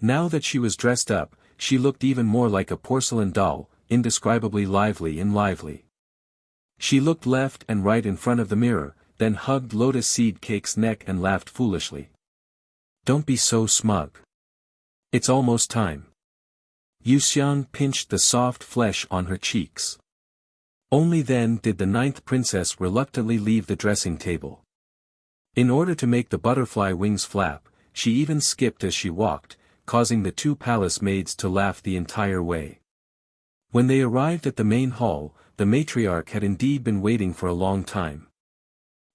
Now that she was dressed up, she looked even more like a porcelain doll, indescribably lively and lively. She looked left and right in front of the mirror, then hugged Lotus Seed Cake's neck and laughed foolishly. Don't be so smug. It's almost time. Yuxiang pinched the soft flesh on her cheeks. Only then did the ninth princess reluctantly leave the dressing table. In order to make the butterfly wings flap, she even skipped as she walked, causing the two palace maids to laugh the entire way. When they arrived at the main hall, the matriarch had indeed been waiting for a long time.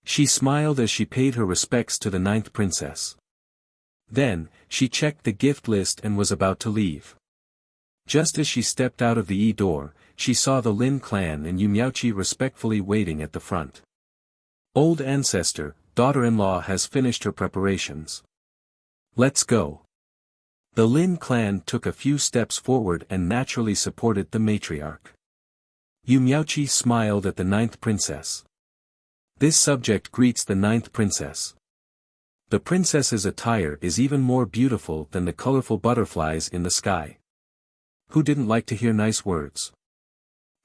She smiled as she paid her respects to the ninth princess. Then, she checked the gift list and was about to leave. Just as she stepped out of the door, she saw the Lin clan and Yu Miaoqi respectfully waiting at the front. Old ancestor, daughter-in-law has finished her preparations. Let's go. The Lin clan took a few steps forward and naturally supported the matriarch. Yu Miaoqi smiled at the ninth princess. This subject greets the ninth princess. The princess's attire is even more beautiful than the colorful butterflies in the sky. Who didn't like to hear nice words?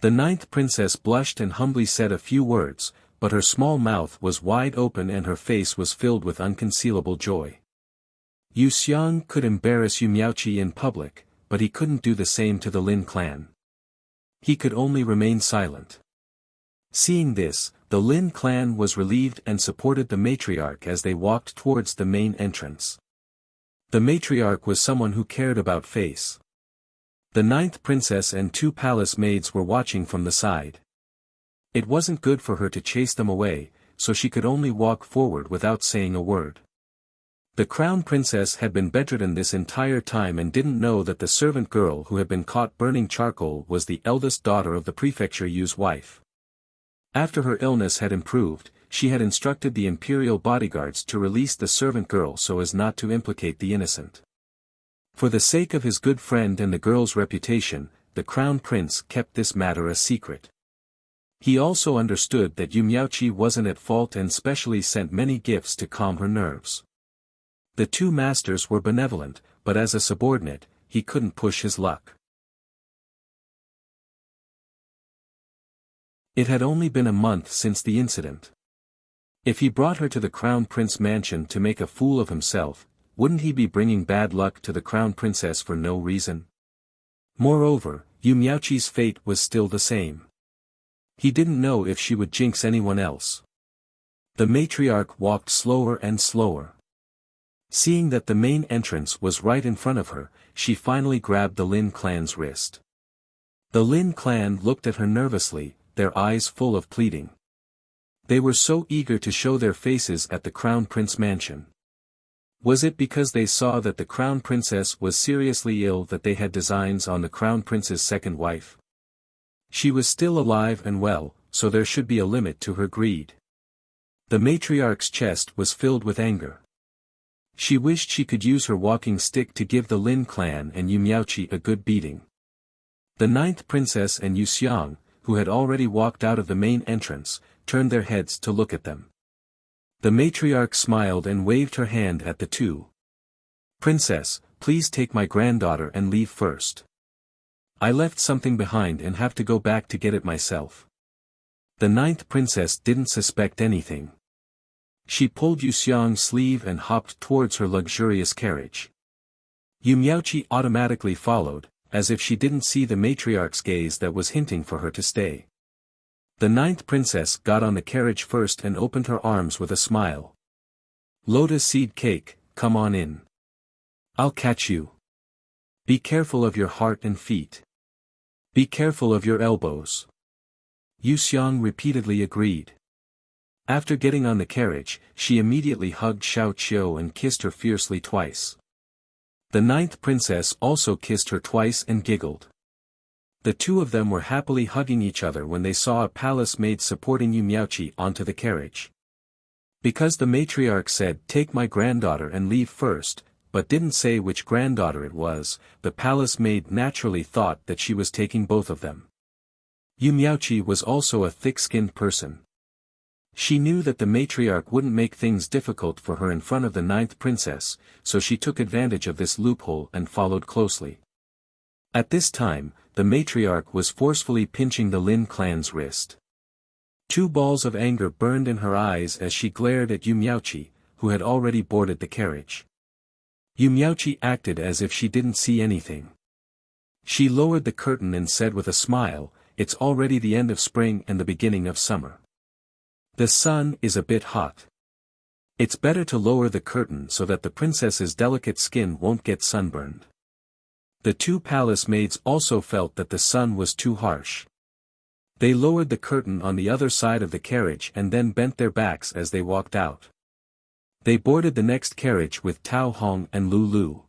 The ninth princess blushed and humbly said a few words, but her small mouth was wide open and her face was filled with unconcealable joy. Yuxiang could embarrass Yu Miaoqi in public, but he couldn't do the same to the Lin clan. He could only remain silent. Seeing this, the Lin clan was relieved and supported the matriarch as they walked towards the main entrance. The matriarch was someone who cared about face. The ninth princess and two palace maids were watching from the side. It wasn't good for her to chase them away, so she could only walk forward without saying a word. The crown princess had been bedridden this entire time and didn't know that the servant girl who had been caught burning charcoal was the eldest daughter of the prefecture Yu's wife. After her illness had improved, she had instructed the imperial bodyguards to release the servant girl so as not to implicate the innocent. For the sake of his good friend and the girl's reputation, the crown prince kept this matter a secret. He also understood that Yu Miaoqi wasn't at fault and specially sent many gifts to calm her nerves. The two masters were benevolent, but as a subordinate, he couldn't push his luck. It had only been a month since the incident. If he brought her to the crown prince mansion to make a fool of himself, wouldn't he be bringing bad luck to the crown princess for no reason? Moreover, Yu Miaoqi's fate was still the same. He didn't know if she would jinx anyone else. The matriarch walked slower and slower. Seeing that the main entrance was right in front of her, she finally grabbed the Lin clan's wrist. The Lin clan looked at her nervously, their eyes full of pleading. They were so eager to show their faces at the crown prince mansion. Was it because they saw that the crown princess was seriously ill that they had designs on the crown prince's second wife? She was still alive and well, so there should be a limit to her greed. The matriarch's chest was filled with anger. She wished she could use her walking stick to give the Lin clan and Yu Miaoqi a good beating. The ninth princess and Yuxiang, who had already walked out of the main entrance, turned their heads to look at them. The matriarch smiled and waved her hand at the two. "Princess, please take my granddaughter and leave first. I left something behind and have to go back to get it myself." The ninth princess didn't suspect anything. She pulled Yuxiang's sleeve and hopped towards her luxurious carriage. Yu Miaoqi automatically followed, as if she didn't see the matriarch's gaze that was hinting for her to stay. The ninth princess got on the carriage first and opened her arms with a smile. "Lotus Seed Cake, come on in. I'll catch you." Be careful of your heart and feet. Be careful of your elbows. Yu Xiang repeatedly agreed. After getting on the carriage, she immediately hugged Xiao Qiu and kissed her fiercely twice. The ninth princess also kissed her twice and giggled. The two of them were happily hugging each other when they saw a palace maid supporting Yu Miaoqi onto the carriage. Because the matriarch said, "Take my granddaughter and leave first," but didn't say which granddaughter it was, the palace maid naturally thought that she was taking both of them. Yu Miaoqi was also a thick-skinned person. She knew that the matriarch wouldn't make things difficult for her in front of the ninth princess, so she took advantage of this loophole and followed closely. At this time, the matriarch was forcefully pinching the Lin clan's wrist. Two balls of anger burned in her eyes as she glared at Yu Miaoqi, who had already boarded the carriage. Yu Miaoqi acted as if she didn't see anything. She lowered the curtain and said with a smile, "It's already the end of spring and the beginning of summer. The sun is a bit hot. It's better to lower the curtain so that the princess's delicate skin won't get sunburned." The two palace maids also felt that the sun was too harsh. They lowered the curtain on the other side of the carriage and then bent their backs as they walked out. They boarded the next carriage with Tao Hong and Lu Lu.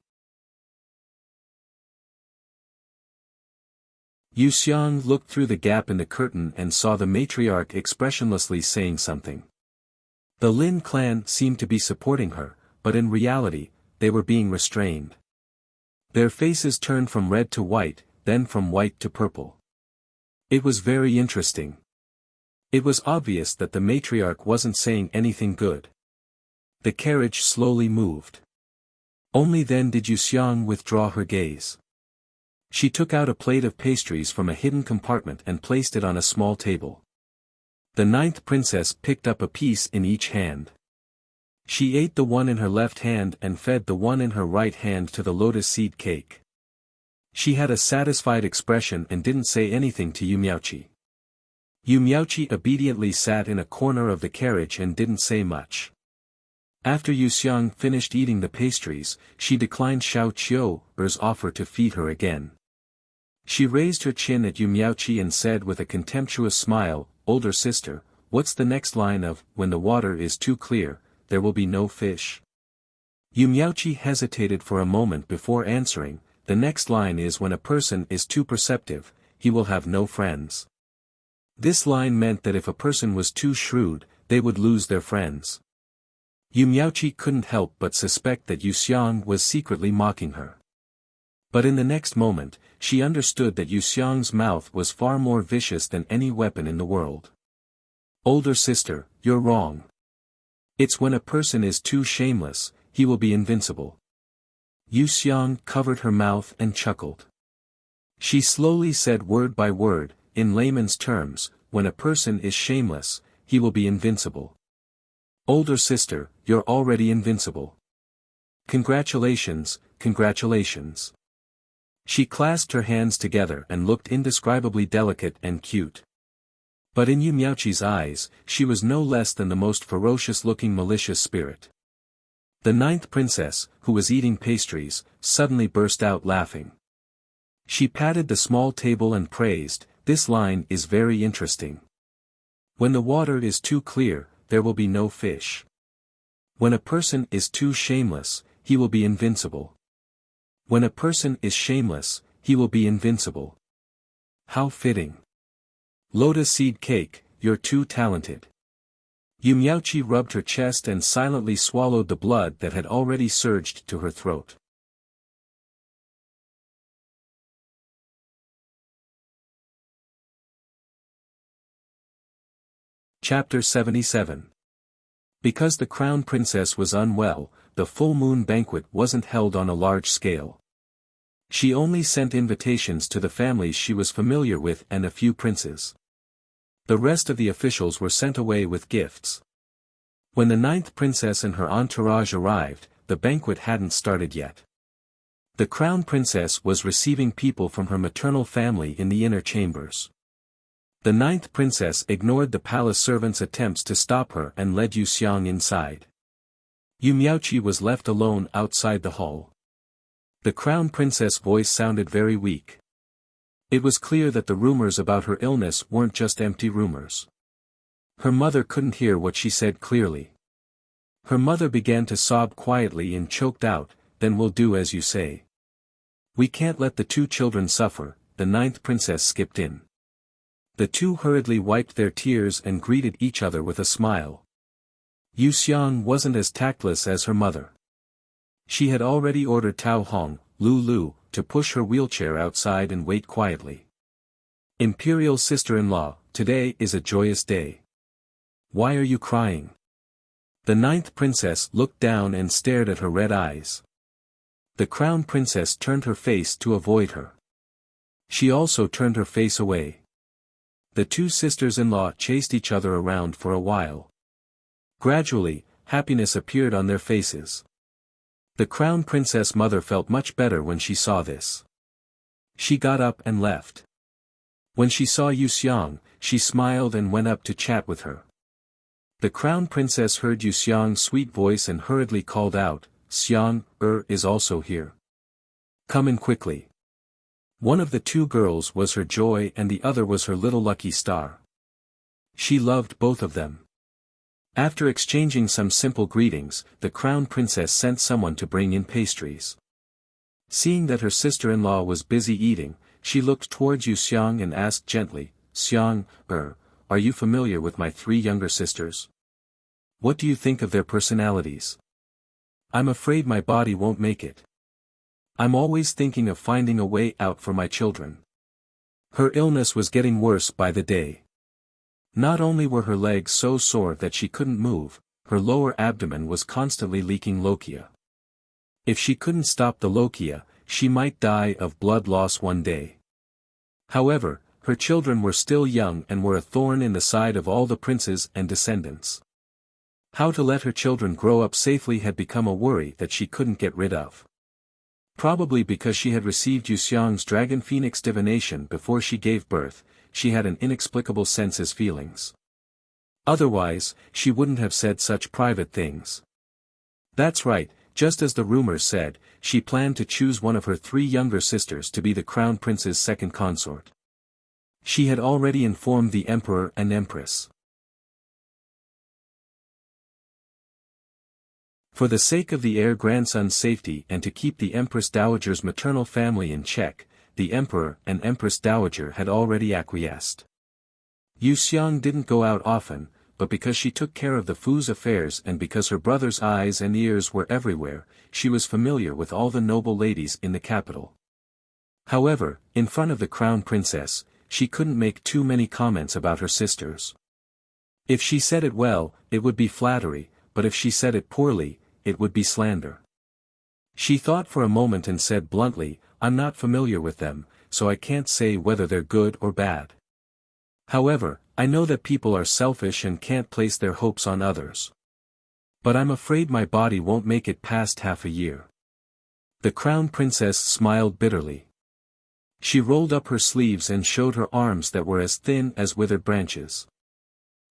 Yu Xiang looked through the gap in the curtain and saw the matriarch expressionlessly saying something. The Lin clan seemed to be supporting her, but in reality, they were being restrained. Their faces turned from red to white, then from white to purple. It was very interesting. It was obvious that the matriarch wasn't saying anything good. The carriage slowly moved. Only then did Yu Xiang withdraw her gaze. She took out a plate of pastries from a hidden compartment and placed it on a small table. The ninth princess picked up a piece in each hand. She ate the one in her left hand and fed the one in her right hand to the lotus seed cake. She had a satisfied expression and didn't say anything to Yu Miaoqi. Yu Miaoqi obediently sat in a corner of the carriage and didn't say much. After Yu Xiang finished eating the pastries, she declined Xiao Qiu's offer to feed her again. She raised her chin at Yu Miaoqi and said with a contemptuous smile, "Older sister, what's the next line of, 'When the water is too clear, there will be no fish'?" Yu Miaoqi hesitated for a moment before answering, "The next line is, 'When a person is too perceptive, he will have no friends.'" This line meant that if a person was too shrewd, they would lose their friends. Yu Miaoqi couldn't help but suspect that Yu Xiang was secretly mocking her. But in the next moment, she understood that Yu Xiang's mouth was far more vicious than any weapon in the world. "Older sister, you're wrong. It's when a person is too shameless, he will be invincible." Yu Xiang covered her mouth and chuckled. She slowly said word by word, in layman's terms, "When a person is shameless, he will be invincible." "Older sister, you're already invincible. Congratulations, congratulations." She clasped her hands together and looked indescribably delicate and cute. But in Yu Miaoqi's eyes, she was no less than the most ferocious-looking malicious spirit. The ninth princess, who was eating pastries, suddenly burst out laughing. She patted the small table and praised, "This line is very interesting. When the water is too clear, there will be no fish. When a person is too shameless, he will be invincible. When a person is shameless, he will be invincible. How fitting. Lotus seed cake, you're too talented." Yu Miaoqi rubbed her chest and silently swallowed the blood that had already surged to her throat. Chapter 77. Because the crown princess was unwell, the full moon banquet wasn't held on a large scale. She only sent invitations to the families she was familiar with and a few princes. The rest of the officials were sent away with gifts. When the ninth princess and her entourage arrived, the banquet hadn't started yet. The crown princess was receiving people from her maternal family in the inner chambers. The ninth princess ignored the palace servants' attempts to stop her and led Yu Xiang inside. Yu Miaoqi was left alone outside the hall. The crown princess' voice sounded very weak. It was clear that the rumors about her illness weren't just empty rumors. Her mother couldn't hear what she said clearly. Her mother began to sob quietly and choked out, "Then we'll do as you say. We can't let the two children suffer." The ninth princess skipped in. The two hurriedly wiped their tears and greeted each other with a smile. Yu Xiang wasn't as tactless as her mother. She had already ordered Tao Hong, Lu, to push her wheelchair outside and wait quietly. "Imperial sister-in-law, today is a joyous day. Why are you crying?" The ninth princess looked down and stared at her red eyes. The crown princess turned her face to avoid her. She also turned her face away. The two sisters-in-law chased each other around for a while. Gradually, happiness appeared on their faces. The crown princess mother felt much better when she saw this. She got up and left. When she saw Yu Xiang, she smiled and went up to chat with her. The crown princess heard Yu Xiang's sweet voice and hurriedly called out, "Xiang, is also here. Come in quickly." One of the two girls was her joy and the other was her little lucky star. She loved both of them. After exchanging some simple greetings, the crown princess sent someone to bring in pastries. Seeing that her sister-in-law was busy eating, she looked towards Yu Xiang and asked gently, "Xiang, are you familiar with my three younger sisters? What do you think of their personalities? I'm afraid my body won't make it. I'm always thinking of finding a way out for my children." Her illness was getting worse by the day. Not only were her legs so sore that she couldn't move, her lower abdomen was constantly leaking lochia. If she couldn't stop the lochia, she might die of blood loss one day. However, her children were still young and were a thorn in the side of all the princes and descendants. How to let her children grow up safely had become a worry that she couldn't get rid of. Probably because she had received Yu Xiang's dragon phoenix divination before she gave birth, she had an inexplicable sense as feelings. Otherwise, she wouldn't have said such private things. That's right, just as the rumors said, she planned to choose one of her three younger sisters to be the crown prince's second consort. She had already informed the emperor and empress. For the sake of the heir-grandson's safety and to keep the Empress Dowager's maternal family in check, the Emperor and Empress Dowager had already acquiesced. Yu Xiang didn't go out often, but because she took care of the Fu's affairs and because her brother's eyes and ears were everywhere, she was familiar with all the noble ladies in the capital. However, in front of the crown princess, she couldn't make too many comments about her sisters. If she said it well, it would be flattery, but if she said it poorly, it would be slander. She thought for a moment and said bluntly, "I'm not familiar with them, so I can't say whether they're good or bad. However, I know that people are selfish and can't place their hopes on others. But I'm afraid my body won't make it past half a year." The crown princess smiled bitterly. She rolled up her sleeves and showed her arms that were as thin as withered branches.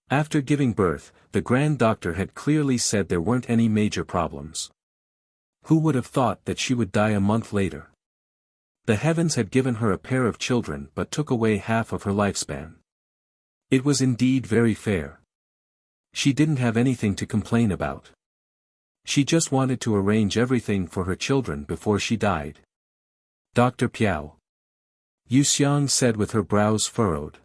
After giving birth, the grand doctor had clearly said there weren't any major problems. Who would have thought that she would die a month later? The heavens had given her a pair of children but took away half of her lifespan. It was indeed very fair. She didn't have anything to complain about. She just wanted to arrange everything for her children before she died. "Dr. Piao," Yu Xiang said with her brows furrowed.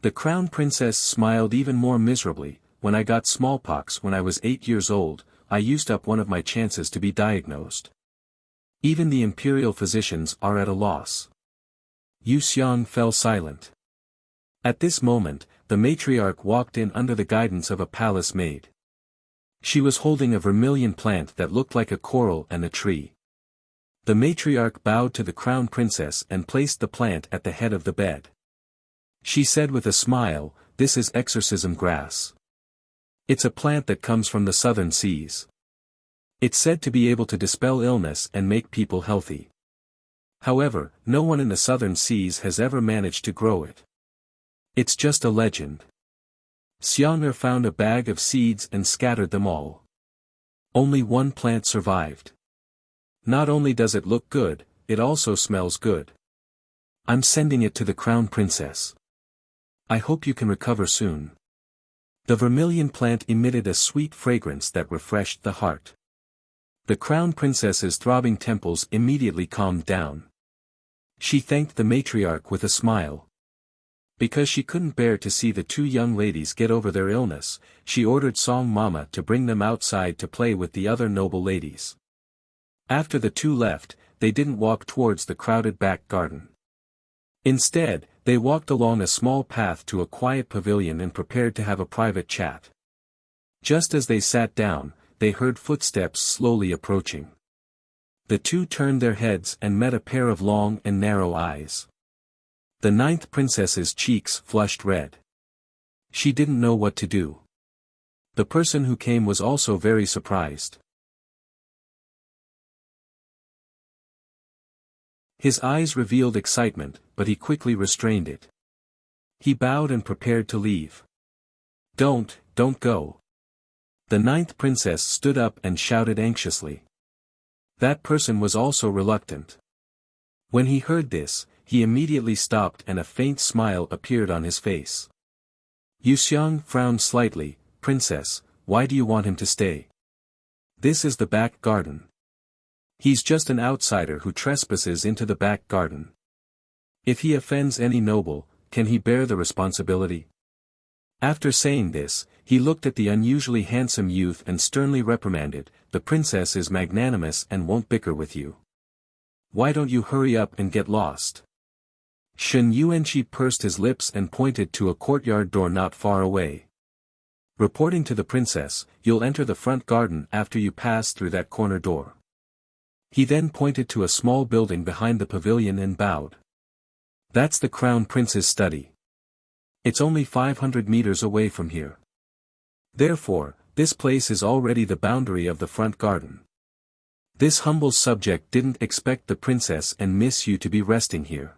The crown princess smiled even more miserably. "When I got smallpox when I was 8 years old, I used up one of my chances to be diagnosed. Even the imperial physicians are at a loss." Yu Xiang fell silent. At this moment, the matriarch walked in under the guidance of a palace maid. She was holding a vermilion plant that looked like a coral and a tree. The matriarch bowed to the crown princess and placed the plant at the head of the bed. She said with a smile, "This is exorcism grass. It's a plant that comes from the southern seas. It's said to be able to dispel illness and make people healthy. However, no one in the southern seas has ever managed to grow it. It's just a legend." Xiang'er found a bag of seeds and scattered them all. Only one plant survived. Not only does it look good, it also smells good. I'm sending it to the Crown Princess. I hope you can recover soon. The vermilion plant emitted a sweet fragrance that refreshed the heart. The Crown Princess's throbbing temples immediately calmed down. She thanked the matriarch with a smile. Because she couldn't bear to see the two young ladies get over their illness, she ordered Song Mama to bring them outside to play with the other noble ladies. After the two left, they didn't walk towards the crowded back garden. Instead, they walked along a small path to a quiet pavilion and prepared to have a private chat. Just as they sat down, they heard footsteps slowly approaching. The two turned their heads and met a pair of long and narrow eyes. The ninth princess's cheeks flushed red. She didn't know what to do. The person who came was also very surprised. His eyes revealed excitement, but he quickly restrained it. He bowed and prepared to leave. Don't go. The ninth princess stood up and shouted anxiously. That person was also reluctant. When he heard this, he immediately stopped and a faint smile appeared on his face. Yuxiang frowned slightly. Princess, why do you want him to stay? This is the back garden. He's just an outsider who trespasses into the back garden. If he offends any noble, can he bear the responsibility? After saying this, he looked at the unusually handsome youth and sternly reprimanded, the princess is magnanimous and won't bicker with you. Why don't you hurry up and get lost? Shen Yuanqi pursed his lips and pointed to a courtyard door not far away. Reporting to the princess, you'll enter the front garden after you pass through that corner door. He then pointed to a small building behind the pavilion and bowed. That's the Crown Prince's study. It's only 500 meters away from here. Therefore, this place is already the boundary of the front garden. This humble subject didn't expect the princess and Miss Yu to be resting here.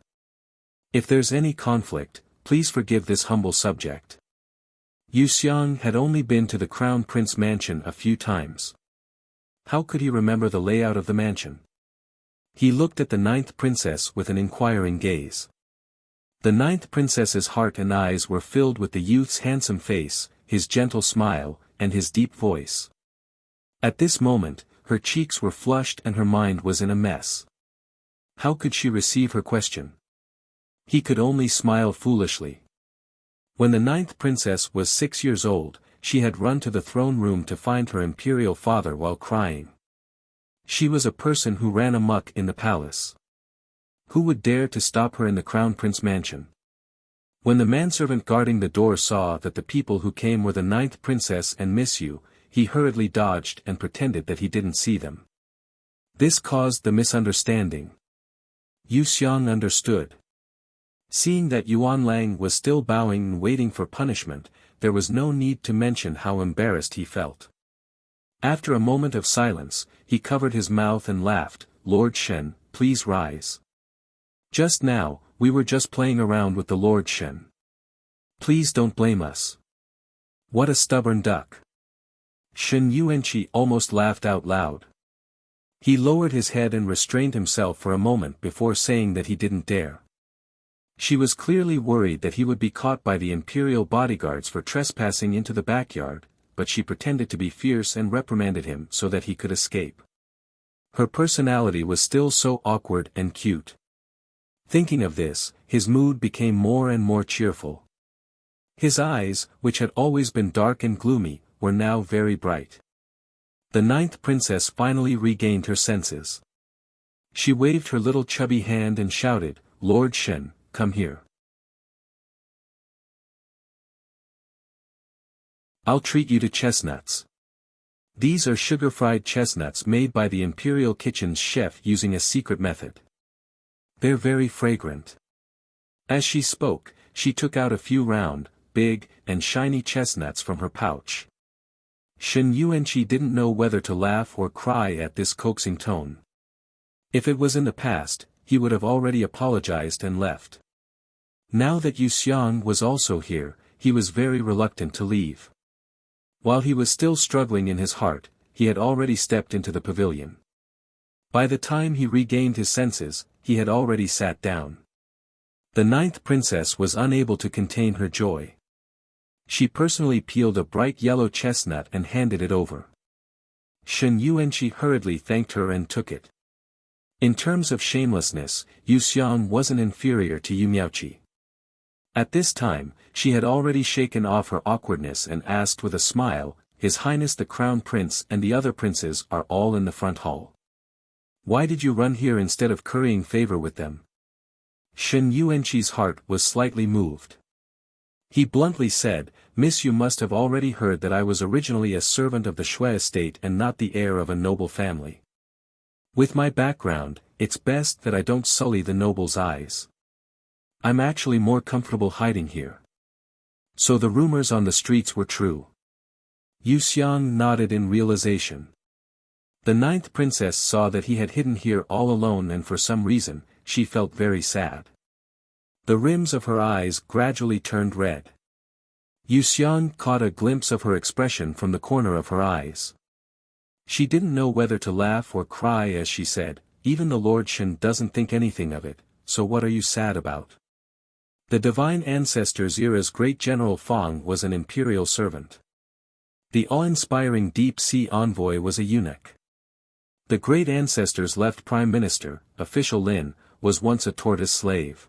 If there's any conflict, please forgive this humble subject. Yu Xiang had only been to the Crown Prince mansion a few times. How could he remember the layout of the mansion? He looked at the ninth princess with an inquiring gaze. The ninth princess's heart and eyes were filled with the youth's handsome face, his gentle smile, and his deep voice. At this moment, her cheeks were flushed and her mind was in a mess. How could she receive her question? He could only smile foolishly. When the ninth princess was 6 years old, she had run to the throne room to find her imperial father while crying. She was a person who ran amok in the palace. Who would dare to stop her in the Crown Prince mansion? When the manservant guarding the door saw that the people who came were the ninth princess and Miss Yu, he hurriedly dodged and pretended that he didn't see them. This caused the misunderstanding. Yu Xiang understood. Seeing that Yuan Lang was still bowing and waiting for punishment, there was no need to mention how embarrassed he felt. After a moment of silence, he covered his mouth and laughed, Lord Shen, please rise. Just now, we were just playing around with the Lord Shen. Please don't blame us. What a stubborn duck. Shen Yuanqi almost laughed out loud. He lowered his head and restrained himself for a moment before saying that he didn't dare. She was clearly worried that he would be caught by the imperial bodyguards for trespassing into the backyard, but she pretended to be fierce and reprimanded him so that he could escape. Her personality was still so awkward and cute. Thinking of this, his mood became more and more cheerful. His eyes, which had always been dark and gloomy, were now very bright. The ninth princess finally regained her senses. She waved her little chubby hand and shouted, Lord Shen, come here. I'll treat you to chestnuts. These are sugar-fried chestnuts made by the Imperial Kitchen's chef using a secret method. They're very fragrant. As she spoke, she took out a few round, big, and shiny chestnuts from her pouch. Shen Yuanqi didn't know whether to laugh or cry at this coaxing tone. If it was in the past, he would have already apologized and left. Now that Yu Xiang was also here, he was very reluctant to leave. While he was still struggling in his heart, he had already stepped into the pavilion. By the time he regained his senses, he had already sat down. The ninth princess was unable to contain her joy. She personally peeled a bright yellow chestnut and handed it over. Shen Yuanqi hurriedly thanked her and took it. In terms of shamelessness, Yu Xiang wasn't inferior to Yu Miaoqi. At this time, she had already shaken off her awkwardness and asked with a smile, "His Highness the Crown Prince and the other princes are all in the front hall. Why did you run here instead of currying favor with them?" Shen Yuanqi's heart was slightly moved. He bluntly said, "Miss, you must have already heard that I was originally a servant of the Shui estate and not the heir of a noble family. With my background, it's best that I don't sully the noble's eyes. I'm actually more comfortable hiding here." So the rumors on the streets were true. Yu Xiang nodded in realization. The ninth princess saw that he had hidden here all alone, and for some reason, she felt very sad. The rims of her eyes gradually turned red. Yu Xiang caught a glimpse of her expression from the corner of her eyes. She didn't know whether to laugh or cry as she said, "Even the Lord Shen doesn't think anything of it, so what are you sad about?" The divine ancestors' era's great General Fang was an imperial servant. The awe-inspiring deep-sea envoy was a eunuch. The great ancestors' left prime minister, official Lin, was once a tortoise slave.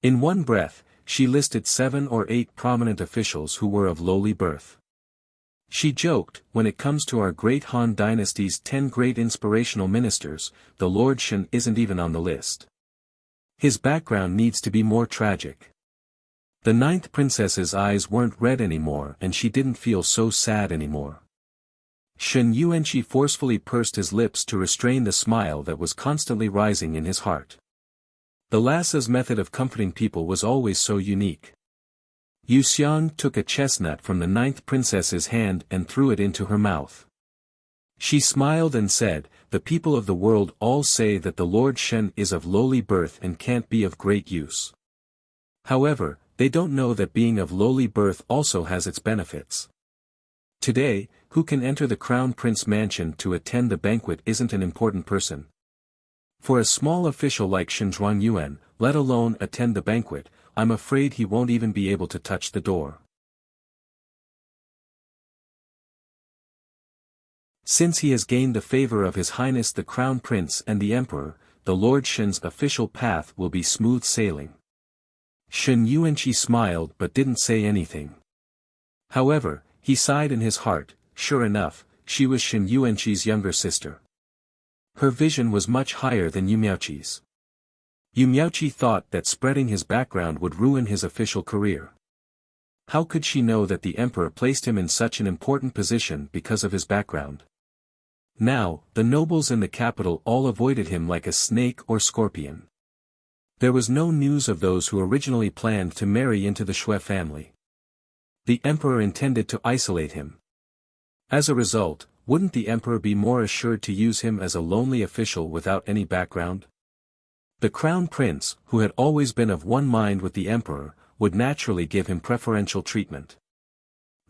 In one breath, she listed 7 or 8 prominent officials who were of lowly birth. She joked, "When it comes to our great Han dynasty's 10 great inspirational ministers, the Lord Shen isn't even on the list. His background needs to be more tragic." The ninth princess's eyes weren't red anymore, and she didn't feel so sad anymore. Shen Yuanqi forcefully pursed his lips to restrain the smile that was constantly rising in his heart. The lass's method of comforting people was always so unique. Yu Xiang took a chestnut from the ninth princess's hand and threw it into her mouth. She smiled and said, "The people of the world all say that the Lord Shen is of lowly birth and can't be of great use. However, they don't know that being of lowly birth also has its benefits. Today, who can enter the Crown Prince mansion to attend the banquet isn't an important person. For a small official like Shen Zhuangyuan, let alone attend the banquet, I'm afraid he won't even be able to touch the door." Since he has gained the favor of His Highness the Crown Prince and the Emperor, the Lord Shen's official path will be smooth sailing. Shen Yuanqi smiled but didn't say anything. However, he sighed in his heart. Sure enough, she was Shen Yuanqi's younger sister. Her vision was much higher than Yu Miaoqi's. Yu Miaoqi thought that spreading his background would ruin his official career. How could she know that the emperor placed him in such an important position because of his background? Now, the nobles in the capital all avoided him like a snake or scorpion. There was no news of those who originally planned to marry into the Shui family. The emperor intended to isolate him. As a result, wouldn't the emperor be more assured to use him as a lonely official without any background? The crown prince, who had always been of one mind with the emperor, would naturally give him preferential treatment.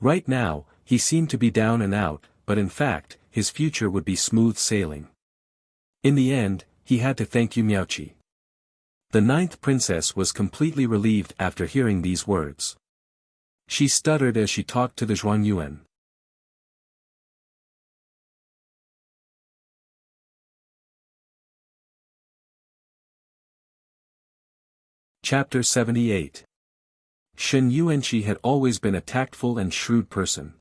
Right now, he seemed to be down and out, but in fact, his future would be smooth sailing. In the end, he had to thank Yu Miaoqi. The ninth princess was completely relieved after hearing these words. She stuttered as she talked to the Zhuangyuan. Chapter 78. Shen Yuanqi had always been a tactful and shrewd person.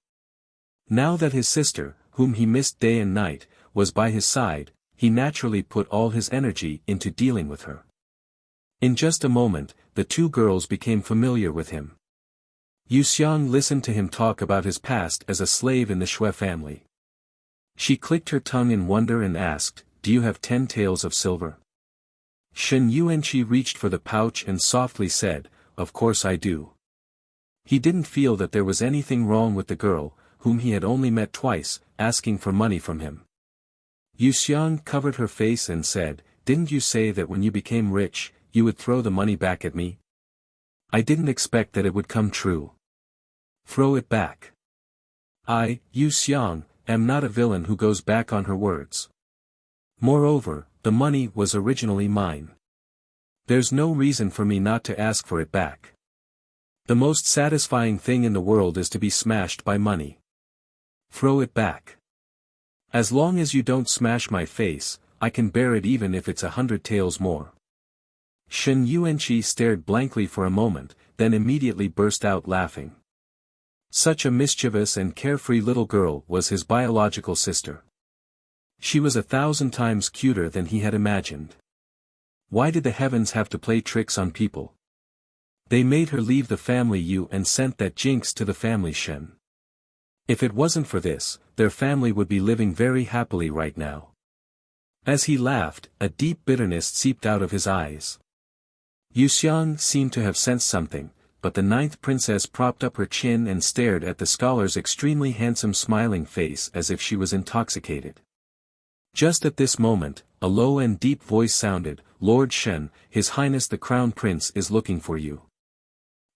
Now that his sister, whom he missed day and night, was by his side, he naturally put all his energy into dealing with her. In just a moment, the two girls became familiar with him. Yu Xiang listened to him talk about his past as a slave in the Shui family. She clicked her tongue in wonder and asked, "Do you have 10 taels of silver?" Shen Yuanqi reached for the pouch and softly said, "Of course I do." He didn't feel that there was anything wrong with the girl, whom he had only met twice, asking for money from him. Yu Xiang covered her face and said, "Didn't you say that when you became rich, you would throw the money back at me? I didn't expect that it would come true. Throw it back. I, Yu Xiang, am not a villain who goes back on her words." Moreover, the money was originally mine. There's no reason for me not to ask for it back. The most satisfying thing in the world is to be smashed by money. Throw it back. As long as you don't smash my face, I can bear it even if it's 100 taels more. Shen Yuanqi stared blankly for a moment, then immediately burst out laughing. Such a mischievous and carefree little girl was his biological sister. She was 1,000 times cuter than he had imagined. Why did the heavens have to play tricks on people? They made her leave the family Yu and sent that jinx to the family Shen. If it wasn't for this, their family would be living very happily right now. As he laughed, a deep bitterness seeped out of his eyes. Yuxiang seemed to have sensed something, but the ninth princess propped up her chin and stared at the scholar's extremely handsome smiling face as if she was intoxicated. Just at this moment, a low and deep voice sounded, "Lord Shen, His Highness the Crown Prince is looking for you."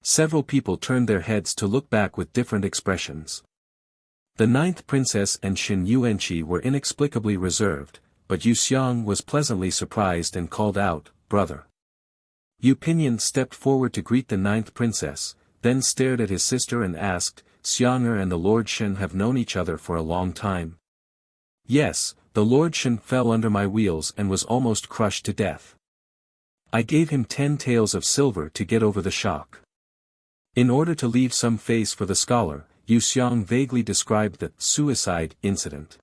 Several people turned their heads to look back with different expressions. The ninth princess and Shen Yuanqi were inexplicably reserved, but Yuxiang was pleasantly surprised and called out, "Brother." Yu Pinyin stepped forward to greet the ninth princess, then stared at his sister and asked, "Xiang'er and the Lord Shen have known each other for a long time?" "Yes, the Lord Shen fell under my wheels and was almost crushed to death. I gave him 10 taels of silver to get over the shock." In order to leave some face for the scholar, Yuxiang vaguely described the suicide incident.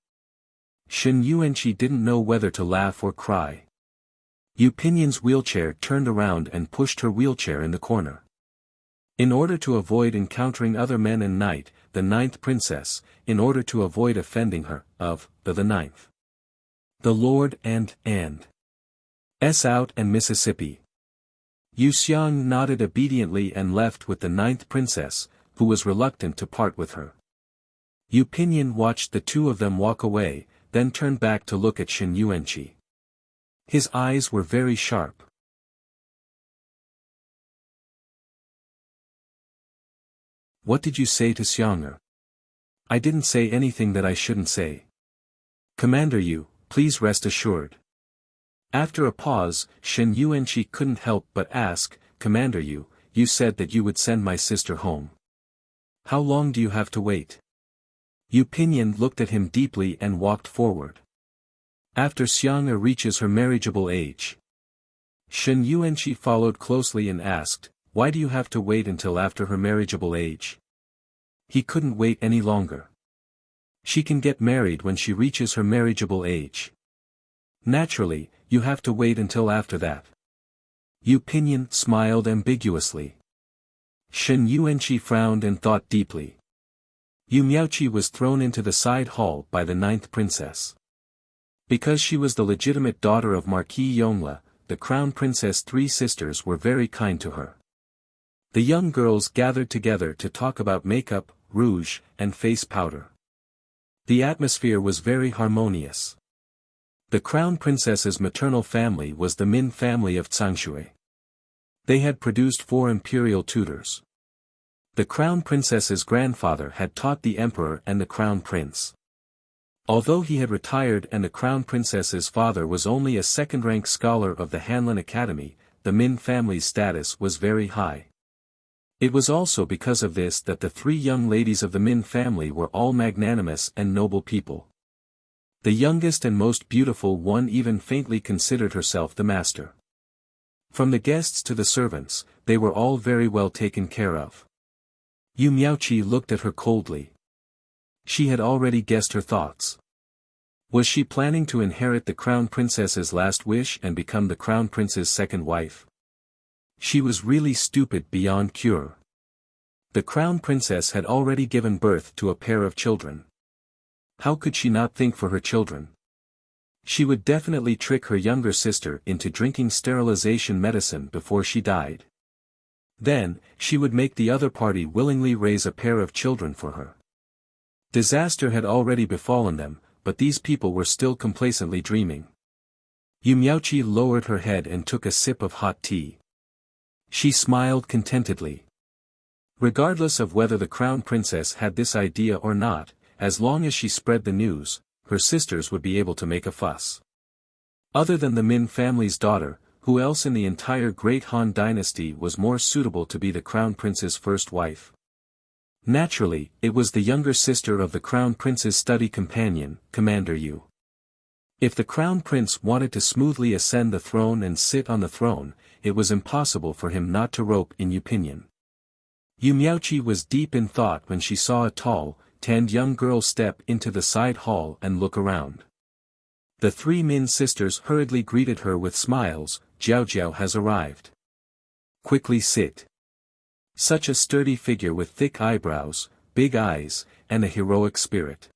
Shen Yuanqi didn't know whether to laugh or cry. Yu Pinyin's wheelchair turned around and pushed her wheelchair in the corner. In order to avoid encountering other men and night, the ninth princess, in order to avoid offending her, of the ninth. The Lord and S out and Mississippi. Yuxiang nodded obediently and left with the ninth princess, who was reluctant to part with her. Yu Pinyin watched the two of them walk away, then turned back to look at Shen Yuanqi. His eyes were very sharp. "What did you say to Xiang'er?" "I didn't say anything that I shouldn't say. Commander Yu, please rest assured." After a pause, Shen Yuanqi couldn't help but ask, "Commander Yu, you said that you would send my sister home. How long do you have to wait?" Yu Pinyin looked at him deeply and walked forward. "After Xiang'er reaches her marriageable age." Shen Yuanqi followed closely and asked, "Why do you have to wait until after her marriageable age?" He couldn't wait any longer. She can get married when she reaches her marriageable age. Naturally, you have to wait until after that. Yu Pinyin smiled ambiguously. Shen Yuanqi frowned and thought deeply. Yu Miaoqi was thrown into the side hall by the ninth princess. Because she was the legitimate daughter of Marquis Yongle, the crown princess' 3 sisters were very kind to her. The young girls gathered together to talk about makeup, rouge, and face powder. The atmosphere was very harmonious. The crown princess's maternal family was the Min family of Changshui. They had produced 4 imperial tutors. The crown princess's grandfather had taught the emperor and the crown prince. Although he had retired and the crown princess's father was only a second-rank scholar of the Hanlin Academy, the Min family's status was very high. It was also because of this that the 3 young ladies of the Min family were all magnanimous and noble people. The youngest and most beautiful one even faintly considered herself the master. From the guests to the servants, they were all very well taken care of. Yu Miaoqi looked at her coldly. She had already guessed her thoughts. Was she planning to inherit the crown princess's last wish and become the crown prince's second wife? She was really stupid beyond cure. The crown princess had already given birth to a pair of children. How could she not think for her children? She would definitely trick her younger sister into drinking sterilization medicine before she died. Then, she would make the other party willingly raise a pair of children for her. Disaster had already befallen them, but these people were still complacently dreaming. Yu Miaoqi lowered her head and took a sip of hot tea. She smiled contentedly. Regardless of whether the crown princess had this idea or not, as long as she spread the news, her sisters would be able to make a fuss. Other than the Min family's daughter, who else in the entire Great Han dynasty was more suitable to be the crown prince's first wife? Naturally, it was the younger sister of the crown prince's study companion, Commander Yu. If the crown prince wanted to smoothly ascend the throne and sit on the throne, it was impossible for him not to rope in Yu Pinyin. Yu Miaoqi was deep in thought when she saw a tall, tanned young girl step into the side hall and look around. The three Min sisters hurriedly greeted her with smiles. "Jiao Jiao has arrived. Quickly sit." Such a sturdy figure with thick eyebrows, big eyes, and a heroic spirit.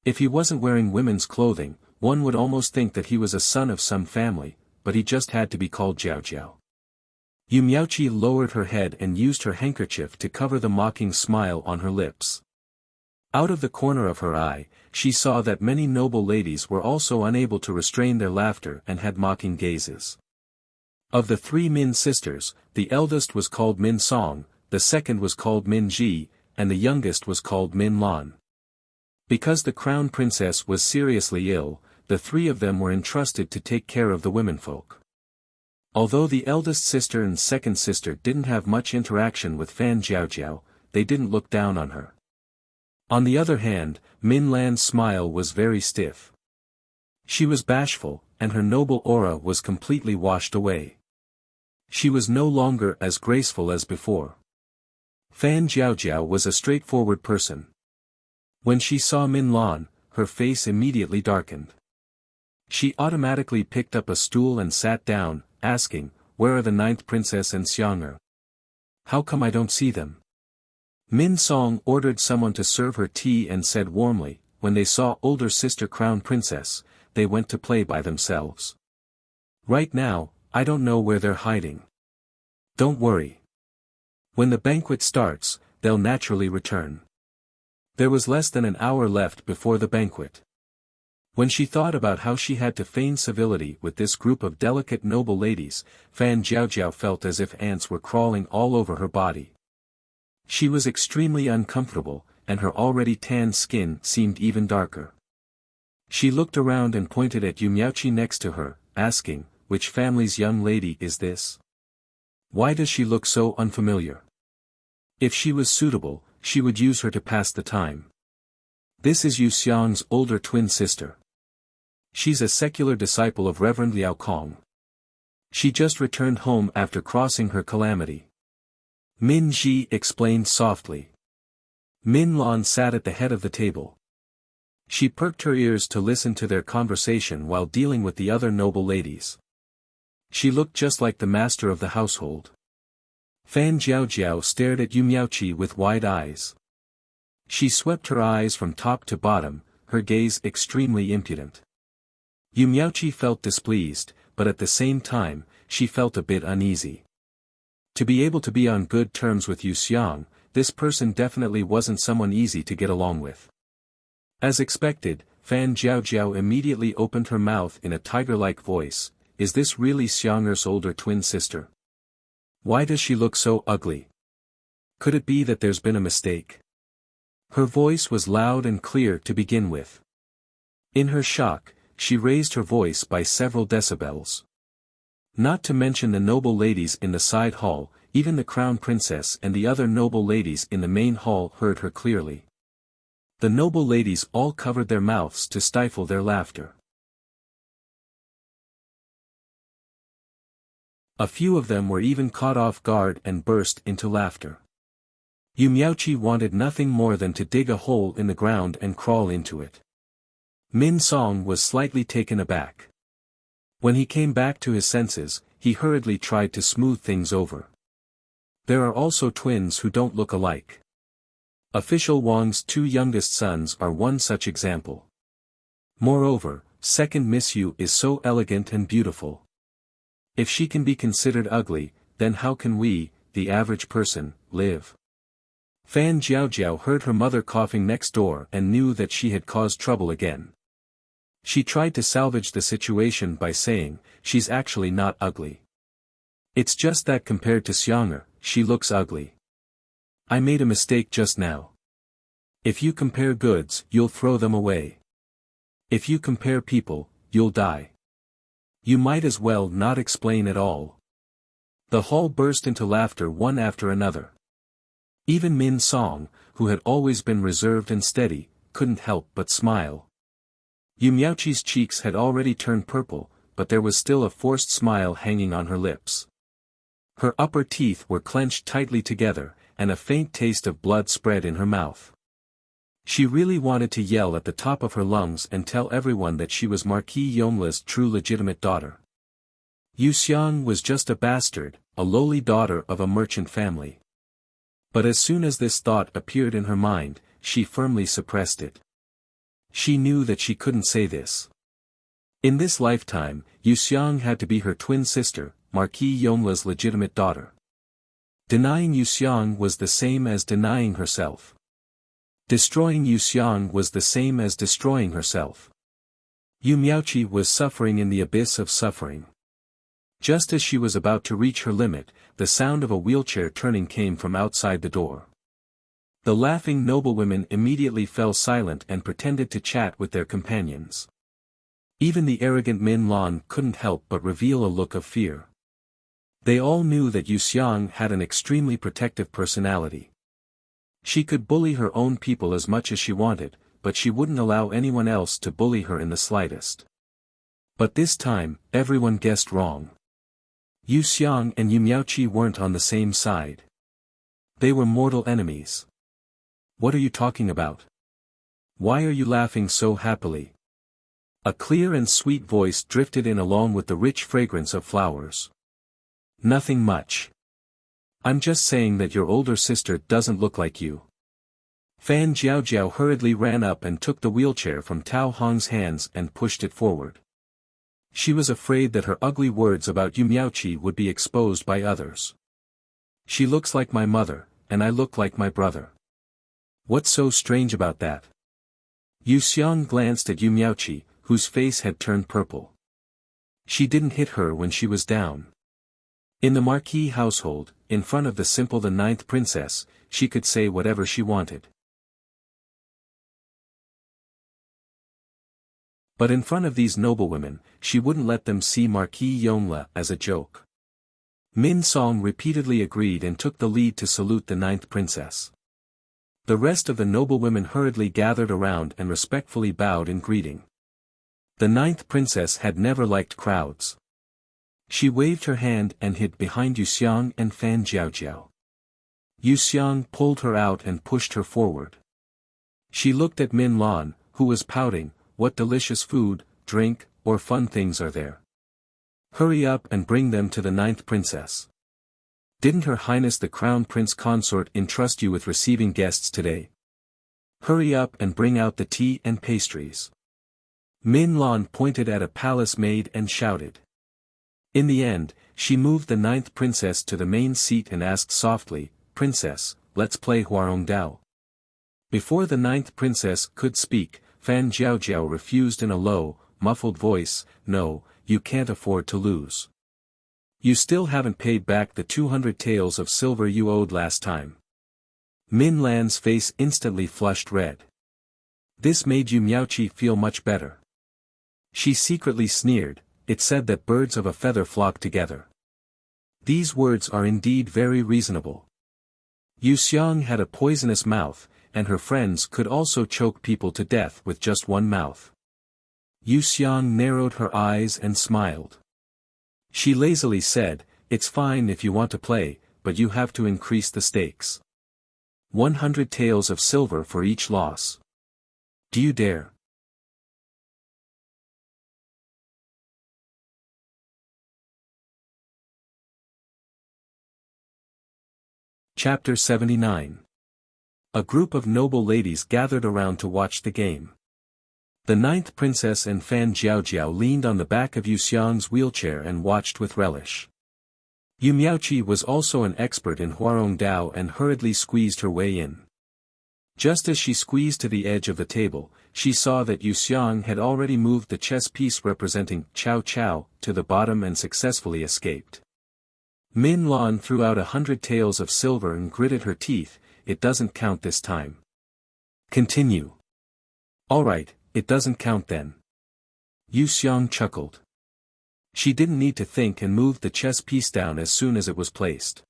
If he wasn't wearing women's clothing, one would almost think that he was a son of some family, but he just had to be called Jiao Jiao. Yu Miaoqi lowered her head and used her handkerchief to cover the mocking smile on her lips. Out of the corner of her eye, she saw that many noble ladies were also unable to restrain their laughter and had mocking gazes. Of the three Min sisters, the eldest was called Min Song, the second was called Min Ji, and the youngest was called Min Lan. Because the crown princess was seriously ill, the three of them were entrusted to take care of the womenfolk. Although the eldest sister and second sister didn't have much interaction with Fan Jiaojiao, they didn't look down on her. On the other hand, Min Lan's smile was very stiff. She was bashful, and her noble aura was completely washed away. She was no longer as graceful as before. Fan Jiaojiao was a straightforward person. When she saw Min Lan, her face immediately darkened. She automatically picked up a stool and sat down, asking, "Where are the ninth princess and Xiang'er? How come I don't see them?" Min Song ordered someone to serve her tea and said warmly, when they saw older sister crown princess, they went to play by themselves. "Right now, I don't know where they're hiding. Don't worry. When the banquet starts, they'll naturally return." There was less than an hour left before the banquet. When she thought about how she had to feign civility with this group of delicate noble ladies, Fan Jiaojiao felt as if ants were crawling all over her body. She was extremely uncomfortable, and her already tanned skin seemed even darker. She looked around and pointed at Yu Miaoqi next to her, asking, "Which family's young lady is this? Why does she look so unfamiliar?" If she was suitable, she would use her to pass the time. "This is Yu Xiang's older twin sister. She's a secular disciple of Reverend Liao Kong. She just returned home after crossing her calamity." Min Ji explained softly. Min Lan sat at the head of the table. She perked her ears to listen to their conversation while dealing with the other noble ladies. She looked just like the master of the household. Fan Jiaojiao stared at Yu Miaoqi with wide eyes. She swept her eyes from top to bottom, her gaze extremely impudent. Yu Miaoqi felt displeased, but at the same time, she felt a bit uneasy. To be able to be on good terms with Yu Xiang, this person definitely wasn't someone easy to get along with. As expected, Fan Jiaojiao immediately opened her mouth in a tiger-like voice. "Is this really Xiang'er's older twin sister? Why does she look so ugly? Could it be that there's been a mistake?" Her voice was loud and clear to begin with. In her shock, she raised her voice by several decibels. Not to mention the noble ladies in the side hall, even the crown princess and the other noble ladies in the main hall heard her clearly. The noble ladies all covered their mouths to stifle their laughter. A few of them were even caught off guard and burst into laughter. Yu Miaoqi wanted nothing more than to dig a hole in the ground and crawl into it. Min Song was slightly taken aback. When he came back to his senses, he hurriedly tried to smooth things over. There are also twins who don't look alike. Official Wang's two youngest sons are one such example. Moreover, second Miss Yu is so elegant and beautiful. If she can be considered ugly, then how can we, the average person, live? Fan Jiaojiao heard her mother coughing next door and knew that she had caused trouble again. She tried to salvage the situation by saying, "She's actually not ugly. It's just that compared to Xiang'er, she looks ugly. I made a mistake just now. If you compare goods, you'll throw them away." If you compare people, you'll die. You might as well not explain at all. The hall burst into laughter one after another. Even Min Song, who had always been reserved and steady, couldn't help but smile. Yu Miaoqi's cheeks had already turned purple, but there was still a forced smile hanging on her lips. Her upper teeth were clenched tightly together, and a faint taste of blood spread in her mouth. She really wanted to yell at the top of her lungs and tell everyone that she was Marquis Yonla's true legitimate daughter. Yu Xiang was just a bastard, a lowly daughter of a merchant family. But as soon as this thought appeared in her mind, she firmly suppressed it. She knew that she couldn't say this. In this lifetime, Yu Xiang had to be her twin sister, Marquis Yonla's legitimate daughter. Denying Yu Xiang was the same as denying herself. Destroying Yu Xiang was the same as destroying herself. Yu Miaoqi was suffering in the abyss of suffering. Just as she was about to reach her limit, the sound of a wheelchair turning came from outside the door. The laughing noblewomen immediately fell silent and pretended to chat with their companions. Even the arrogant Min Lan couldn't help but reveal a look of fear. They all knew that Yu Xiang had an extremely protective personality. She could bully her own people as much as she wanted, but she wouldn't allow anyone else to bully her in the slightest. But this time, everyone guessed wrong. Yu Xiang and Yu Miaoqi weren't on the same side. They were mortal enemies. What are you talking about? Why are you laughing so happily? A clear and sweet voice drifted in along with the rich fragrance of flowers. Nothing much. I'm just saying that your older sister doesn't look like you. Fan Jiaojiao hurriedly ran up and took the wheelchair from Tao Hong's hands and pushed it forward. She was afraid that her ugly words about Yu Miaoqi would be exposed by others. She looks like my mother, and I look like my brother. What's so strange about that? Yu Xiang glanced at Yu Miaoqi, whose face had turned purple. She didn't hit her when she was down. In the Marquis household, in front of the simple the ninth princess, she could say whatever she wanted. But in front of these noblewomen, she wouldn't let them see Marquis Yonla as a joke. Min Song repeatedly agreed and took the lead to salute the ninth princess. The rest of the noblewomen hurriedly gathered around and respectfully bowed in greeting. The ninth princess had never liked crowds. She waved her hand and hid behind Yu Xiang and Fan Jiaojiao. Yu Xiang pulled her out and pushed her forward. She looked at Min Lan, who was pouting. What delicious food, drink, or fun things are there? Hurry up and bring them to the ninth princess. Didn't Her Highness the Crown Prince Consort entrust you with receiving guests today? Hurry up and bring out the tea and pastries. Min Lan pointed at a palace maid and shouted. In the end, she moved the ninth princess to the main seat and asked softly, Princess, let's play Huarong Dao. Before the ninth princess could speak, Fan Jiaojiao refused in a low, muffled voice, No, you can't afford to lose. You still haven't paid back the 200 taels of silver you owed last time. Min Lan's face instantly flushed red. This made Yu Miaoqi feel much better. She secretly sneered, It said that birds of a feather flock together. These words are indeed very reasonable. Yu Xiang had a poisonous mouth, and her friends could also choke people to death with just one mouth. Yu Xiang narrowed her eyes and smiled. She lazily said, It's fine if you want to play, but you have to increase the stakes. 100 taels of silver for each loss. Do you dare? Chapter 79. A group of noble ladies gathered around to watch the game. The ninth princess and Fan Jiaojiao leaned on the back of Yu Xiang's wheelchair and watched with relish. Yu Miaoqi was also an expert in Huarong Dao and hurriedly squeezed her way in. Just as she squeezed to the edge of the table, she saw that Yu Xiang had already moved the chess piece representing Chao Chao to the bottom and successfully escaped. Min Lan threw out 100 taels of silver and gritted her teeth, It doesn't count this time. Continue. Alright, It doesn't count then. Yu Xiang chuckled. She didn't need to think and moved the chess piece down as soon as it was placed.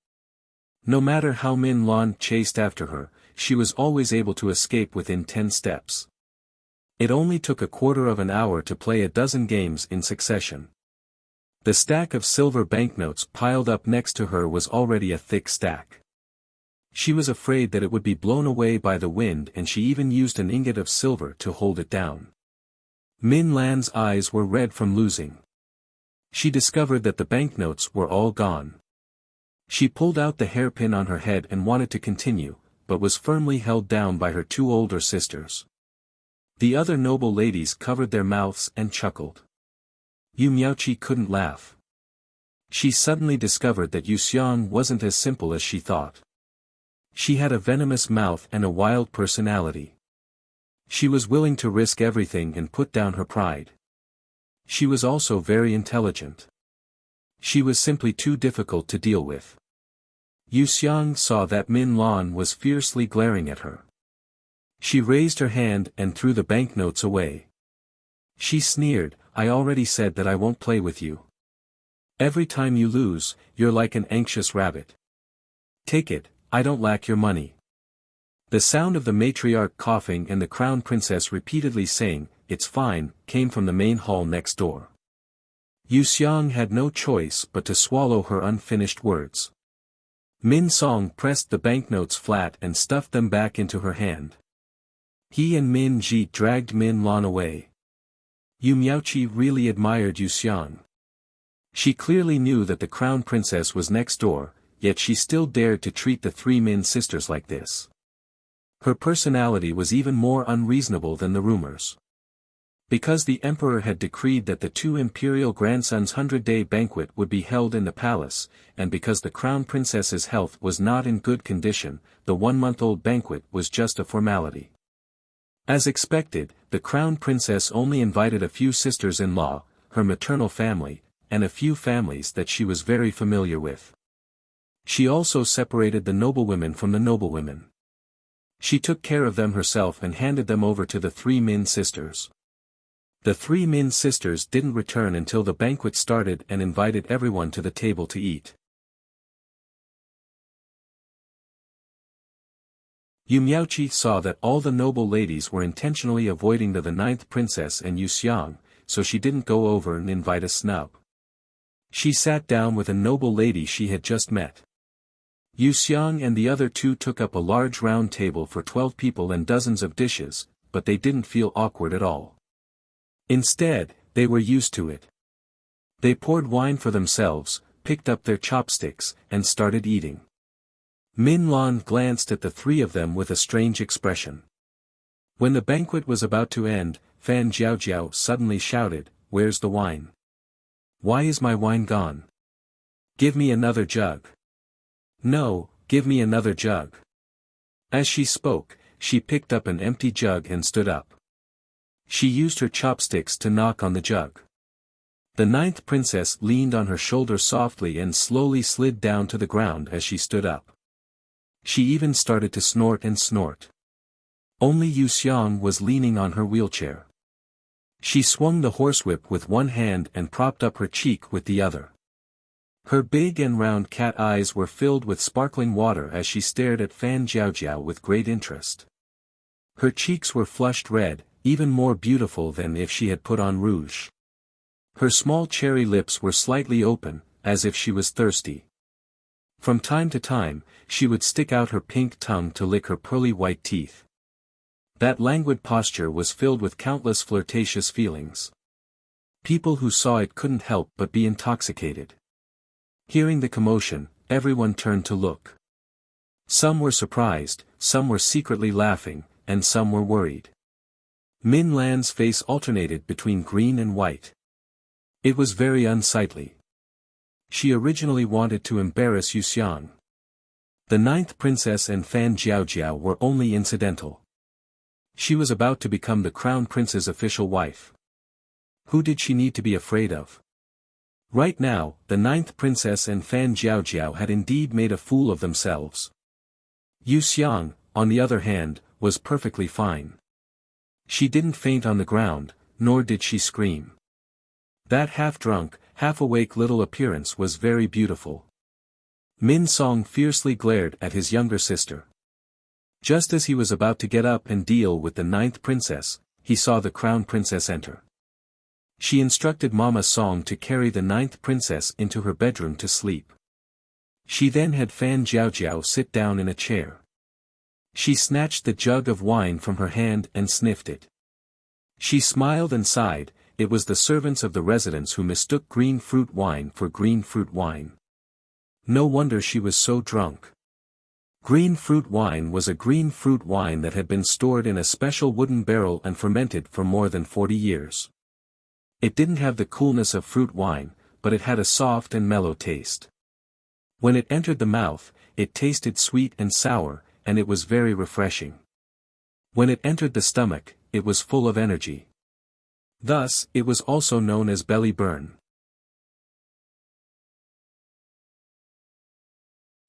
No matter how Min Lan chased after her, she was always able to escape within 10 steps. It only took a quarter of an hour to play a dozen games in succession. The stack of silver banknotes piled up next to her was already a thick stack. She was afraid that it would be blown away by the wind, and she even used an ingot of silver to hold it down. Min Lan's eyes were red from losing. She discovered that the banknotes were all gone. She pulled out the hairpin on her head and wanted to continue, but was firmly held down by her two older sisters. The other noble ladies covered their mouths and chuckled. Yu Miaoqi couldn't laugh. She suddenly discovered that Yu Xiang wasn't as simple as she thought. She had a venomous mouth and a wild personality. She was willing to risk everything and put down her pride. She was also very intelligent. She was simply too difficult to deal with. Yu Xiang saw that Min Lan was fiercely glaring at her. She raised her hand and threw the banknotes away. She sneered, "I already said that I won't play with you. Every time you lose, you're like an anxious rabbit. Take it, I don't lack your money." The sound of the matriarch coughing and the crown princess repeatedly saying, "It's fine," came from the main hall next door. Yu Xiang had no choice but to swallow her unfinished words. Min Song pressed the banknotes flat and stuffed them back into her hand. He and Min Ji dragged Min Lan away. Yu Miaoqi really admired Yu Xiang. She clearly knew that the crown princess was next door, yet she still dared to treat the three Min sisters like this. Her personality was even more unreasonable than the rumors. Because the emperor had decreed that the two imperial grandsons' 100-day banquet would be held in the palace, and because the crown princess's health was not in good condition, the one-month-old banquet was just a formality. As expected, the crown princess only invited a few sisters-in-law, her maternal family, and a few families that she was very familiar with. She also separated the noblewomen from the noblewomen. She took care of them herself and handed them over to the three Min sisters. The three Min sisters didn't return until the banquet started and invited everyone to the table to eat. Yu Miaoqi saw that all the noble ladies were intentionally avoiding the ninth princess and Yu Xiang, so she didn't go over and invite a snub. She sat down with a noble lady she had just met. Yu Xiang and the other two took up a large round table for 12 people and dozens of dishes, but they didn't feel awkward at all. Instead, they were used to it. They poured wine for themselves, picked up their chopsticks, and started eating. Min Lan glanced at the three of them with a strange expression. When the banquet was about to end, Fan Jiaojiao suddenly shouted, "Where's the wine? Why is my wine gone? Give me another jug. No, give me another jug." As she spoke, she picked up an empty jug and stood up. She used her chopsticks to knock on the jug. The ninth princess leaned on her shoulder softly and slowly slid down to the ground as she stood up. She even started to snort and snort. Only Yu Xiang was leaning on her wheelchair. She swung the horsewhip with one hand and propped up her cheek with the other. Her big and round cat eyes were filled with sparkling water as she stared at Fan Jiaojiao with great interest. Her cheeks were flushed red, even more beautiful than if she had put on rouge. Her small cherry lips were slightly open, as if she was thirsty. From time to time, she would stick out her pink tongue to lick her pearly white teeth. That languid posture was filled with countless flirtatious feelings. People who saw it couldn't help but be intoxicated. Hearing the commotion, everyone turned to look. Some were surprised, some were secretly laughing, and some were worried. Min Lan's face alternated between green and white. It was very unsightly. She originally wanted to embarrass Yu Xiang. The ninth princess and Fan Jiaojiao were only incidental. She was about to become the crown prince's official wife. Who did she need to be afraid of? Right now, the ninth princess and Fan Jiaojiao had indeed made a fool of themselves. Yu Xiang, on the other hand, was perfectly fine. She didn't faint on the ground, nor did she scream. That half-drunk, half-awake little appearance was very beautiful. Min Song fiercely glared at his younger sister. Just as he was about to get up and deal with the 9th princess, he saw the crown princess enter. She instructed Mama Song to carry the 9th princess into her bedroom to sleep. She then had Fan Jiaojiao sit down in a chair. She snatched the jug of wine from her hand and sniffed it. She smiled and sighed. It was the servants of the residence who mistook green fruit wine for green fruit wine. No wonder she was so drunk. Green fruit wine was a green fruit wine that had been stored in a special wooden barrel and fermented for more than 40 years. It didn't have the coolness of fruit wine, but it had a soft and mellow taste. When it entered the mouth, it tasted sweet and sour, and it was very refreshing. When it entered the stomach, it was full of energy. Thus, it was also known as belly burn.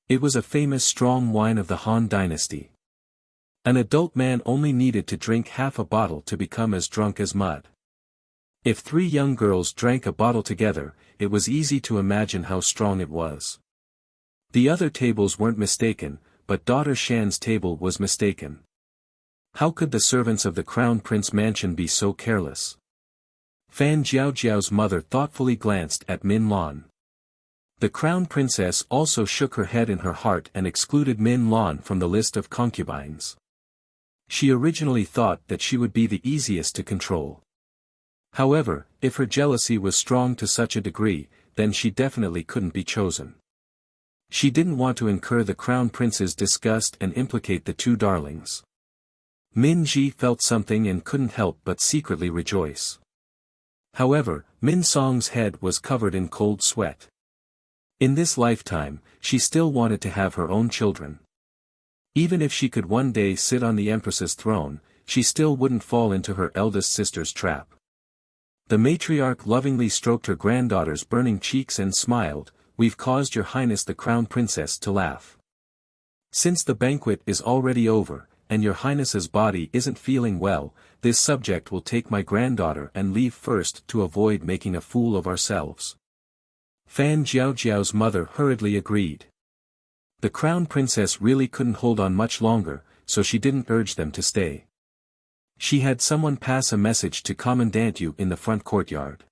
It was a famous strong wine of the Han dynasty. An adult man only needed to drink half a bottle to become as drunk as mud. If 3 young girls drank a bottle together, it was easy to imagine how strong it was. The other tables weren't mistaken, but daughter Shan's table was mistaken. How could the servants of the Crown Prince mansion be so careless? Fan Jiaojiao's mother thoughtfully glanced at Min Lan. The Crown Princess also shook her head in her heart and excluded Min Lan from the list of concubines. She originally thought that she would be the easiest to control. However, if her jealousy was strong to such a degree, then she definitely couldn't be chosen. She didn't want to incur the Crown Prince's disgust and implicate the 2 darlings. Min Ji felt something and couldn't help but secretly rejoice. However, Min Song's head was covered in cold sweat. In this lifetime, she still wanted to have her own children. Even if she could one day sit on the Empress's throne, she still wouldn't fall into her eldest sister's trap. The matriarch lovingly stroked her granddaughter's burning cheeks and smiled, "We've caused your highness the Crown Princess to laugh. Since the banquet is already over, and your highness's body isn't feeling well, this subject will take my granddaughter and leave first to avoid making a fool of ourselves." Fan Jiaojiao's mother hurriedly agreed. The Crown Princess really couldn't hold on much longer, so she didn't urge them to stay. She had someone pass a message to Commandant Yu in the front courtyard.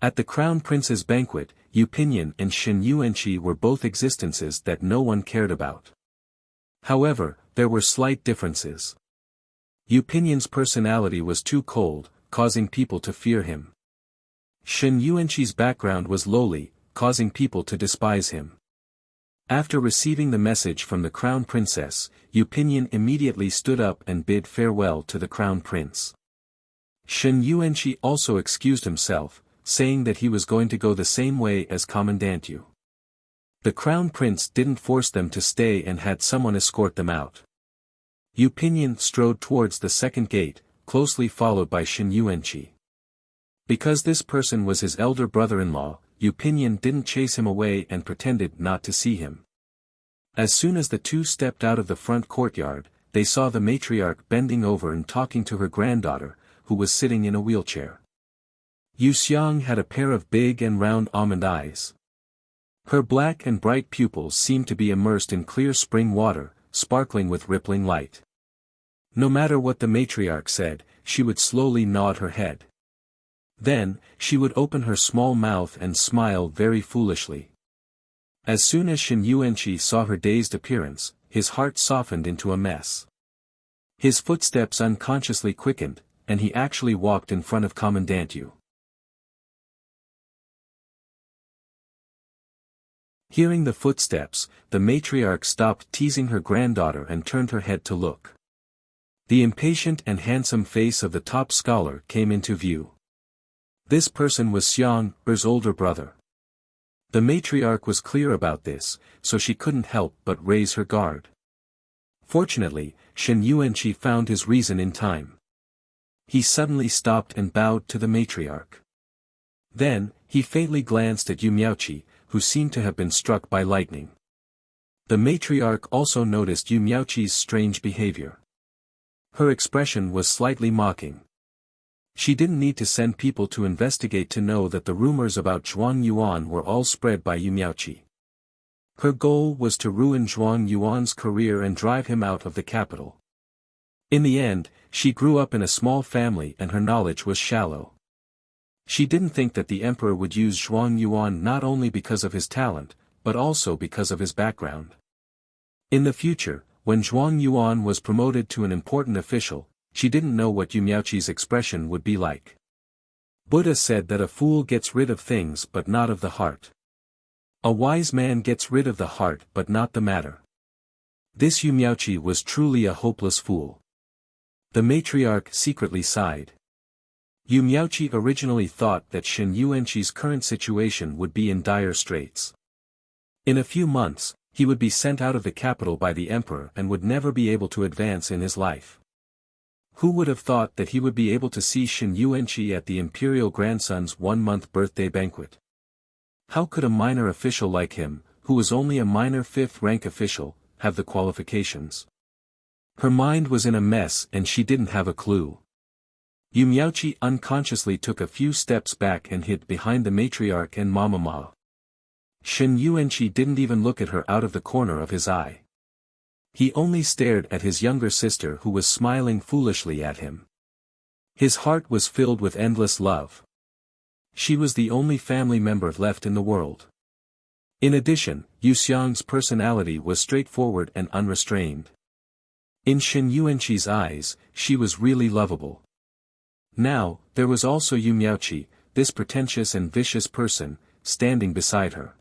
At the Crown Prince's banquet, Yu Pinyin and Shen Yuanqi were both existences that no one cared about. However, there were slight differences. Yu Pinyin's personality was too cold, causing people to fear him. Shen Yuanqi's background was lowly, causing people to despise him. After receiving the message from the Crown Princess, Yu Pinyin immediately stood up and bid farewell to the Crown Prince. Shen Yuanqi also excused himself, saying that he was going to go the same way as Commandant Yu. The Crown Prince didn't force them to stay and had someone escort them out. Yu Pinyin strode towards the second gate, closely followed by Shen Yuanqi. Because this person was his elder brother-in-law, Yu Pinyin didn't chase him away and pretended not to see him. As soon as the 2 stepped out of the front courtyard, they saw the matriarch bending over and talking to her granddaughter, who was sitting in a wheelchair. Yu Xiang had a pair of big and round almond eyes. Her black and bright pupils seemed to be immersed in clear spring water, sparkling with rippling light. No matter what the matriarch said, she would slowly nod her head. Then, she would open her small mouth and smile very foolishly. As soon as Shen Yuanqi saw her dazed appearance, his heart softened into a mess. His footsteps unconsciously quickened, and he actually walked in front of Commandant Yu. Hearing the footsteps, the matriarch stopped teasing her granddaughter and turned her head to look. The impatient and handsome face of the top scholar came into view. This person was Xiang Er's older brother. The matriarch was clear about this, so she couldn't help but raise her guard. Fortunately, Shen Yuanqi found his reason in time. He suddenly stopped and bowed to the matriarch. Then, he faintly glanced at Yu Miaoqi, who seemed to have been struck by lightning. The matriarch also noticed Yu Miaoqi's strange behavior. Her expression was slightly mocking. She didn't need to send people to investigate to know that the rumors about Zhuang Yuan were all spread by Yu Miaoqi. Her goal was to ruin Zhuang Yuan's career and drive him out of the capital. In the end, she grew up in a small family and her knowledge was shallow. She didn't think that the emperor would use Zhuang Yuan not only because of his talent, but also because of his background. In the future, when Zhuang Yuan was promoted to an important official, she didn't know what Yu Miaoqi's expression would be like. Buddha said that a fool gets rid of things but not of the heart. A wise man gets rid of the heart but not the matter. This Yu Miaoqi was truly a hopeless fool. The matriarch secretly sighed. Yu Miaoqi originally thought that Shen Yuanqi's current situation would be in dire straits. In a few months, he would be sent out of the capital by the emperor and would never be able to advance in his life. Who would have thought that he would be able to see Shen Yuanqi at the imperial grandson's one-month birthday banquet? How could a minor official like him, who was only a minor fifth-rank official, have the qualifications? Her mind was in a mess and she didn't have a clue. Yu Miaoqi unconsciously took a few steps back and hid behind the matriarch and Mama Ma. Shen Yuanqi didn't even look at her out of the corner of his eye. He only stared at his younger sister who was smiling foolishly at him. His heart was filled with endless love. She was the only family member left in the world. In addition, Yu Xiang's personality was straightforward and unrestrained. In Shen Yuanqi's eyes, she was really lovable. Now, there was also Yu Miaoqi, this pretentious and vicious person, standing beside her.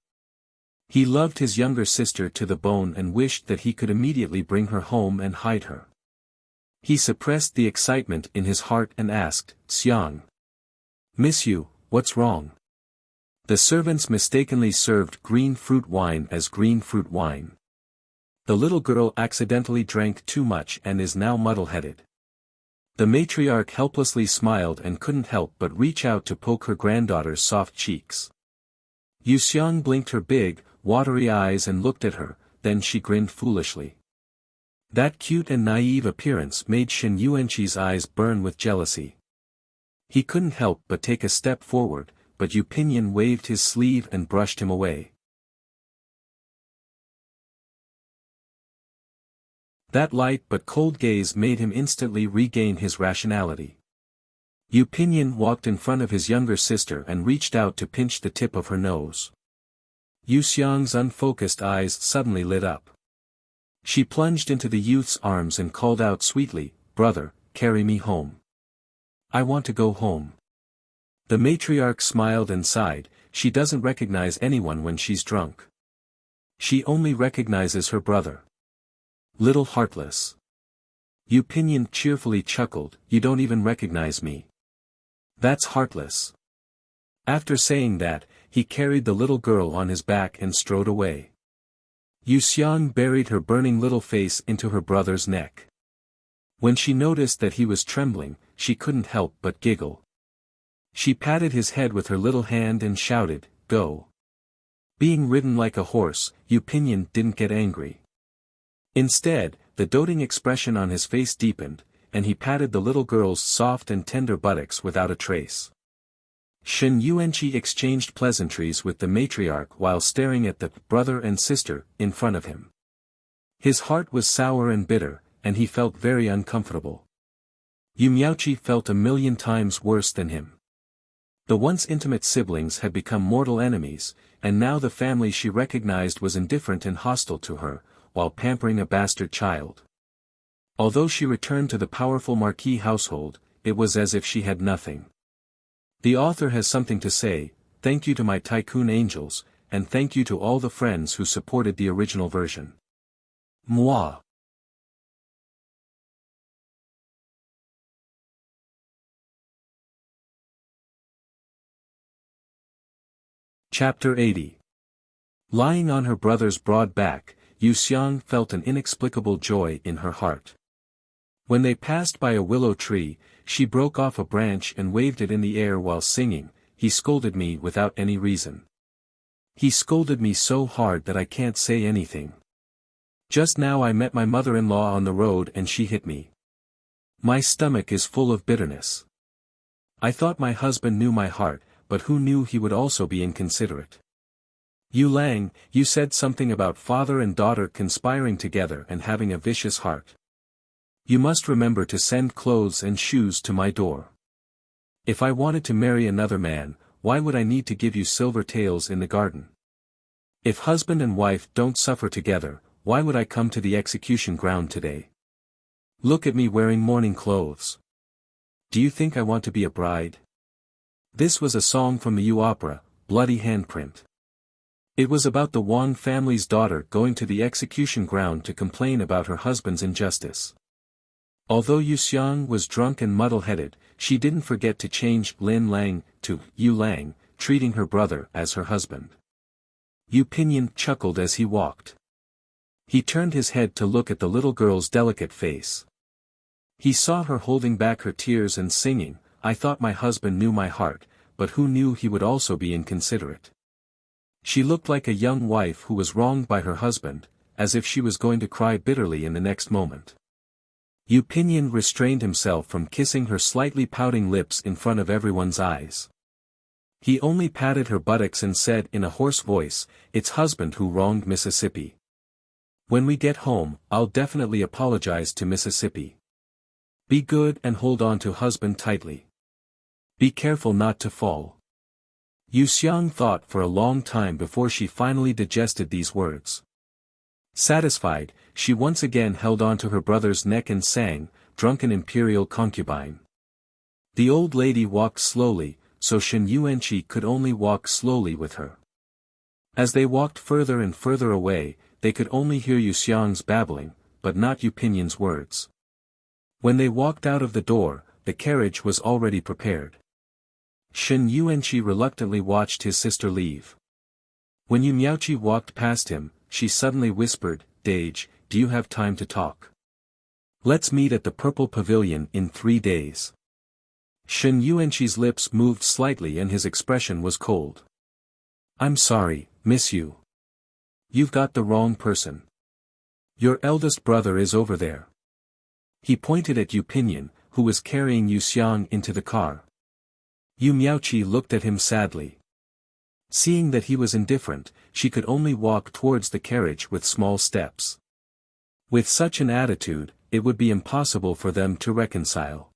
He loved his younger sister to the bone and wished that he could immediately bring her home and hide her. He suppressed the excitement in his heart and asked, "Xiang. Miss you, what's wrong?" The servants mistakenly served green fruit wine as green fruit wine. The little girl accidentally drank too much and is now muddle-headed. The matriarch helplessly smiled and couldn't help but reach out to poke her granddaughter's soft cheeks. Yu Xiang blinked her big, watery eyes and looked at her, then she grinned foolishly. That cute and naive appearance made Shen Yuanqi's eyes burn with jealousy. He couldn't help but take a step forward, but Yu Pinyin waved his sleeve and brushed him away. That light but cold gaze made him instantly regain his rationality. Yu Pinyin walked in front of his younger sister and reached out to pinch the tip of her nose. Yu Xiang's unfocused eyes suddenly lit up. She plunged into the youth's arms and called out sweetly, "Brother, carry me home. I want to go home." The matriarch smiled and sighed. She doesn't recognize anyone when she's drunk. She only recognizes her brother. Little heartless. Yu Pinyin cheerfully chuckled, "You don't even recognize me. That's heartless." After saying that, he carried the little girl on his back and strode away. Yu Xiang buried her burning little face into her brother's neck. When she noticed that he was trembling, she couldn't help but giggle. She patted his head with her little hand and shouted, "Go." Being ridden like a horse, Yu Pinyin didn't get angry. Instead, the doting expression on his face deepened, and he patted the little girl's soft and tender buttocks without a trace. Shen Yuanqi exchanged pleasantries with the matriarch while staring at the brother and sister in front of him. His heart was sour and bitter, and he felt very uncomfortable. Yu Miaoqi felt a million times worse than him. The once intimate siblings had become mortal enemies, and now the family she recognized was indifferent and hostile to her, while pampering a bastard child. Although she returned to the powerful Marquis household, it was as if she had nothing. The author has something to say: "Thank you to my tycoon angels, and thank you to all the friends who supported the original version. Moi." Chapter 80. Lying on her brother's broad back, Yu Xiang felt an inexplicable joy in her heart. When they passed by a willow tree, she broke off a branch and waved it in the air while singing, "He scolded me without any reason. He scolded me so hard that I can't say anything. Just now I met my mother-in-law on the road and she hit me. My stomach is full of bitterness. I thought my husband knew my heart, but who knew he would also be inconsiderate? Yu Lang, you said something about father and daughter conspiring together and having a vicious heart. You must remember to send clothes and shoes to my door. If I wanted to marry another man, why would I need to give you silver tails in the garden? If husband and wife don't suffer together, why would I come to the execution ground today? Look at me wearing mourning clothes. Do you think I want to be a bride? This was a song from the Yu opera, Bloody Handprint. It was about the Wang family's daughter going to the execution ground to complain about her husband's injustice. Although Yu Xiang was drunk and muddle-headed, she didn't forget to change Lin Lang to Yu Lang, treating her brother as her husband. Yu Pinyin chuckled as he walked. He turned his head to look at the little girl's delicate face. He saw her holding back her tears and singing, I thought my husband knew my heart, but who knew he would also be inconsiderate? She looked like a young wife who was wronged by her husband, as if she was going to cry bitterly in the next moment. Yu Pinyin restrained himself from kissing her slightly pouting lips in front of everyone's eyes. He only patted her buttocks and said in a hoarse voice, it's husband who wronged Mississippi. When we get home, I'll definitely apologize to Mississippi. Be good and hold on to husband tightly. Be careful not to fall. Yu Xiang thought for a long time before she finally digested these words. Satisfied, she once again held on to her brother's neck and sang, Drunken Imperial Concubine. The old lady walked slowly, so Shen Yuanqi could only walk slowly with her. As they walked further and further away, they could only hear Yu Xiang's babbling, but not Yu Pinyin's words. When they walked out of the door, the carriage was already prepared. Shen Yuanqi reluctantly watched his sister leave. When Yu Miaoqi walked past him, she suddenly whispered, Dage, do you have time to talk? Let's meet at the Purple Pavilion in 3 days. Shen Yuanqi's lips moved slightly and his expression was cold. I'm sorry, Miss Yu. You've got the wrong person. Your eldest brother is over there. He pointed at Yu Pinyin, who was carrying Yu Xiang into the car. Yu Miaoqi looked at him sadly. Seeing that he was indifferent, she could only walk towards the carriage with small steps. With such an attitude, it would be impossible for them to reconcile.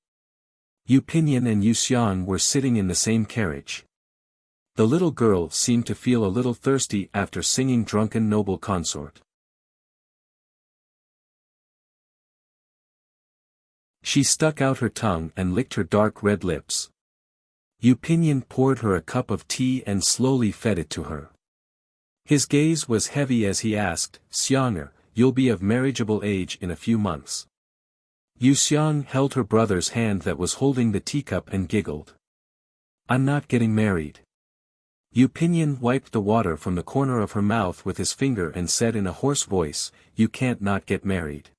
Yu Pinyin and Yu Xiang were sitting in the same carriage. The little girl seemed to feel a little thirsty after singing Drunken Noble Consort. She stuck out her tongue and licked her dark red lips. Yu Pinyin poured her a cup of tea and slowly fed it to her. His gaze was heavy as he asked, Xianger, you'll be of marriageable age in a few months. Yu Xiang held her brother's hand that was holding the teacup and giggled. I'm not getting married. Yu Pinyin wiped the water from the corner of her mouth with his finger and said in a hoarse voice, you can't not get married.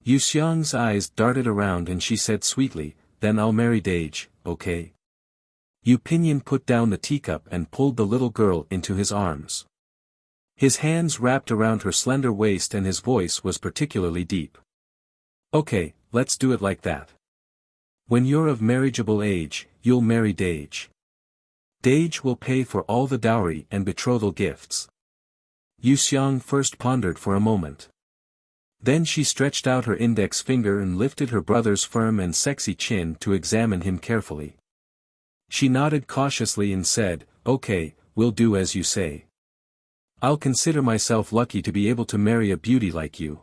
Yu Xiang's eyes darted around and she said sweetly, then I'll marry Dage, okay? Yu Pinyin put down the teacup and pulled the little girl into his arms. His hands wrapped around her slender waist and his voice was particularly deep. Okay, let's do it like that. When you're of marriageable age, you'll marry Dage. Dage will pay for all the dowry and betrothal gifts. Yu Xiang first pondered for a moment. Then she stretched out her index finger and lifted her brother's firm and sexy chin to examine him carefully. She nodded cautiously and said, okay, we'll do as you say. I'll consider myself lucky to be able to marry a beauty like you.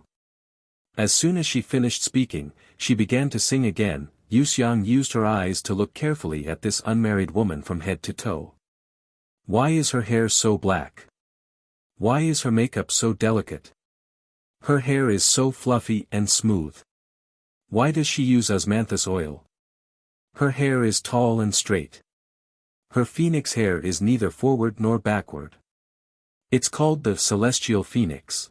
As soon as she finished speaking, she began to sing again. Yu Xiang used her eyes to look carefully at this unmarried woman from head to toe. Why is her hair so black? Why is her makeup so delicate? Her hair is so fluffy and smooth. Why does she use osmanthus oil? Her hair is tall and straight. Her phoenix hair is neither forward nor backward. It's called the celestial phoenix.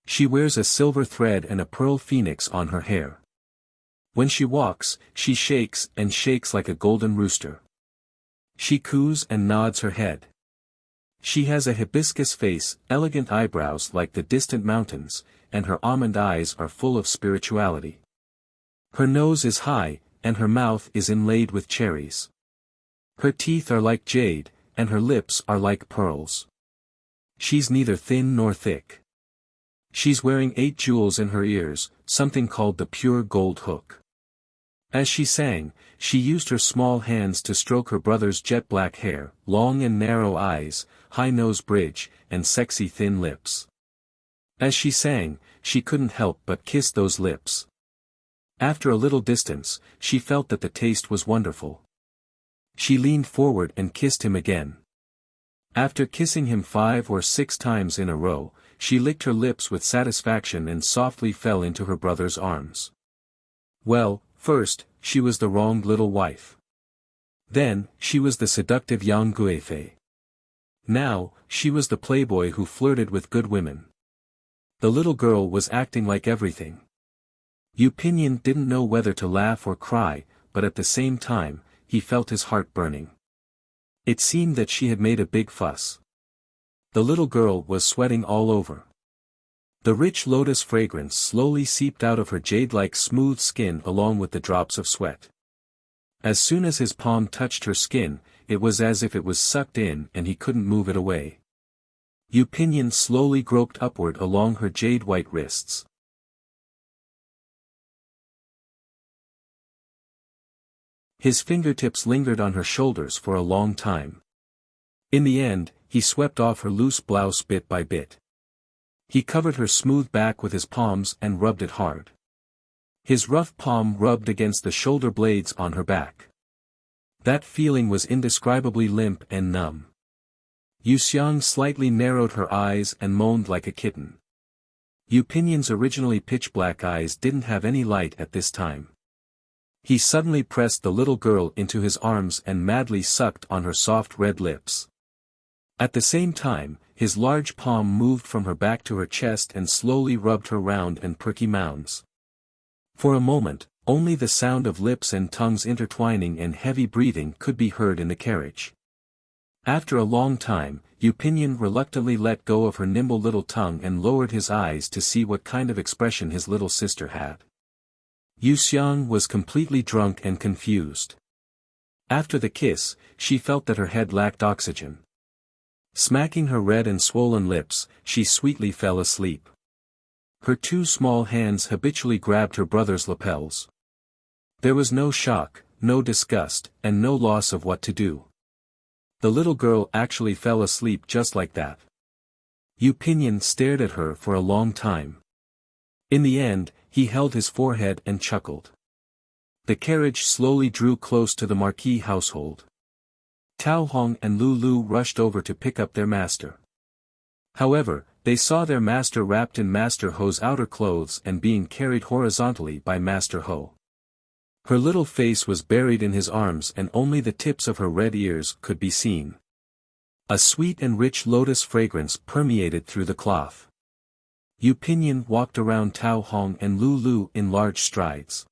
She wears a silver thread and a pearl phoenix on her hair. When she walks, she shakes and shakes like a golden rooster. She coos and nods her head. She has a hibiscus face, elegant eyebrows like the distant mountains, and her almond eyes are full of spirituality. Her nose is high, and her mouth is inlaid with cherries. Her teeth are like jade, and her lips are like pearls. She's neither thin nor thick. She's wearing 8 jewels in her ears, something called the pure gold hook. As she sang, she used her small hands to stroke her brother's jet-black hair, long and narrow eyes, high nose bridge, and sexy thin lips. As she sang, she couldn't help but kiss those lips. After a little distance, she felt that the taste was wonderful. She leaned forward and kissed him again. After kissing him 5 or 6 times in a row, she licked her lips with satisfaction and softly fell into her brother's arms. Well, first, she was the wronged little wife. Then, she was the seductive Yang Guifei. Now, she was the playboy who flirted with good women. The little girl was acting like everything. Yu Pinyin didn't know whether to laugh or cry, but at the same time, he felt his heart burning. It seemed that she had made a big fuss. The little girl was sweating all over. The rich lotus fragrance slowly seeped out of her jade-like smooth skin along with the drops of sweat. As soon as his palm touched her skin, it was as if it was sucked in and he couldn't move it away. Yu Pinyin slowly groped upward along her jade-white wrists. His fingertips lingered on her shoulders for a long time. In the end, he swept off her loose blouse bit by bit. He covered her smooth back with his palms and rubbed it hard. His rough palm rubbed against the shoulder blades on her back. That feeling was indescribably limp and numb. Yu Xiang slightly narrowed her eyes and moaned like a kitten. Yu Pinyin's originally pitch-black eyes didn't have any light at this time. He suddenly pressed the little girl into his arms and madly sucked on her soft red lips. At the same time, his large palm moved from her back to her chest and slowly rubbed her round and perky mounds. For a moment, only the sound of lips and tongues intertwining and heavy breathing could be heard in the carriage. After a long time, Yu Pinyin reluctantly let go of her nimble little tongue and lowered his eyes to see what kind of expression his little sister had. Yu Xiang was completely drunk and confused. After the kiss, she felt that her head lacked oxygen. Smacking her red and swollen lips, she sweetly fell asleep. Her 2 small hands habitually grabbed her brother's lapels. There was no shock, no disgust, and no loss of what to do. The little girl actually fell asleep just like that. Yu Pinyin stared at her for a long time. In the end, he held his forehead and chuckled. The carriage slowly drew close to the marquis household. Tao Hong and Lu Lu rushed over to pick up their master. However, they saw their master wrapped in Master Ho's outer clothes and being carried horizontally by Master Ho. Her little face was buried in his arms and only the tips of her red ears could be seen. A sweet and rich lotus fragrance permeated through the cloth. Yu Pinyin walked around Tao Hong and Lu Lu in large strides.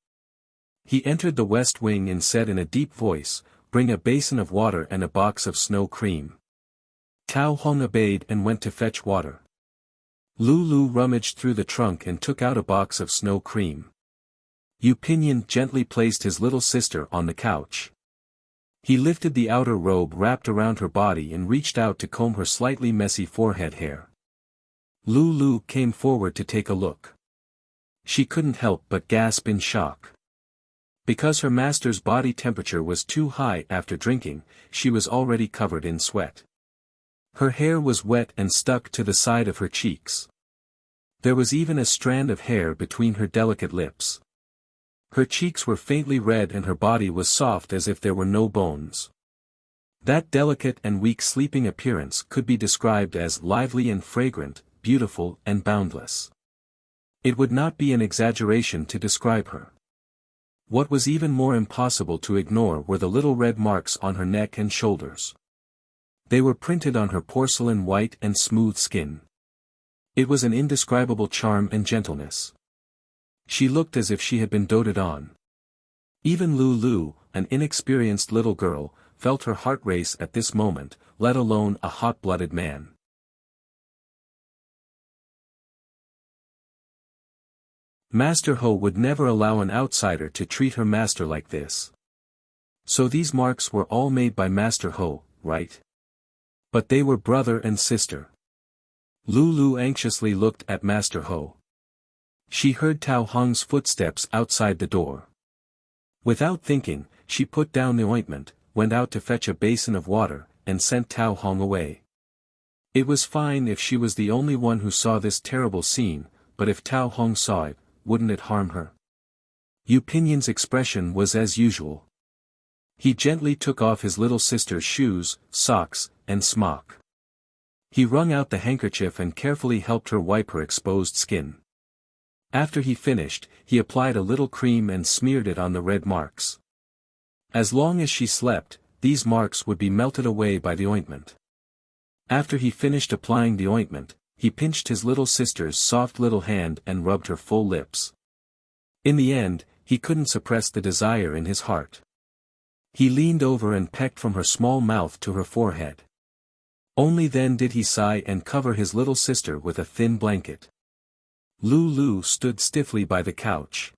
He entered the west wing and said in a deep voice, "Bring a basin of water and a box of snow cream." Tao Hong obeyed and went to fetch water. Lu Lu rummaged through the trunk and took out a box of snow cream. Yu Pinyin gently placed his little sister on the couch. He lifted the outer robe wrapped around her body and reached out to comb her slightly messy forehead hair. Lu Lu came forward to take a look. She couldn't help but gasp in shock. Because her master's body temperature was too high after drinking, she was already covered in sweat. Her hair was wet and stuck to the side of her cheeks. There was even a strand of hair between her delicate lips. Her cheeks were faintly red and her body was soft as if there were no bones. That delicate and weak sleeping appearance could be described as lively and fragrant, beautiful and boundless. It would not be an exaggeration to describe her. What was even more impossible to ignore were the little red marks on her neck and shoulders. They were printed on her porcelain white and smooth skin. It was an indescribable charm and gentleness. She looked as if she had been doted on. Even Lu Lu, an inexperienced little girl, felt her heart race at this moment, let alone a hot-blooded man. Master Ho would never allow an outsider to treat her master like this. So these marks were all made by Master Ho, right? But they were brother and sister. Lulu anxiously looked at Master Ho. She heard Tao Hong's footsteps outside the door. Without thinking, she put down the ointment, went out to fetch a basin of water, and sent Tao Hong away. It was fine if she was the only one who saw this terrible scene, but if Tao Hong saw it, wouldn't it harm her? Yu Pinyan's expression was as usual. He gently took off his little sister's shoes, socks, and smock. He wrung out the handkerchief and carefully helped her wipe her exposed skin. After he finished, he applied a little cream and smeared it on the red marks. As long as she slept, these marks would be melted away by the ointment. After he finished applying the ointment, he pinched his little sister's soft little hand and rubbed her full lips. In the end, he couldn't suppress the desire in his heart. He leaned over and pecked from her small mouth to her forehead. Only then did he sigh and cover his little sister with a thin blanket. Lulu stood stiffly by the couch.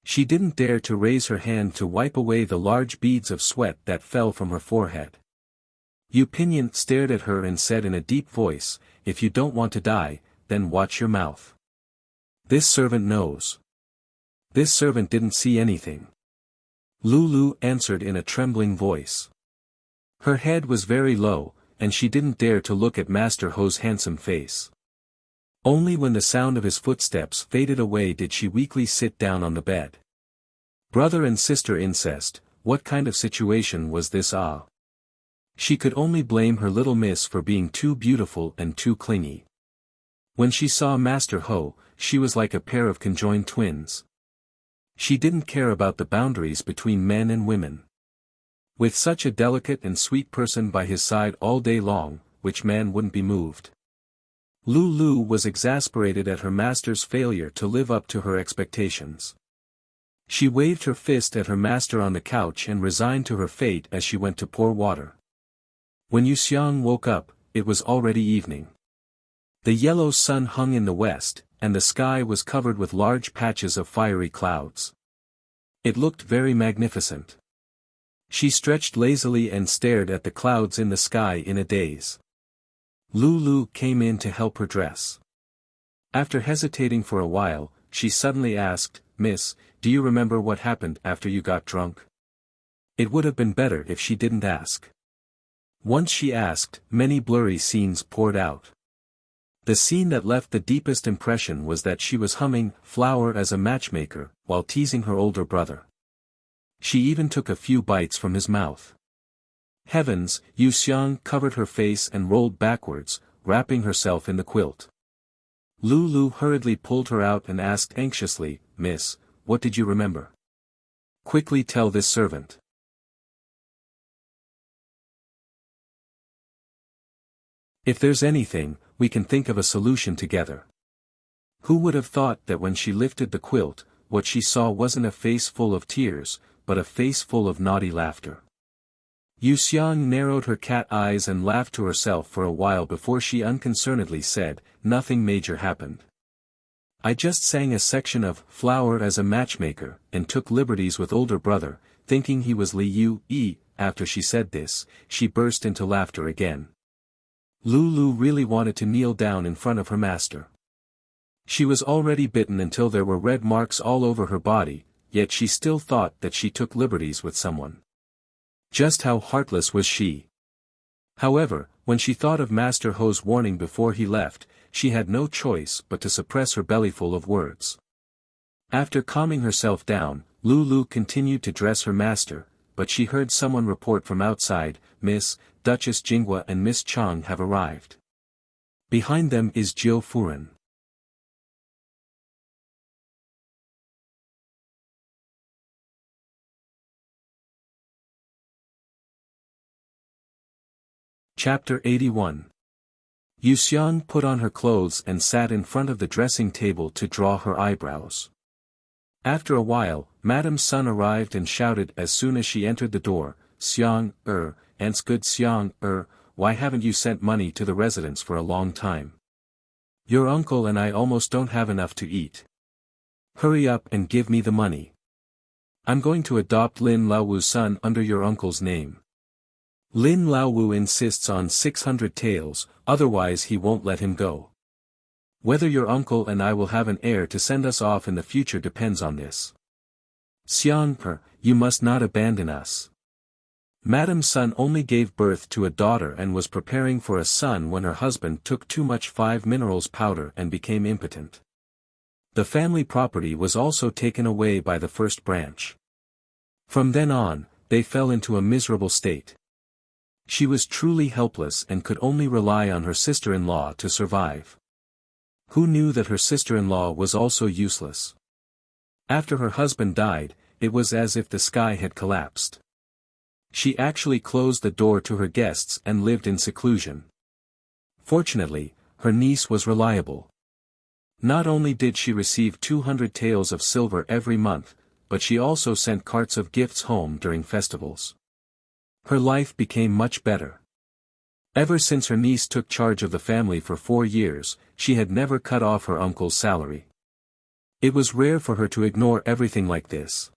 She didn't dare to raise her hand to wipe away the large beads of sweat that fell from her forehead. Yu Pinyan stared at her and said in a deep voice, "If you don't want to die, then watch your mouth. This servant knows." This servant didn't see anything. Lulu answered in a trembling voice. Her head was very low, and she didn't dare to look at Master Ho's handsome face. Only when the sound of his footsteps faded away did she weakly sit down on the bed. Brother and sister incest, what kind of situation was this? She could only blame her little miss for being too beautiful and too clingy. When she saw Master Ho, she was like a pair of conjoined twins. She didn't care about the boundaries between men and women. With such a delicate and sweet person by his side all day long, which man wouldn't be moved? Lulu was exasperated at her master's failure to live up to her expectations. She waved her fist at her master on the couch and resigned to her fate as she went to pour water. When Yu Xiang woke up, it was already evening. The yellow sun hung in the west, and the sky was covered with large patches of fiery clouds. It looked very magnificent. She stretched lazily and stared at the clouds in the sky in a daze. Lulu came in to help her dress. After hesitating for a while, she suddenly asked, "Miss, do you remember what happened after you got drunk?" It would have been better if she didn't ask. Once she asked, many blurry scenes poured out. The scene that left the deepest impression was that she was humming "Flower as a Matchmaker" while teasing her older brother. She even took a few bites from his mouth. Heavens, Yu Xiang covered her face and rolled backwards, wrapping herself in the quilt. Lulu hurriedly pulled her out and asked anxiously, "Miss, what did you remember? Quickly tell this servant." If there's anything, we can think of a solution together. Who would have thought that when she lifted the quilt, what she saw wasn't a face full of tears, but a face full of naughty laughter? Yu Xiang narrowed her cat eyes and laughed to herself for a while before she unconcernedly said, "Nothing major happened. I just sang a section of "Flower as a Matchmaker" and took liberties with older brother, thinking he was Li Yu E." After she said this, she burst into laughter again. Lulu really wanted to kneel down in front of her master. She was already bitten until there were red marks all over her body, yet she still thought that she took liberties with someone. Just how heartless was she? However, when she thought of Master Ho's warning before he left, she had no choice but to suppress her bellyful of words. After calming herself down, Lulu continued to dress her master, but she heard someone report from outside, "Miss, Duchess Jinghua and Miss Chang have arrived. Behind them is Jiu Furen." Chapter 81. Yu Xiang put on her clothes and sat in front of the dressing table to draw her eyebrows. After a while, Madame Sun arrived and shouted as soon as she entered the door, "Xiang, Aunt's good Xiang, why haven't you sent money to the residence for a long time? Your uncle and I almost don't have enough to eat." Hurry up and give me the money. I'm going to adopt Lin Laowu's son under your uncle's name. Lin Laowu insists on 600 taels, otherwise he won't let him go. Whether your uncle and I will have an heir to send us off in the future depends on this. Xiang, you must not abandon us. Madame Sun only gave birth to a daughter and was preparing for a son when her husband took too much 5 minerals powder and became impotent. The family property was also taken away by the first branch. From then on, they fell into a miserable state. She was truly helpless and could only rely on her sister-in-law to survive. Who knew that her sister-in-law was also useless? After her husband died, it was as if the sky had collapsed. She actually closed the door to her guests and lived in seclusion. Fortunately, her niece was reliable. Not only did she receive 200 taels of silver every month, but she also sent carts of gifts home during festivals. Her life became much better. Ever since her niece took charge of the family for 4 years, she had never cut off her uncle's salary. It was rare for her to ignore everything like this.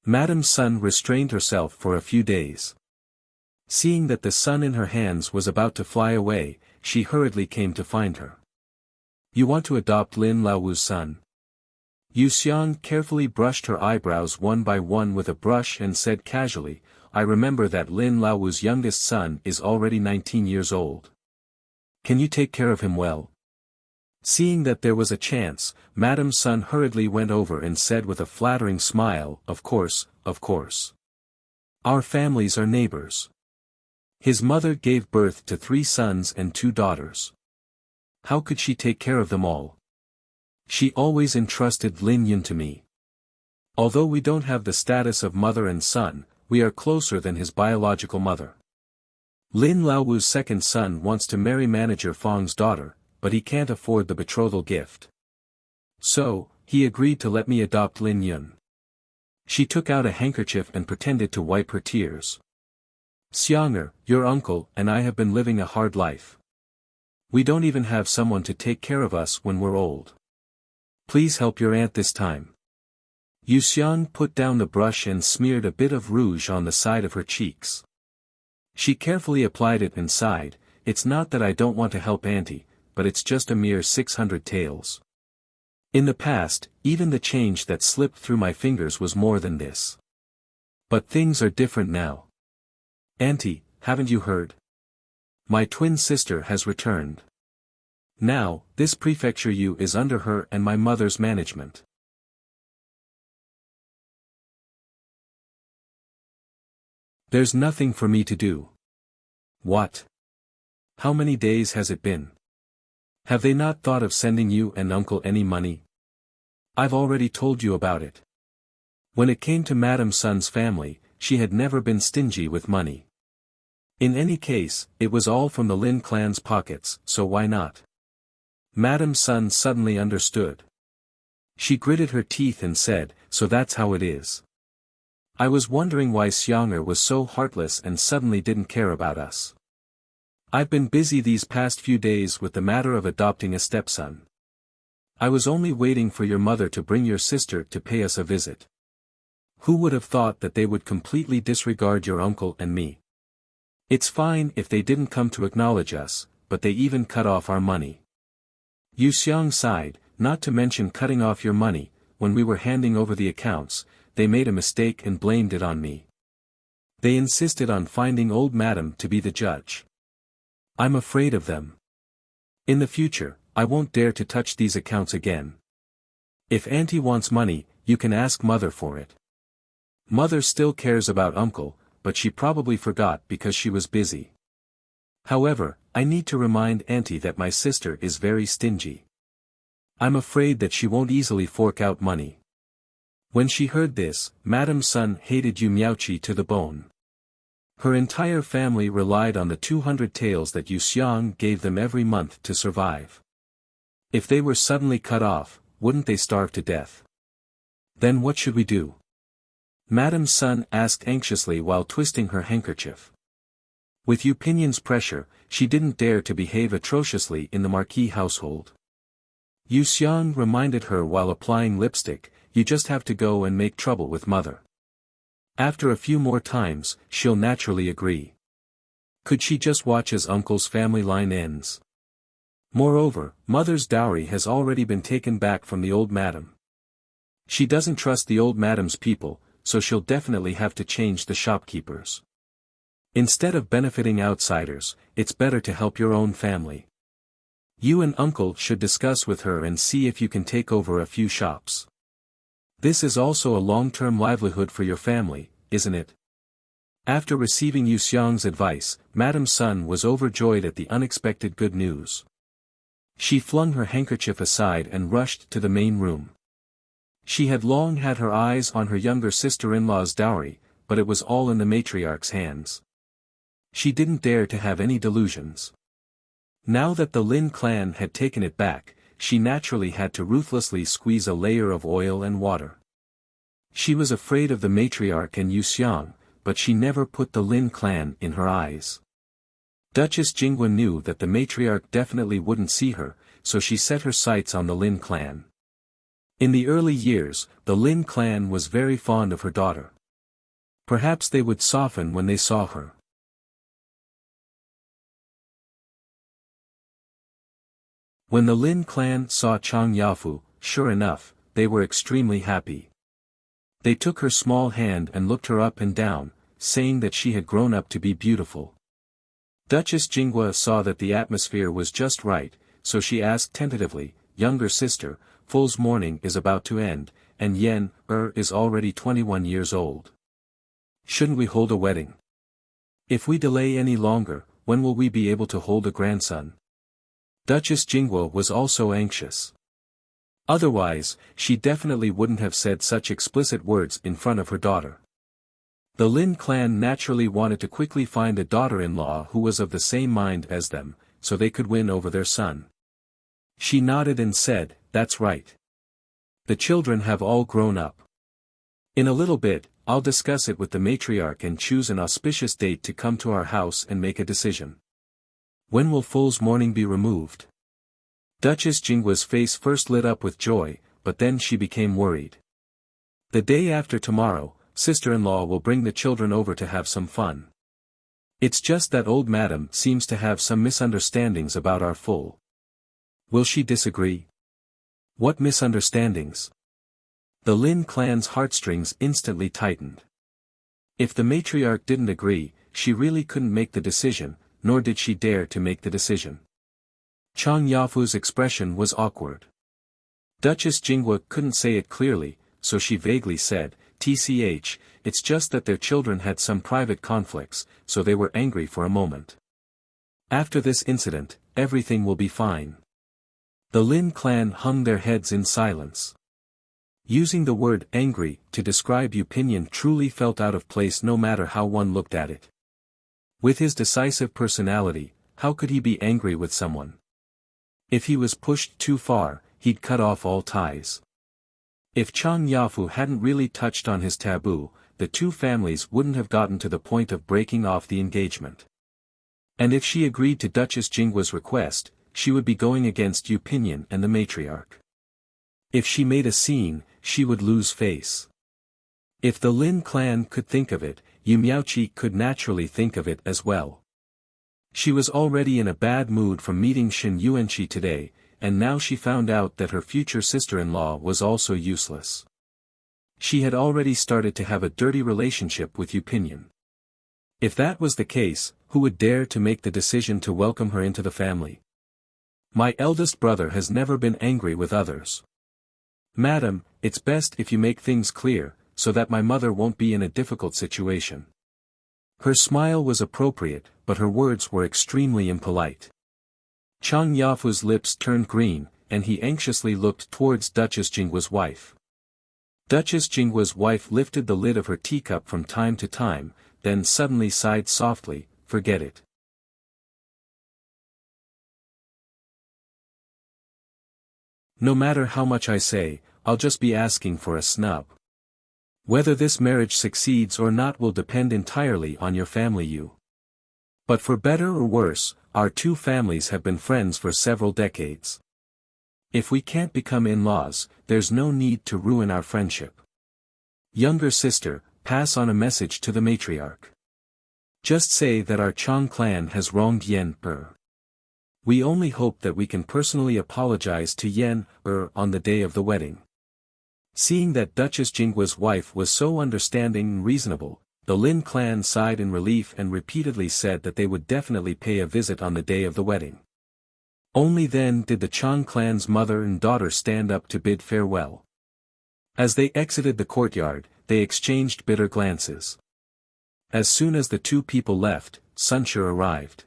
Madame Sun restrained herself for a few days. Seeing that the sun in her hands was about to fly away, she hurriedly came to find her. You want to adopt Lin Laowu's son? Yu Xiang carefully brushed her eyebrows one by one with a brush and said casually, I remember that Lin Laowu's youngest son is already 19 years old. Can you take care of him well? Seeing that there was a chance, Madame Sun hurriedly went over and said with a flattering smile, Of course, of course. Our families are neighbors. His mother gave birth to 3 sons and 2 daughters. How could she take care of them all? She always entrusted Lin Yun to me. Although we don't have the status of mother and son, we are closer than his biological mother. Lin Laowu's second son wants to marry manager Fang's daughter, but he can't afford the betrothal gift. So, he agreed to let me adopt Lin Yun. She took out a handkerchief and pretended to wipe her tears. Xianger, your uncle and I have been living a hard life. We don't even have someone to take care of us when we're old. Please help your aunt this time. Yu Xiang put down the brush and smeared a bit of rouge on the side of her cheeks. She carefully applied it and sighed, It's not that I don't want to help auntie, but it's just a mere 600 taels. In the past, even the change that slipped through my fingers was more than this. But things are different now. Auntie, haven't you heard? My twin sister has returned. Now, this prefecture Yu is under her and my mother's management. There's nothing for me to do. What? How many days has it been? Have they not thought of sending you and uncle any money? I've already told you about it. When it came to Madame Sun's family, she had never been stingy with money. In any case, it was all from the Lin clan's pockets, so why not? Madame Sun suddenly understood. She gritted her teeth and said, So that's how it is. I was wondering why Xianger was so heartless and suddenly didn't care about us. I've been busy these past few days with the matter of adopting a stepson. I was only waiting for your mother to bring your sister to pay us a visit. Who would have thought that they would completely disregard your uncle and me? It's fine if they didn't come to acknowledge us, but they even cut off our money. Yu Xiang sighed, Not to mention cutting off your money. When we were handing over the accounts, they made a mistake and blamed it on me. They insisted on finding old madam to be the judge. I'm afraid of them. In the future, I won't dare to touch these accounts again. If auntie wants money, you can ask mother for it. Mother still cares about uncle, but she probably forgot because she was busy. However, I need to remind auntie that my sister is very stingy. I'm afraid that she won't easily fork out money. When she heard this, Madame Sun hated Yu Miaoqi to the bone. Her entire family relied on the 200 taels that Yu Xiang gave them every month to survive. If they were suddenly cut off, wouldn't they starve to death? Then what should we do? Madame Sun asked anxiously while twisting her handkerchief. With Yu Pinyan's pressure, she didn't dare to behave atrociously in the Marquis household. Yu Xiang reminded her while applying lipstick, you just have to go and make trouble with mother. After a few more times, she'll naturally agree. Could she just watch as uncle's family line ends? Moreover, mother's dowry has already been taken back from the old madam. She doesn't trust the old madam's people, so she'll definitely have to change the shopkeepers. Instead of benefiting outsiders, it's better to help your own family. You and uncle should discuss with her and see if you can take over a few shops. This is also a long-term livelihood for your family, isn't it? After receiving Yu Xiang's advice, Madame Sun was overjoyed at the unexpected good news. She flung her handkerchief aside and rushed to the main room. She had long had her eyes on her younger sister-in-law's dowry, but it was all in the matriarch's hands. She didn't dare to have any delusions. Now that the Lin clan had taken it back, she naturally had to ruthlessly squeeze a layer of oil and water. She was afraid of the matriarch and Yu Xiang, but she never put the Lin clan in her eyes. Duchess Jingwa knew that the matriarch definitely wouldn't see her, so she set her sights on the Lin clan. In the early years, the Lin clan was very fond of her daughter. Perhaps they would soften when they saw her. When the Lin clan saw Chang Yafu, sure enough, they were extremely happy. They took her small hand and looked her up and down, saying that she had grown up to be beautiful. Duchess Jingwa saw that the atmosphere was just right, so she asked tentatively, "Younger sister, Fu's mourning is about to end, and Yen is already 21 years old. Shouldn't we hold a wedding? If we delay any longer, when will we be able to hold a grandson?" Duchess Jingwa was also anxious. Otherwise, she definitely wouldn't have said such explicit words in front of her daughter. The Lin clan naturally wanted to quickly find a daughter-in-law who was of the same mind as them, so they could win over their son. She nodded and said, "That's right. The children have all grown up. In a little bit, I'll discuss it with the matriarch and choose an auspicious date to come to our house and make a decision. When will Fu's mourning be removed?" Duchess Jingwa's face first lit up with joy, but then she became worried. "The day after tomorrow, sister-in-law will bring the children over to have some fun. It's just that old madam seems to have some misunderstandings about our Fu. Will she disagree?" "What misunderstandings?" The Lin clan's heartstrings instantly tightened. If the matriarch didn't agree, she really couldn't make the decision, nor did she dare to make the decision. Chang Yafu's expression was awkward. Duchess Jingwa couldn't say it clearly, so she vaguely said, "Tch, it's just that their children had some private conflicts, so they were angry for a moment. After this incident, everything will be fine." The Lin clan hung their heads in silence. Using the word angry to describe Yu Pinyin truly felt out of place no matter how one looked at it. With his decisive personality, how could he be angry with someone? If he was pushed too far, he'd cut off all ties. If Chang Yafu hadn't really touched on his taboo, the two families wouldn't have gotten to the point of breaking off the engagement. And if she agreed to Duchess Jingwa's request, she would be going against Yu Pinyin and the matriarch. If she made a scene, she would lose face. If the Lin clan could think of it, Yu Miaoqi could naturally think of it as well. She was already in a bad mood from meeting Shen Yuanqi today, and now she found out that her future sister-in-law was also useless. She had already started to have a dirty relationship with Yu Pinyin. If that was the case, who would dare to make the decision to welcome her into the family? "My eldest brother has never been angry with others. Madam, it's best if you make things clear, so that my mother won't be in a difficult situation." Her smile was appropriate, but her words were extremely impolite. Chang Yafu's lips turned green, and he anxiously looked towards Duchess Jingwa's wife. Duchess Jingwa's wife lifted the lid of her teacup from time to time, then suddenly sighed softly, "Forget it. No matter how much I say, I'll just be asking for a snub. Whether this marriage succeeds or not will depend entirely on your family Yu. But for better or worse, our two families have been friends for several decades. If we can't become in-laws, there's no need to ruin our friendship. Younger sister, pass on a message to the matriarch. Just say that our Chang clan has wronged Yandere. We only hope that we can personally apologize to Yandere on the day of the wedding. Seeing that Duchess Jinggua's wife was so understanding and reasonable, the Lin clan sighed in relief and repeatedly said that they would definitely pay a visit on the day of the wedding. Only then did the Chang clan's mother and daughter stand up to bid farewell. As they exited the courtyard, they exchanged bitter glances. As soon as the two people left, Sunshine arrived.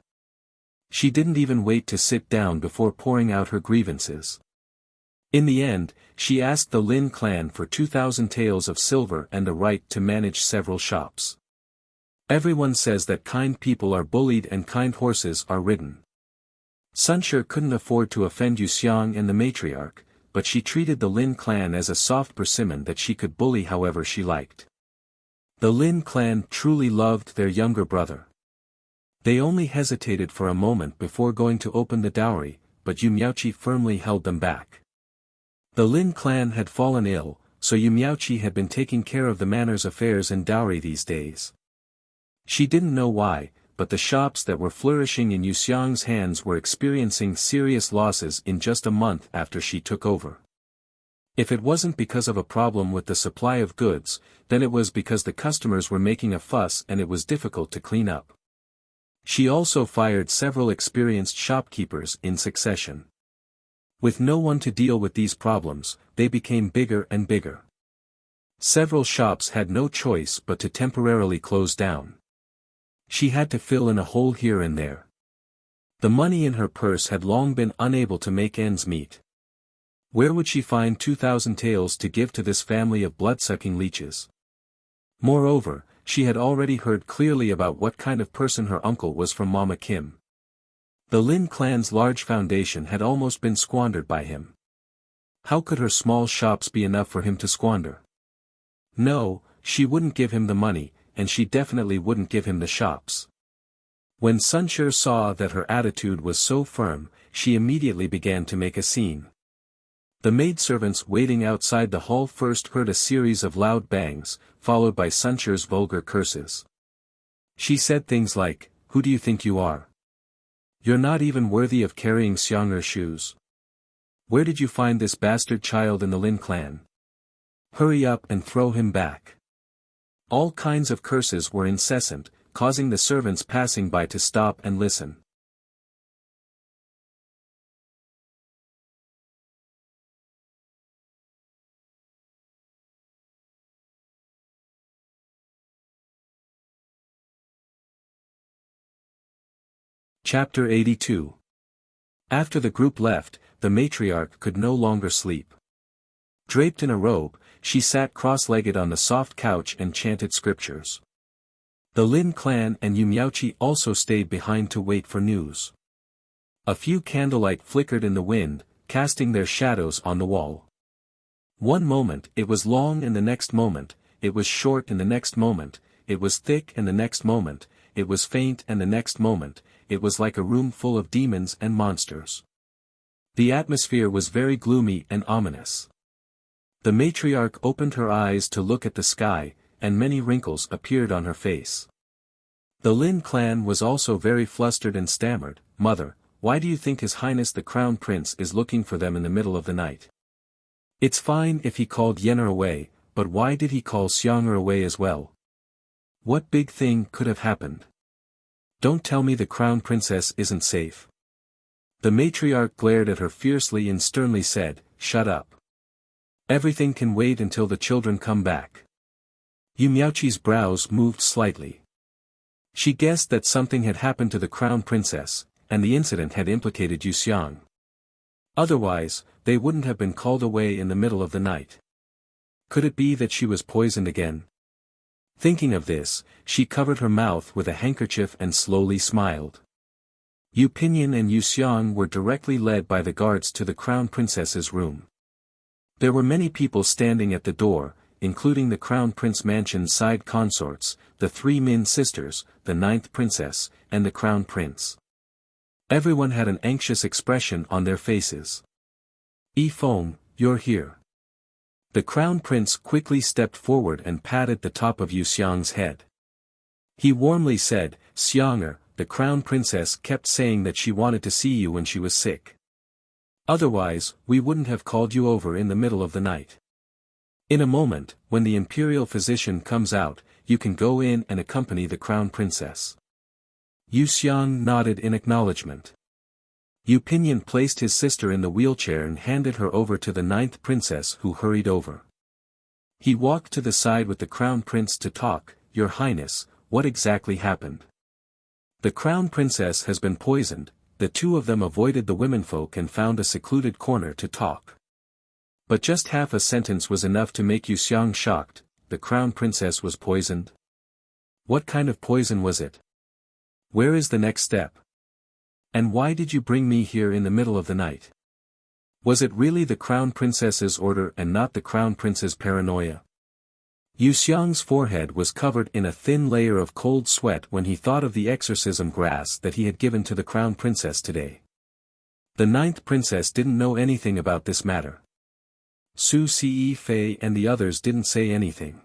She didn't even wait to sit down before pouring out her grievances. In the end, she asked the Lin clan for 2,000 taels of silver and a right to manage several shops. Everyone says that kind people are bullied and kind horses are ridden. Sunshine couldn't afford to offend Yuxiang and the matriarch, but she treated the Lin clan as a soft persimmon that she could bully however she liked. The Lin clan truly loved their younger brother. They only hesitated for a moment before going to open the dowry, but Yu Miaoqi firmly held them back. The Lin clan had fallen ill, so Yu Miaoqi had been taking care of the manor's affairs and dowry these days. She didn't know why, but the shops that were flourishing in Yuxiang's hands were experiencing serious losses in just a month after she took over. If it wasn't because of a problem with the supply of goods, then it was because the customers were making a fuss and it was difficult to clean up. She also fired several experienced shopkeepers in succession. With no one to deal with these problems, they became bigger and bigger. Several shops had no choice but to temporarily close down. She had to fill in a hole here and there. The money in her purse had long been unable to make ends meet. Where would she find 2,000 taels to give to this family of blood-sucking leeches? Moreover, she had already heard clearly about what kind of person her uncle was from Mama Kim. The Lin clan's large foundation had almost been squandered by him. How could her small shops be enough for him to squander? No, she wouldn't give him the money, and she definitely wouldn't give him the shops. When Sunshine saw that her attitude was so firm, she immediately began to make a scene. The maidservants waiting outside the hall first heard a series of loud bangs, followed by Sunshine's vulgar curses. She said things like, "Who do you think you are? You're not even worthy of carrying Xiang'er's shoes. Where did you find this bastard child in the Lin clan? Hurry up and throw him back." All kinds of curses were incessant, causing the servants passing by to stop and listen. Chapter 82. After the group left, the matriarch could no longer sleep. Draped in a robe, she sat cross-legged on the soft couch and chanted scriptures. The Lin clan and Yu Miaoqi also stayed behind to wait for news. A few candlelight flickered in the wind, casting their shadows on the wall. One moment it was long and the next moment, it was short and the next moment, it was thick and the next moment, it was faint and the next moment, it was like a room full of demons and monsters. The atmosphere was very gloomy and ominous. The matriarch opened her eyes to look at the sky, and many wrinkles appeared on her face. The Lin clan was also very flustered and stammered, "Mother, why do you think His Highness the Crown Prince is looking for them in the middle of the night? It's fine if he called Yandere away, but why did he call Xiang'er away as well? What big thing could have happened? Don't tell me the Crown Princess isn't safe." The matriarch glared at her fiercely and sternly said, "Shut up. Everything can wait until the children come back." Yu Miaoqi's brows moved slightly. She guessed that something had happened to the Crown Princess, and the incident had implicated Yuxiang. Otherwise, they wouldn't have been called away in the middle of the night. Could it be that she was poisoned again? Thinking of this, she covered her mouth with a handkerchief and slowly smiled. Yu Pinyin and Yuxiang were directly led by the guards to the Crown Princess's room. There were many people standing at the door, including the Crown Prince Mansion's side consorts, the 3 Min sisters, the 9th princess, and the Crown Prince. Everyone had an anxious expression on their faces. Feng, you're here. The crown prince quickly stepped forward and patted the top of Yu Xiang's head. He warmly said, Xianger, the crown princess kept saying that she wanted to see you when she was sick. Otherwise, we wouldn't have called you over in the middle of the night. In a moment, when the imperial physician comes out, you can go in and accompany the crown princess. Yu Xiang nodded in acknowledgement. Yu Pinyin placed his sister in the wheelchair and handed her over to the 9th princess, who hurried over. He walked to the side with the crown prince to talk. Your Highness, what exactly happened? The crown princess has been poisoned. The two of them avoided the womenfolk and found a secluded corner to talk. But just half a sentence was enough to make Yu Xiang shocked. The crown princess was poisoned? What kind of poison was it? Where is the next step? And why did you bring me here in the middle of the night? Was it really the crown princess's order and not the crown prince's paranoia? Yu Xiang's forehead was covered in a thin layer of cold sweat when he thought of the exorcism grass that he had given to the crown princess today. The 9th princess didn't know anything about this matter. Su Ce Fei and the others didn't say anything.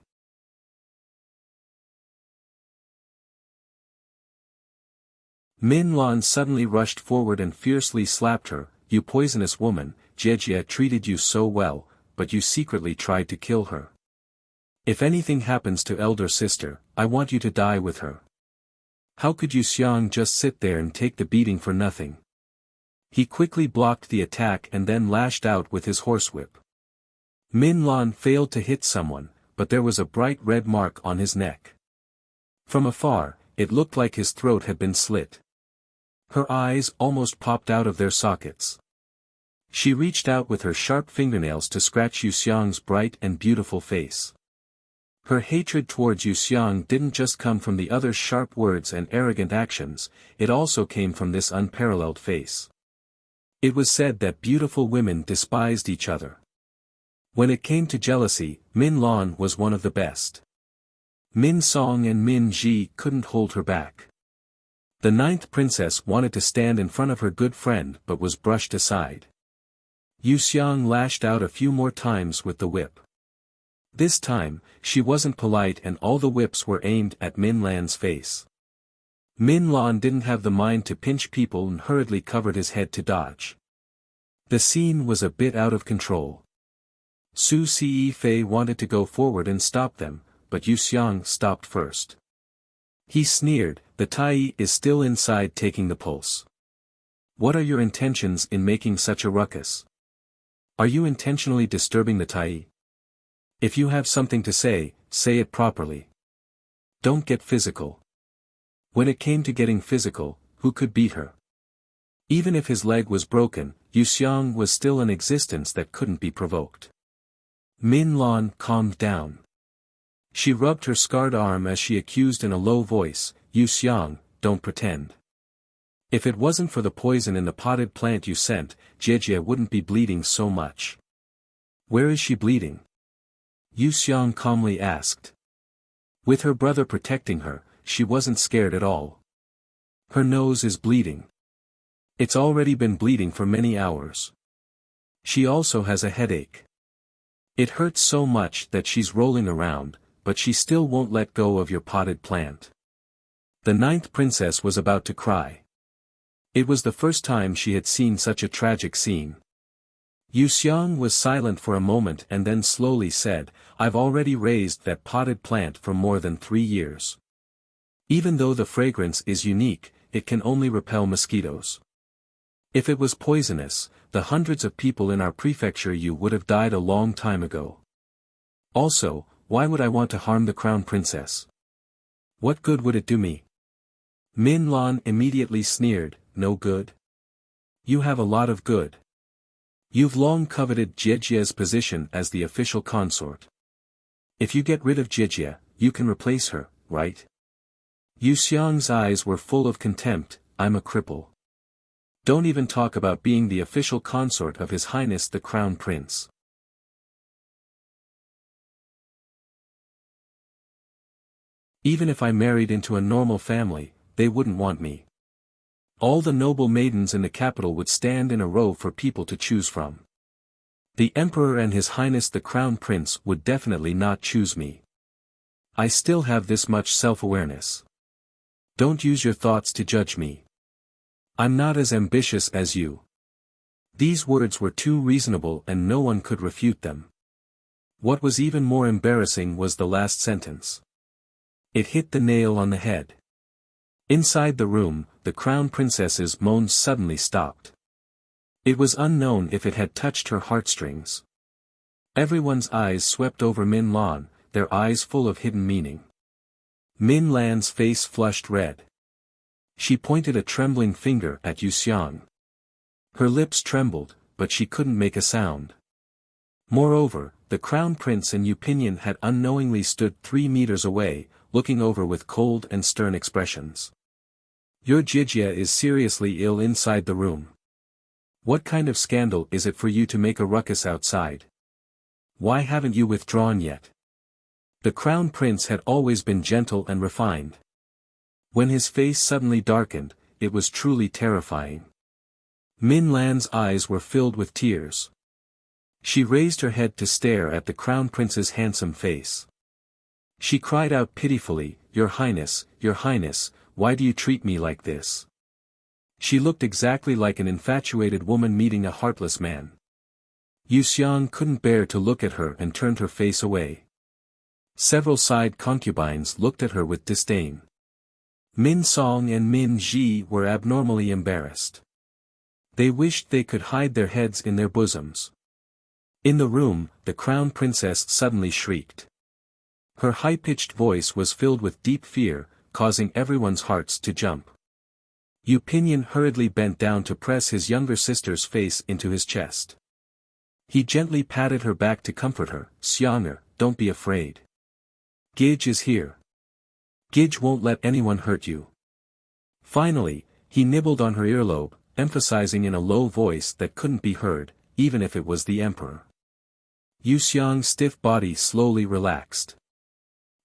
Min Lan suddenly rushed forward and fiercely slapped her. You poisonous woman, Jie treated you so well, but you secretly tried to kill her. If anything happens to elder sister, I want you to die with her. How could Yu Xiang just sit there and take the beating for nothing? He quickly blocked the attack and then lashed out with his horsewhip. Min Lan failed to hit someone, but there was a bright red mark on his neck. From afar, it looked like his throat had been slit. Her eyes almost popped out of their sockets. She reached out with her sharp fingernails to scratch Yu Xiang's bright and beautiful face. Her hatred towards Yu Xiang didn't just come from the other's sharp words and arrogant actions, it also came from this unparalleled face. It was said that beautiful women despised each other. When it came to jealousy, Min Lan was one of the best. Min Song and Min Ji couldn't hold her back. The 9th princess wanted to stand in front of her good friend but was brushed aside. Yu Xiang lashed out a few more times with the whip. This time, she wasn't polite and all the whips were aimed at Min Lan's face. Min Lan didn't have the mind to pinch people and hurriedly covered his head to dodge. The scene was a bit out of control. Su Ce Fei wanted to go forward and stop them, but Yu Xiang stopped first. He sneered, the Tai is still inside taking the pulse. What are your intentions in making such a ruckus? Are you intentionally disturbing the Tai? If you have something to say it properly. Don't get physical. When it came to getting physical, who could beat her? Even if his leg was broken, Yu Xiang was still an existence that couldn't be provoked. Min Lan calmed down. She rubbed her scarred arm as she accused in a low voice, Yu Xiang, don't pretend. If it wasn't for the poison in the potted plant you sent, Jie wouldn't be bleeding so much. Where is she bleeding? Yu Xiang calmly asked. With her brother protecting her, she wasn't scared at all. Her nose is bleeding. It's already been bleeding for many hours. She also has a headache. It hurts so much that she's rolling around, but she still won't let go of your potted plant. The 9th princess was about to cry. It was the first time she had seen such a tragic scene. Yu Xiang was silent for a moment and then slowly said, I've already raised that potted plant for more than 3 years. Even though the fragrance is unique, it can only repel mosquitoes. If it was poisonous, the hundreds of people in our prefecture you would have died a long time ago. Also, why would I want to harm the crown princess? What good would it do me? Min Lan immediately sneered, no good? You have a lot of good. You've long coveted Jie's position as the official consort. If you get rid of Jie, you can replace her, right? Yu Xiang's eyes were full of contempt, I'm a cripple. Don't even talk about being the official consort of His Highness the Crown Prince. Even if I married into a normal family, they wouldn't want me. All the noble maidens in the capital would stand in a row for people to choose from. The Emperor and His Highness the Crown Prince would definitely not choose me. I still have this much self-awareness. Don't use your thoughts to judge me. I'm not as ambitious as you. These words were too reasonable and no one could refute them. What was even more embarrassing was the last sentence. It hit the nail on the head. Inside the room, the Crown Princess's moans suddenly stopped. It was unknown if it had touched her heartstrings. Everyone's eyes swept over Min Lan, their eyes full of hidden meaning. Min Lan's face flushed red. She pointed a trembling finger at Yuxiang. Her lips trembled, but she couldn't make a sound. Moreover, the Crown Prince and Yupinian had unknowingly stood 3 meters away, looking over with cold and stern expressions. Your Jijia is seriously ill inside the room. What kind of scandal is it for you to make a ruckus outside? Why haven't you withdrawn yet? The Crown Prince had always been gentle and refined. When his face suddenly darkened, it was truly terrifying. Min Lan's eyes were filled with tears. She raised her head to stare at the Crown Prince's handsome face. She cried out pitifully, Your Highness, why do you treat me like this? She looked exactly like an infatuated woman meeting a heartless man. Yuxiang couldn't bear to look at her and turned her face away. Several side concubines looked at her with disdain. Min Song and Min Ji were abnormally embarrassed. They wished they could hide their heads in their bosoms. In the room, the Crown Princess suddenly shrieked. Her high-pitched voice was filled with deep fear, causing everyone's hearts to jump. Yupinian hurriedly bent down to press his younger sister's face into his chest. He gently patted her back to comfort her. Xianger, don't be afraid. Gij is here. Gij won't let anyone hurt you. Finally, he nibbled on her earlobe, emphasizing in a low voice that couldn't be heard, even if it was the Emperor. Yuxiang's stiff body slowly relaxed.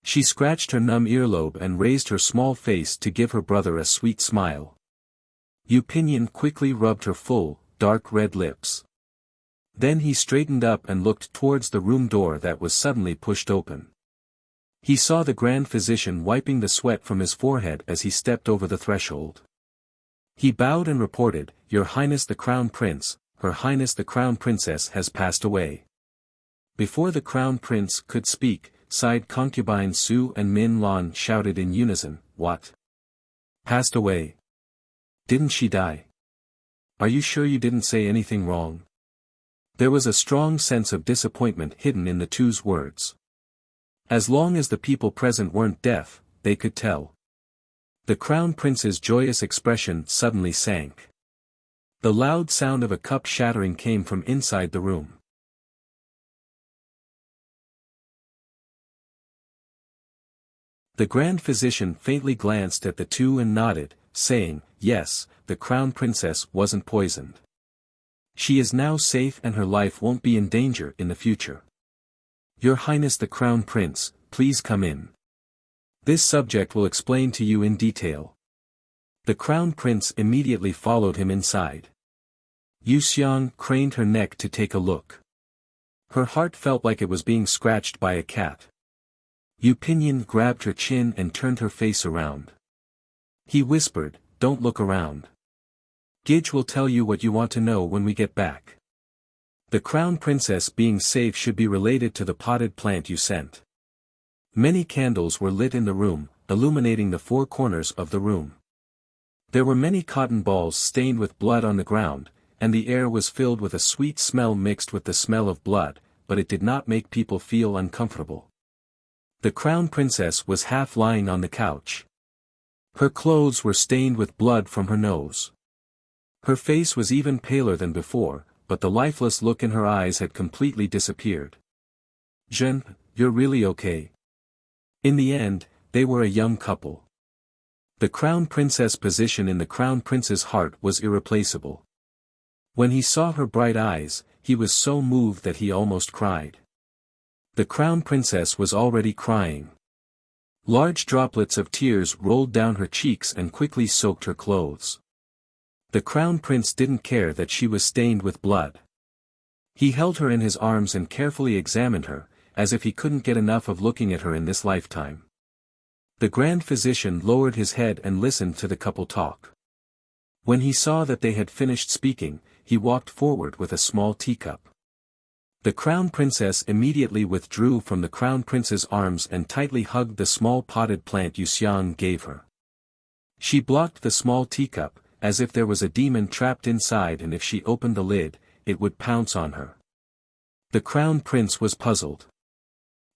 She scratched her numb earlobe and raised her small face to give her brother a sweet smile. Yupinian quickly rubbed her full, dark red lips. Then he straightened up and looked towards the room door that was suddenly pushed open. He saw the Grand Physician wiping the sweat from his forehead as he stepped over the threshold. He bowed and reported, Your Highness the Crown Prince, Her Highness the Crown Princess has passed away. Before the Crown Prince could speak, side concubine Su and Min Lan shouted in unison, What? Passed away? Didn't she die? Are you sure you didn't say anything wrong? There was a strong sense of disappointment hidden in the two's words. As long as the people present weren't deaf, they could tell. The Crown Prince's joyous expression suddenly sank. The loud sound of a cup shattering came from inside the room. The Grand Physician faintly glanced at the two and nodded, saying, Yes, the Crown Princess wasn't poisoned. She is now safe and her life won't be in danger in the future. Your Highness the Crown Prince, please come in. This subject will explain to you in detail. The Crown Prince immediately followed him inside. Yuxiang craned her neck to take a look. Her heart felt like it was being scratched by a cat. Yupinian grabbed her chin and turned her face around. He whispered, Don't look around. Gij will tell you what you want to know when we get back. The Crown Princess being safe should be related to the potted plant you sent. Many candles were lit in the room, illuminating the 4 corners of the room. There were many cotton balls stained with blood on the ground, and the air was filled with a sweet smell mixed with the smell of blood, but it did not make people feel uncomfortable. The Crown Princess was half lying on the couch. Her clothes were stained with blood from her nose. Her face was even paler than before, but the lifeless look in her eyes had completely disappeared. Zhen, you're really okay? In the end, they were a young couple. The Crown Princess' position in the Crown Prince's heart was irreplaceable. When he saw her bright eyes, he was so moved that he almost cried. The Crown Princess was already crying. Large droplets of tears rolled down her cheeks and quickly soaked her clothes. The Crown Prince didn't care that she was stained with blood. He held her in his arms and carefully examined her, as if he couldn't get enough of looking at her in this lifetime. The Grand Physician lowered his head and listened to the couple talk. When he saw that they had finished speaking, he walked forward with a small teacup. The Crown Princess immediately withdrew from the Crown Prince's arms and tightly hugged the small potted plant Yuxiang gave her. She blocked the small teacup, as if there was a demon trapped inside, and if she opened the lid, it would pounce on her. The Crown Prince was puzzled.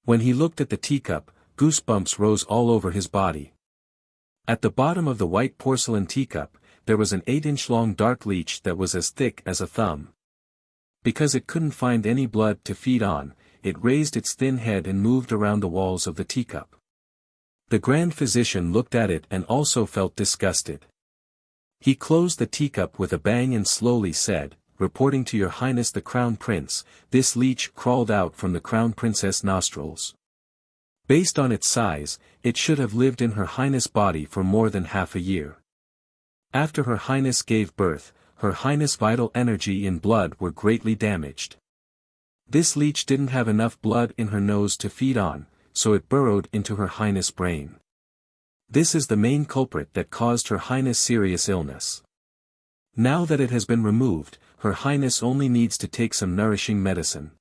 When he looked at the teacup, goosebumps rose all over his body. At the bottom of the white porcelain teacup, there was an 8-inch long dark leech that was as thick as a thumb. Because it couldn't find any blood to feed on, it raised its thin head and moved around the walls of the teacup. The Grand Physician looked at it and also felt disgusted. He closed the teacup with a bang and slowly said, "Reporting to Your Highness the Crown Prince, this leech crawled out from the Crown Princess' nostrils. Based on its size, it should have lived in Her Highness' body for more than half a year. After Her Highness gave birth, Her Highness' vital energy and blood were greatly damaged. This leech didn't have enough blood in her nose to feed on, so it burrowed into Her Highness' brain. This is the main culprit that caused Her Highness serious illness. Now that it has been removed, Her Highness only needs to take some nourishing medicine."